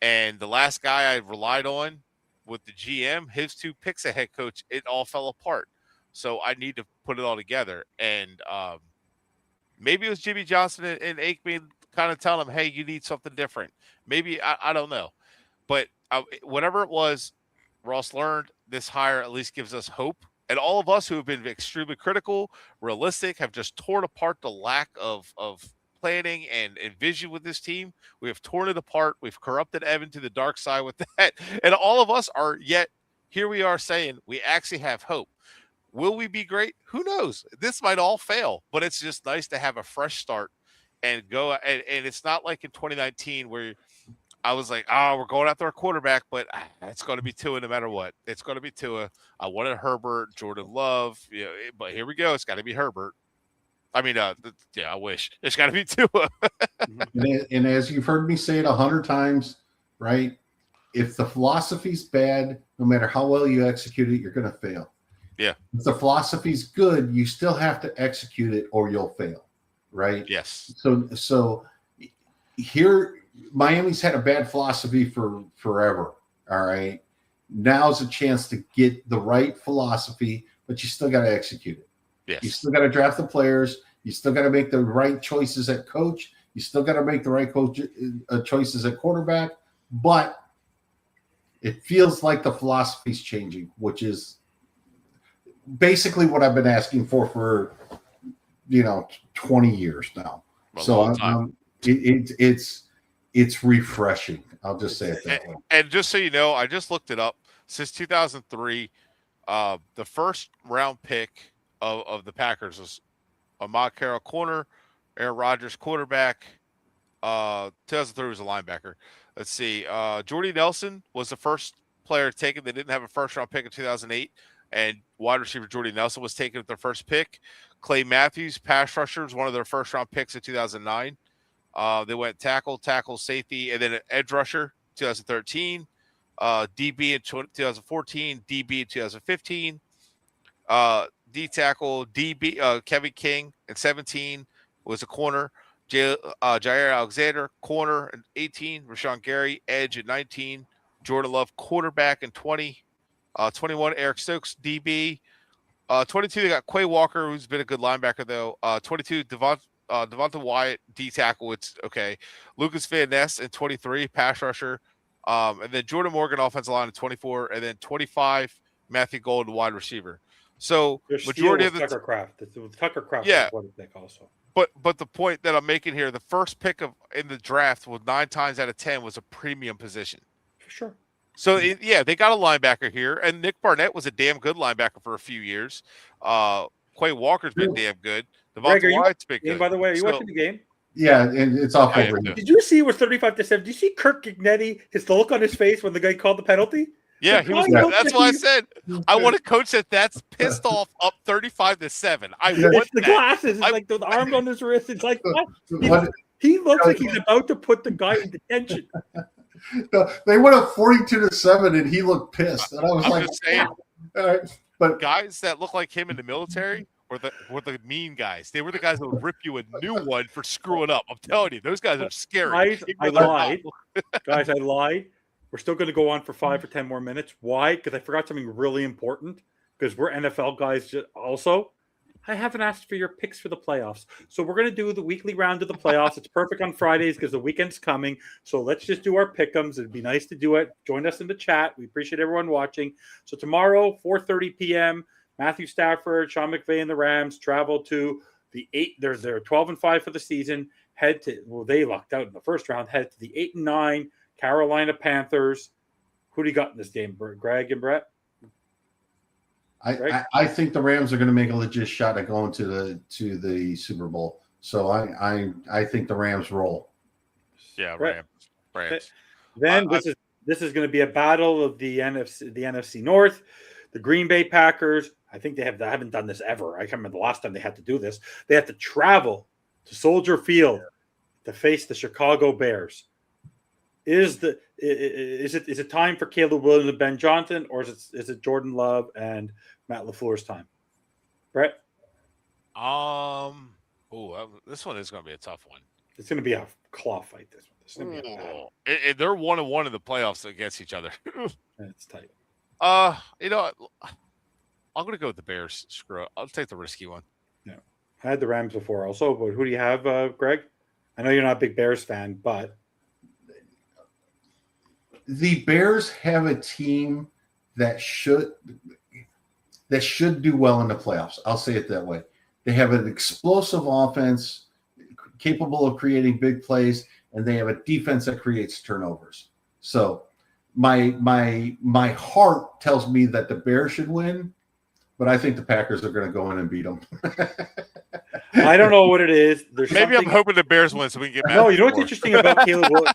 And the last guy I relied on with the GM, his 2 picks a head coach, it all fell apart. So I need to put it all together. And maybe it was Jimmy Johnson and Aikman kind of telling him, hey, you need something different. Maybe, I don't know. But whatever it was, Ross learned this hire at least gives us hope. And all of us who have been extremely critical, realistic, have just torn apart the lack of planning and vision with this team. We have torn it apart. We've corrupted Evan to the dark side with that. And all of us are yet here we are saying we actually have hope. Will we be great? Who knows? This might all fail, but it's just nice to have a fresh start and go. And it's not like in 2019 where I was like, we're going after our quarterback, but it's going to be Tua no matter what. It's going to be Tua. I wanted Herbert, Jordan Love, but here we go. It's got to be Herbert. I mean, I wish. It's got to be Tua. and as you've heard me say it 100 times, right? If the philosophy's bad, no matter how well you execute it, you're going to fail. Yeah. If the philosophy's good, you still have to execute it or you'll fail, right? Yes. So here, Miami's had a bad philosophy for forever. All right. Now's a chance to get the right philosophy, but you still got to execute it. Yes. You still got to draft the players. You still got to make the right choices at coach. You still got to make the right choices at quarterback. But it feels like the philosophy's changing, which is basically what I've been asking for 20 years now. It's refreshing. I'll just say it that way. And just so you know, I just looked it up. Since 2003, the first round pick of the Packers was Ahmad Carroll corner, Aaron Rodgers quarterback. 2003 was a linebacker. Let's see. Jordy Nelson was the first player taken. They didn't have a first round pick in 2008, and wide receiver Jordy Nelson was taken at their first pick. Clay Matthews, pass rusher, was one of their first round picks in 2009. They went tackle, safety, and then an edge rusher, 2013. DB in 2014, DB in 2015. D tackle, DB Kevin King in 17 was a corner. Jair Alexander, corner in 18. Rashawn Gary, edge at 19. Jordan Love, quarterback in 20. 21, Eric Stokes, DB. 22, they got Quay Walker, who's been a good linebacker, though. 22, Devonta Wyatt, D tackle. It's okay. Lucas Van Ness in 23, pass rusher. And then Jordan Morgan, offensive line in 24. And then 25, Matthew Golden, wide receiver. So majority of the Tucker Kraft. Tucker Kraft. Yeah. What pick also. But the point that I'm making here, the first pick in the draft with 9 times out of 10 was a premium position. For sure. So they got a linebacker here, and Nick Barnett was a damn good linebacker for a few years. Quay Walker's been damn good. Devonta Wyatt's been good. By the way, are you watching the game? Yeah, and it's off over. Did you see it was 35-7? Did you see Kirk Gignetti, the look on his face when the guy called the penalty? Yeah, he was. That's why I said I want a coach that's pissed off up 35-7. I want the glasses. It's like the arm on his wrist. It's like what? He looks like he's about to put the guy in detention. No, they went up 42-7, and he looked pissed. And I was just saying, all right, but guys that look like him in the military were the mean guys. They were the guys that would rip you a new one for screwing up. I'm telling you, those guys are scary. I lied. Guys, I lied. We're still going to go on for 5 or 10 more minutes. Why? Because I forgot something really important. Because we're NFL guys also. I haven't asked for your picks for the playoffs. So we're going to do the weekly round of the playoffs. It's perfect on Fridays because the weekend's coming. So let's just do our pick'ems. It'd be nice to do it. Join us in the chat. We appreciate everyone watching. So tomorrow, 4:30 p.m., Matthew Stafford, Sean McVay, and the Rams travel to the 8. They're 12-5 for the season. They lucked out in the first round. Head to the 8-9 Carolina Panthers. Who do you got in this game, Greg and Bret? I think the Rams are going to make a legit shot at going to the Super Bowl. So I think the Rams roll. Yeah, Rams. Then this is going to be a battle of the NFC North. The Green Bay Packers. I think they haven't done this ever. I can't remember the last time they had to do this. They have to travel to Soldier Field to face the Chicago Bears. Is it time for Caleb Williams and Ben Johnson, or is it Jordan Love and Matt LaFleur's time? Bret? This one is going to be a tough one. It's going to be a claw fight. This one. It's going to be a battle. They're 1-1 in the playoffs against each other. It's tight. I'm going to go with the Bears. Screw it. I'll take the risky one. Yeah, I had the Rams before also, but who do you have, Greg? I know you're not a big Bears fan, but the Bears have a team that should do well in the playoffs. I'll say it that way. They have an explosive offense capable of creating big plays, and they have a defense that creates turnovers. So my heart tells me that the Bears should win, but I think the Packers are going to go in and beat them. I don't know what it is. Maybe I'm hoping the Bears win so we can get back. No, you know what's interesting about Caleb Williams?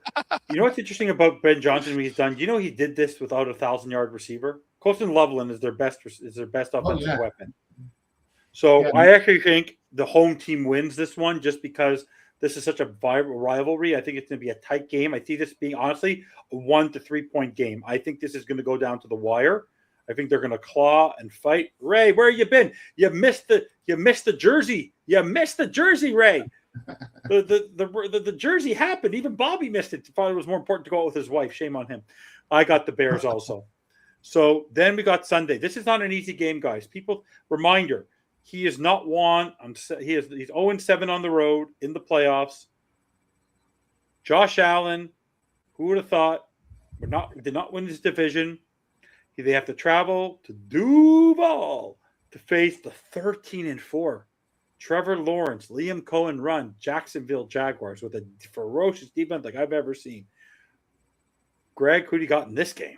You know what's interesting about Ben Johnson when he's done? You know he did this without a 1,000-yard receiver. Colston Loveland is their best offensive weapon. So I actually think the home team wins this one just because this is such a vibrant rivalry. I think it's going to be a tight game. I see this being honestly a 1 to 3 point game. I think this is going to go down to the wire. I think they're going to claw and fight. Ray, where have you been? You missed the jersey. You missed the jersey, Ray. The jersey happened. Even Bobby missed it. Thought it was more important to go out with his wife. Shame on him. I got the Bears also. So then we got Sunday. This is not an easy game, guys. Reminder, he is not won. He's 0-7 on the road in the playoffs. Josh Allen, who would have thought, did not win his division. They have to travel to Duval to face the 13-4 Trevor Lawrence, Liam Cohen run Jacksonville Jaguars with a ferocious defense like I've ever seen. Greg, who do you got in this game?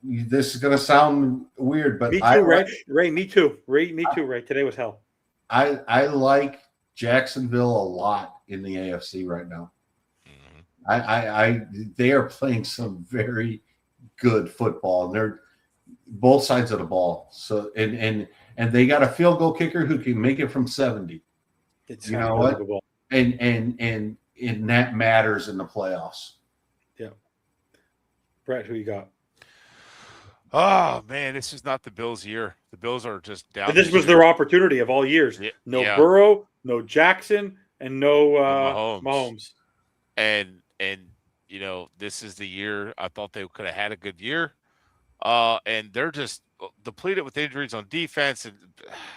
This is going to sound weird, but Me too, Ray. Ray, me too. Ray, me too, Ray. Today was hell. I like Jacksonville a lot in the AFC right now. They are playing some very good football, and they're both sides of the ball. So and they got a field goal kicker who can make it from 70. It's you know what? And that matters in the playoffs. Yeah. Bret, who you got? Oh man, this is not the Bills' year. The Bills are just down. And this was their opportunity of all years. No Burrow, no Jackson, and no Mahomes. And this is the year I thought they could have had a good year. And they're just depleted with injuries on defense, and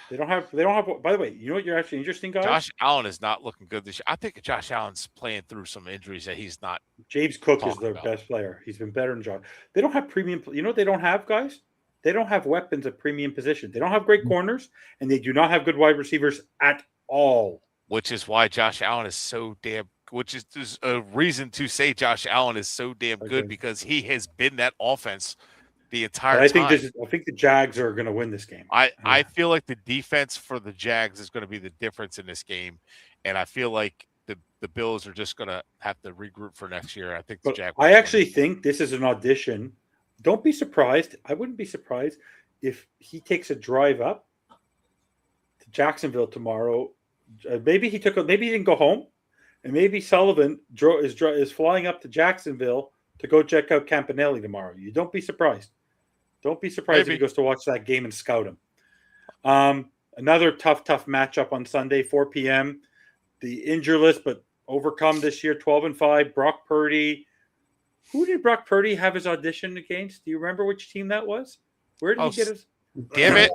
they don't have. By the way, you know what? You're actually interesting, guys. Josh Allen is not looking good this year. I think Josh Allen's playing through some injuries that he's not. James Cook is their best player. He's been better than Josh. They don't have premium. You know what they don't have, guys? They don't have weapons at premium position. They don't have great corners, and they do not have good wide receivers at all. Which is why Josh Allen is so damn. Which is a reason to say Josh Allen is so damn good because he has been that offense the entire time. I think the Jags are going to win this game. I feel like the defense for the Jags is going to be the difference in this game, and I feel like the Bills are just going to have to regroup for next year. I think the Jags. I actually think this is an audition. Don't be surprised. I wouldn't be surprised if he takes a drive up to Jacksonville tomorrow. Maybe he didn't go home, and maybe Sullivan is flying up to Jacksonville to go check out Campanelli tomorrow. You don't be surprised. Don't be surprised if he goes to watch that game and scout him. Another tough matchup on Sunday, 4 p.m. The injury list, but overcome this year, 12-5. Brock Purdy. Who did Brock Purdy have his audition against? Do you remember which team that was? Where did he get his? Damn it.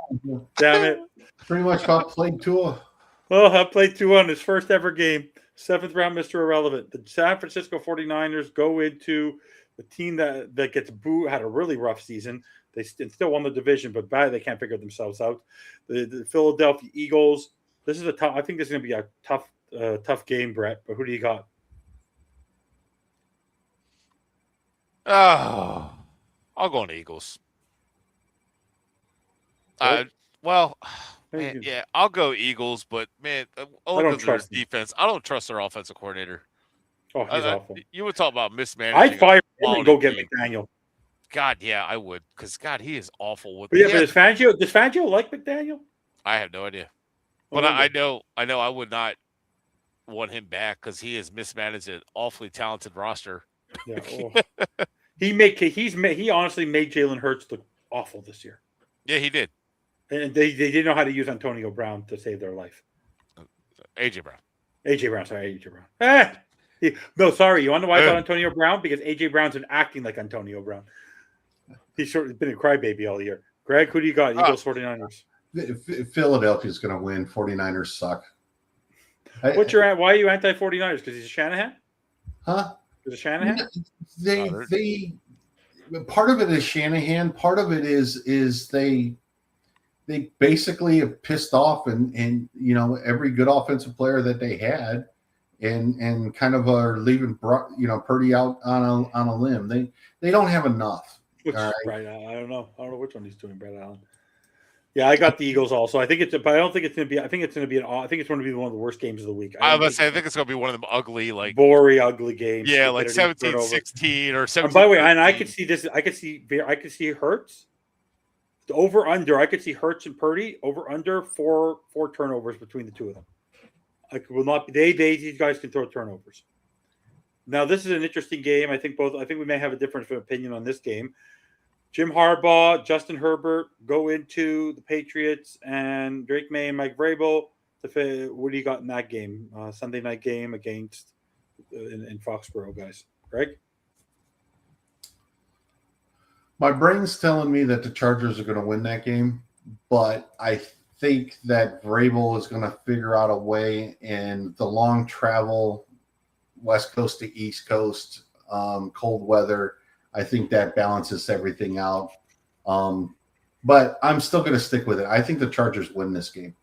Damn it. Pretty much got played Tua. Oh, I played Tua on his first ever game. 7th round, Mr. Irrelevant. The San Francisco 49ers go into the team that gets booed, had a really rough season. They still won the division, but they can't figure themselves out. The Philadelphia Eagles. This is I think this is going to be a tough game, Bret. But who do you got? Oh, I'll go on the Eagles. Man, yeah, I'll go Eagles, but man, I don't trust defense. I don't trust their offensive coordinator. Oh, he's awful. You would talk about mismanaging. I'd fire him and go get McDaniel. God, yeah, I would, because God, he is awful with. But does Fangio like McDaniel? I have no idea, but I know I would not want him back because he has mismanaged an awfully talented roster. Yeah, he honestly made Jalen Hurts look awful this year. Yeah, he did. And they didn't know how to use Antonio Brown to save their life. AJ Brown. No, sorry. You want to know why I thought Antonio Brown? Because AJ Brown's been acting like Antonio Brown. He's sort of been a crybaby all year. Greg, who do you got? Eagles, 49ers. Philadelphia's going to win. 49ers suck. Why are you anti-49ers? Because he's a Shanahan? Huh? Is it Shanahan? They part of it is Shanahan. Part of it is they basically have pissed off and every good offensive player that they had, and kind of are leaving Purdy out on a limb. They don't have enough. Right. I don't know which one he's doing, Bret Allen. Yeah, I got the Eagles also. I think it's one of the worst games of the week. I was say I think it's going to be one of them ugly, like boring, ugly games. Yeah, like 17-16 or 17. By the way, and I could see this. I could see Hurts. The over under. I could see Hurts and Purdy over under four turnovers between the two of them. Will not be. These guys can throw turnovers. Now this is an interesting game. I think we may have a different opinion on this game. Jim Harbaugh, Justin Herbert go into the Patriots, and Drake May and Mike Vrabel. What do you got in that game? Sunday night game against in Foxborough, guys. Greg? My brain's telling me that the Chargers are going to win that game, but I think that Vrabel is going to figure out a way, and the long travel, West Coast to East Coast, cold weather, I think that balances everything out. but I'm still going to stick with it. I think the Chargers win this game.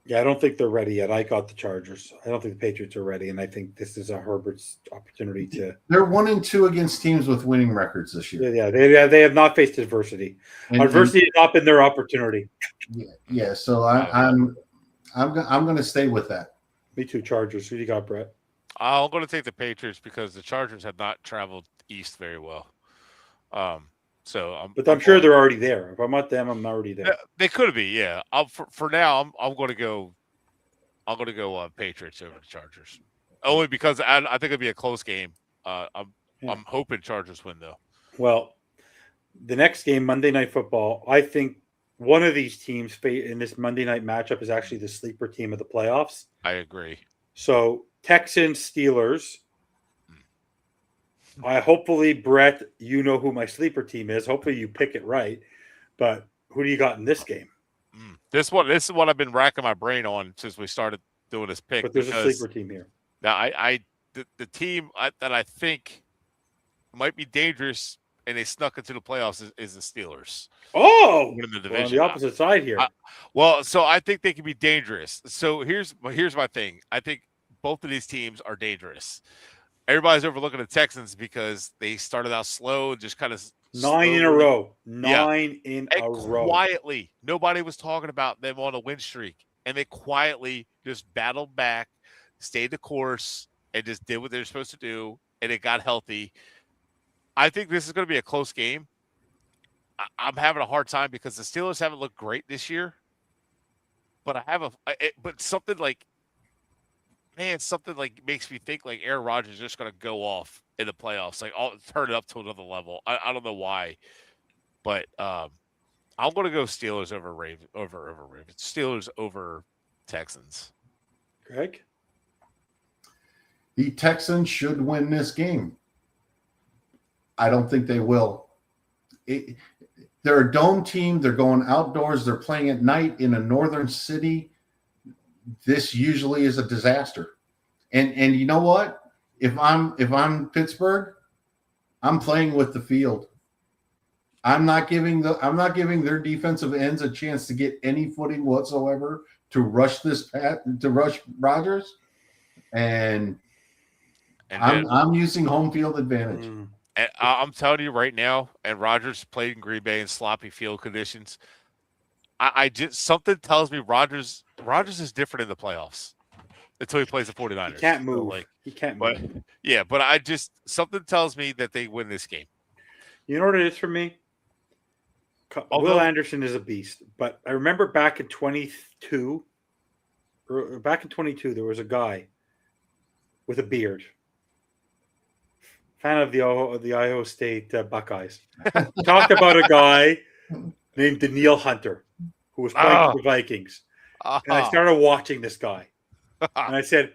Yeah, I don't think they're ready yet. I got the Chargers. I don't think the Patriots are ready, and I think this is a Herbert's opportunity to. They're 1-2 against teams with winning recorrs this year. Yeah, they have not faced adversity. Adversity has not been their opportunity. Yeah. So I'm going to stay with that. Me too, Chargers. Who do you got, Brett? I'm going to take the Patriots because the Chargers have not traveled east very well. I'm sure they're already there. If I'm not them, I'm already there. They could be, yeah. For now, I'm going to go. I'm going to go Patriots over the Chargers, only because I think it'll be a close game. I'm hoping Chargers win though. Well, the next game, Monday Night Football. I think one of these teams in this Monday night matchup is actually the sleeper team of the playoffs. I agree. So Texans, Steelers. Hopefully, Brett, you know who my sleeper team is. Hopefully, you pick it right. But who do you got in this game? This is what I've been racking my brain on since we started doing this pick. But there's a sleeper team here. Now, the team that I think might be dangerous and they snuck into the playoffs is the Steelers. Oh, in the division. Well, on the opposite side here. So I think they can be dangerous. So here's my thing. I think both of these teams are dangerous. Everybody's overlooking the Texans because they started out slow and just kind of 9 in a row. Quietly, nobody was talking about them on a win streak, and they quietly just battled back, stayed the course, and just did what they're supposed to do, and it got healthy. I think this is going to be a close game. I'm having a hard time because the Steelers haven't looked great this year, but something like makes me think like Aaron Rodgers is just going to go off in the playoffs, like turn it up to another level. I don't know why, but I'm going to go Steelers over Ravens. Steelers over Texans. Greg? The Texans should win this game. I don't think they will. They're a dome team. They're going outdoors. They're playing at night in a northern city. This usually is a disaster. And you know what? If I'm Pittsburgh, I'm playing with the field. I'm not giving their defensive ends a chance to get any footing whatsoever to rush Rodgers. And I'm using home field advantage. And I'm telling you right now, and Rodgers played in Green Bay in sloppy field conditions. I just something tells me Rodgers is different in the playoffs until he plays the 49ers. He can't move. He can't move. Yeah, but something tells me that they win this game. You know what it is for me? Will Anderson is a beast, but I remember back in 22, there was a guy with a beard, fan of the Ohio State Buckeyes. Talked about a guy named Daniil Hunter, who was playing for the Vikings. And I started watching this guy. And I said,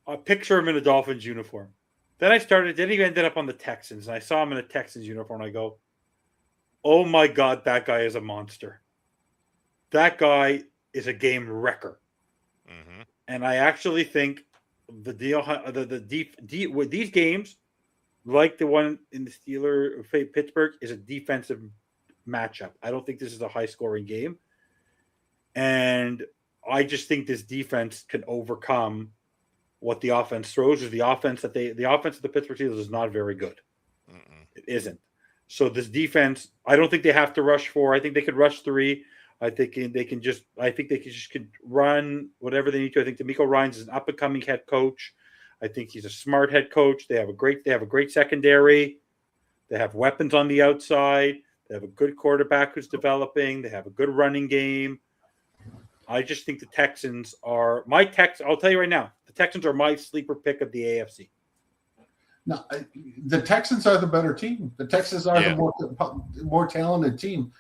I'll picture him in a Dolphins uniform. Then he ended up on the Texans. And I saw him in a Texans uniform. And I go, oh my God, that guy is a monster. That guy is a game wrecker. Mm-hmm. And I actually think with these games, like the one in the Steelers Pittsburgh, is a defensive matchup. I don't think this is a high scoring game. And I just think this defense can overcome what the offense throws. The offense of the Pittsburgh Steelers is not very good. Mm-mm. It isn't. So this defense, I don't think they have to rush 4. I think they could rush 3. I think they can just run whatever they need to. I think D'Amico Ryans is an up and coming head coach. I think he's a smart head coach. They have a great secondary. They have weapons on the outside. They have a good quarterback who's developing. They have a good running game. I just think the Texans are I'll tell you right now, the Texans are my sleeper pick of the AFC. No, the Texans are the better team. The Texans are the more talented team.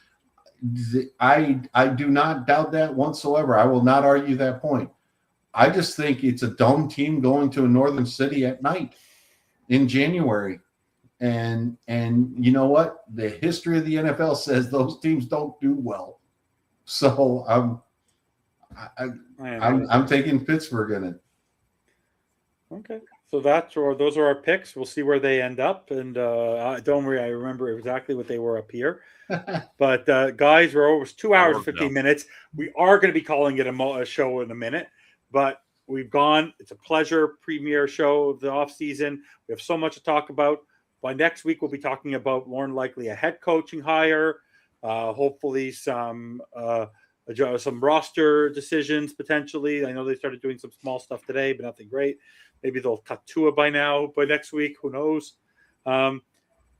I do not doubt that whatsoever. I will not argue that point. I just think it's a dome team going to a northern city at night in January. And you know what? The history of the NFL says those teams don't do well. So I'm taking Pittsburgh in it. Okay. So those are our picks. We'll see where they end up. And don't worry, I remember exactly what they were up here. But guys, we're over 2 hours and 15 minutes. We are going to be calling it a show in a minute, but we've gone. It's a pleasure premiere show of the off season. We have so much to talk about. By next week, we'll be talking about more than likely a head coaching hire, hopefully some roster decisions potentially. I know they started doing some small stuff today, but nothing great. Maybe they'll cut Tua by next week. Who knows?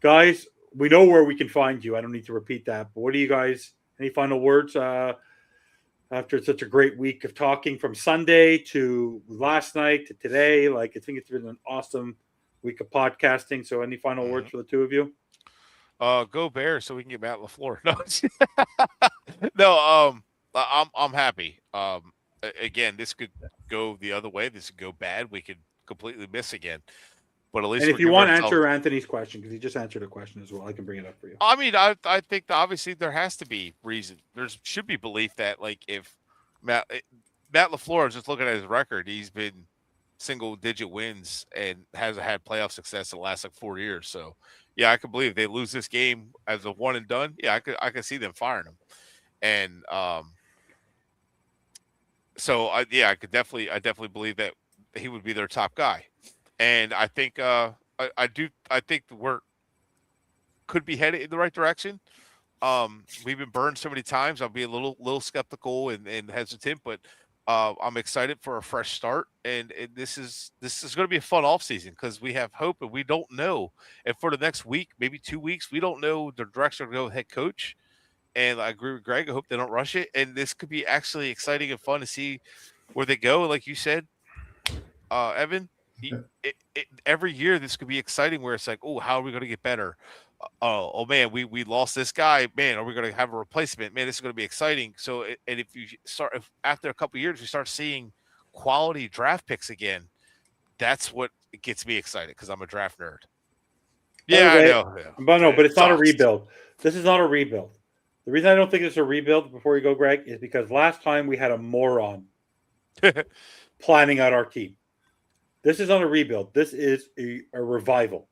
Guys, we know where we can find you. I don't need to repeat that. But what do you guys, any final words after such a great week of talking from Sunday to last night to today? Like, I think it's been an awesome week of podcasting. So any final words for the two of you? Go Bears so we can get Matt LaFleur. No, I'm happy. Again, this could go the other way. This could go bad. We could completely miss again. But at least, and if you want to answer Anthony's question, because he just answered a question as well, I can bring it up for you. I mean, I think that obviously there has to be reason. There should be belief that, like, if Matt LaFleur is just looking at his record, he's been single-digit wins and hasn't had playoff success in the last 4 years. So, yeah, I can believe they lose this game as a one and done. Yeah, I could see them firing him, and so I definitely believe that he would be their top guy. And I think I think the work could be headed in the right direction. We've been burned so many times. I'll be a little skeptical and hesitant, but I'm excited for a fresh start. And this is going to be a fun offseason because we have hope and we don't know. And for the next week, maybe 2 weeks, we don't know the direction to go with head coach. And I agree with Greg. I hope they don't rush it. And this could be actually exciting and fun to see where they go. Like you said, Evan. Every year this could be exciting where it's like, oh, how are we going to get better? Oh man, we lost this guy. Man, are we going to have a replacement? Man, this is going to be exciting. So, and if after a couple of years we start seeing quality draft picks again, that's what gets me excited because I'm a draft nerd. Yeah, I know. Yeah. But it's not a rebuild. This is not a rebuild. The reason I don't think it's a rebuild before you go, Greg, is because last time we had a moron planning out our team. This is not a rebuild. This is a revival.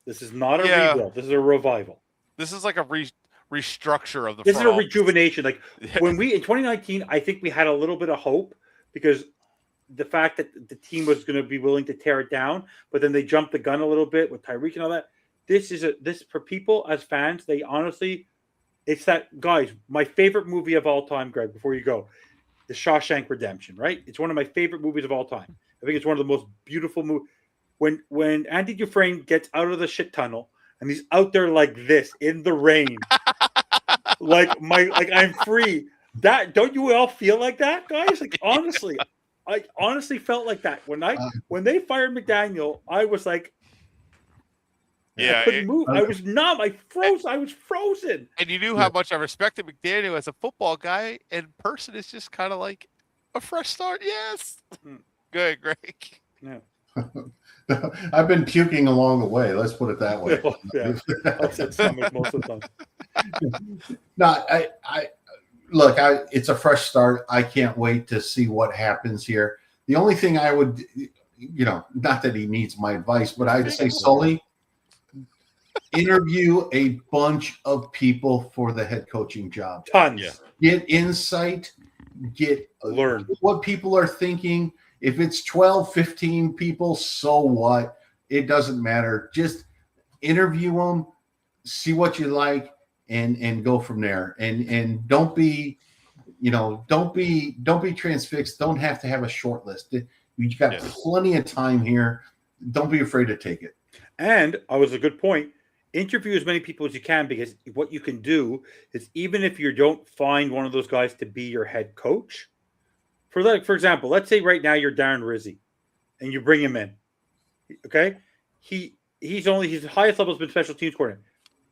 This is not a rebuild. This is a revival. This is like a restructure of the. This is a rejuvenation. Like when we in 2019, I think we had a little bit of hope because the fact that the team was going to be willing to tear it down, but then they jumped the gun a little bit with Tyreek and all that. This for people as fans. They honestly, it's that guys. My favorite movie of all time, Greg. Before you go, The Shawshank Redemption. Right? It's one of my favorite movies of all time. I think it's one of the most beautiful movies. When Andy Dufresne gets out of the shit tunnel and he's out there like this in the rain, like I'm free. That don't you all feel like that, guys? Like honestly, I honestly felt like that when they fired McDaniel. I was like, I couldn't move. I was numb. I was frozen. And you knew how much I respected McDaniel as a football guy. In person, it's just kind of like a fresh start. Yes. Good, Greg. Yeah. I've been puking along the way. Let's put it that way. Upset stomach most of the time. No, look. It's a fresh start. I can't wait to see what happens here. The only thing I would, not that he needs my advice, but I'd say, Sully, interview a bunch of people for the head coaching job. Tons. Yeah. Get insight. Learn what people are thinking. If it's 12, 15 people, so what? It doesn't matter. Just interview them, see what you like, and go from there. And don't be transfixed. Don't have to have a short list. You got plenty of time here. Don't be afraid to take it. And I was a good point. Interview as many people as you can because what you can do is even if you don't find one of those guys to be your head coach. For example, let's say right now you're Darren Rizzi, and you bring him in. Okay, he's the highest level has been special teams coordinator.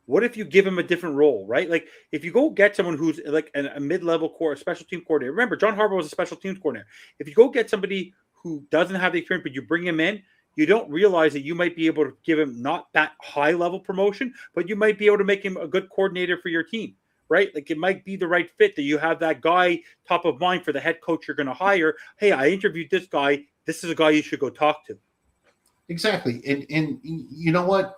What if you give him a different role, right? Like if you go get someone who's like a mid-level special team coordinator. Remember, John Harbaugh was a special teams coordinator. If you go get somebody who doesn't have the experience, but you bring him in, you don't realize that you might be able to give him not that high-level promotion, but you might be able to make him a good coordinator for your team. Right? Like it might be the right fit that you have that guy top of mind for the head coach you're going to hire. Hey, I interviewed this guy. This is a guy you should go talk to. Exactly. And you know what?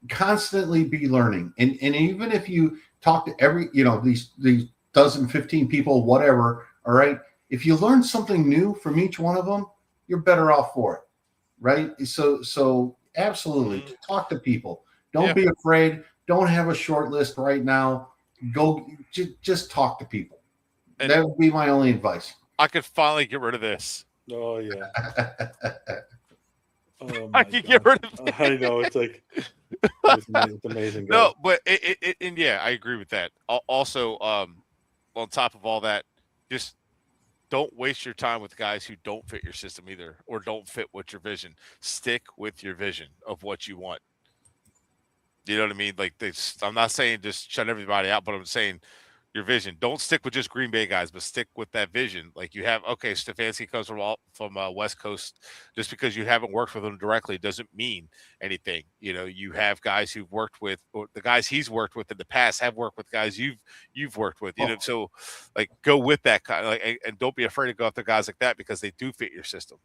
Constantly be learning. And even if you talk to every, these dozen, 15 people, whatever, all right, if you learn something new from each one of them, you're better off for it. Right. So absolutely talk to people. Don't be afraid. Don't have a short list right now. Go just talk to people. And that would be my only advice. I could finally get rid of this. Oh yeah. I can get rid of it. I know, it's like it's amazing. Guys. No, but and yeah, I agree with that. Also, on top of all that, just don't waste your time with guys who don't fit your system either, or don't fit with your vision. Stick with your vision of what you want. You know what I mean? Like I'm not saying just shut everybody out, but I'm saying your vision. Don't stick with just Green Bay guys, but stick with that vision. Like you have, okay, Stefanski comes from West Coast. Just because you haven't worked with him directly doesn't mean anything. You have guys who've worked with, or the guys he's worked with in the past have worked with guys you've worked with. So like go with that kind of, like, and don't be afraid to go after guys like that because they do fit your system.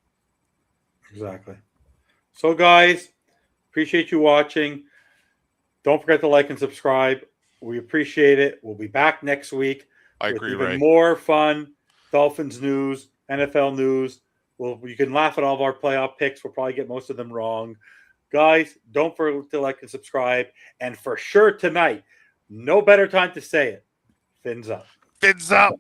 Exactly. So guys, appreciate you watching. Don't forget to like and subscribe. We appreciate it. We'll be back next week. I agree, even Ray. More fun Dolphins news, NFL news. Well, you can laugh at all of our playoff picks. We'll probably get most of them wrong. Guys, don't forget to like and subscribe. And for sure tonight, no better time to say it. Fins up. Fins up.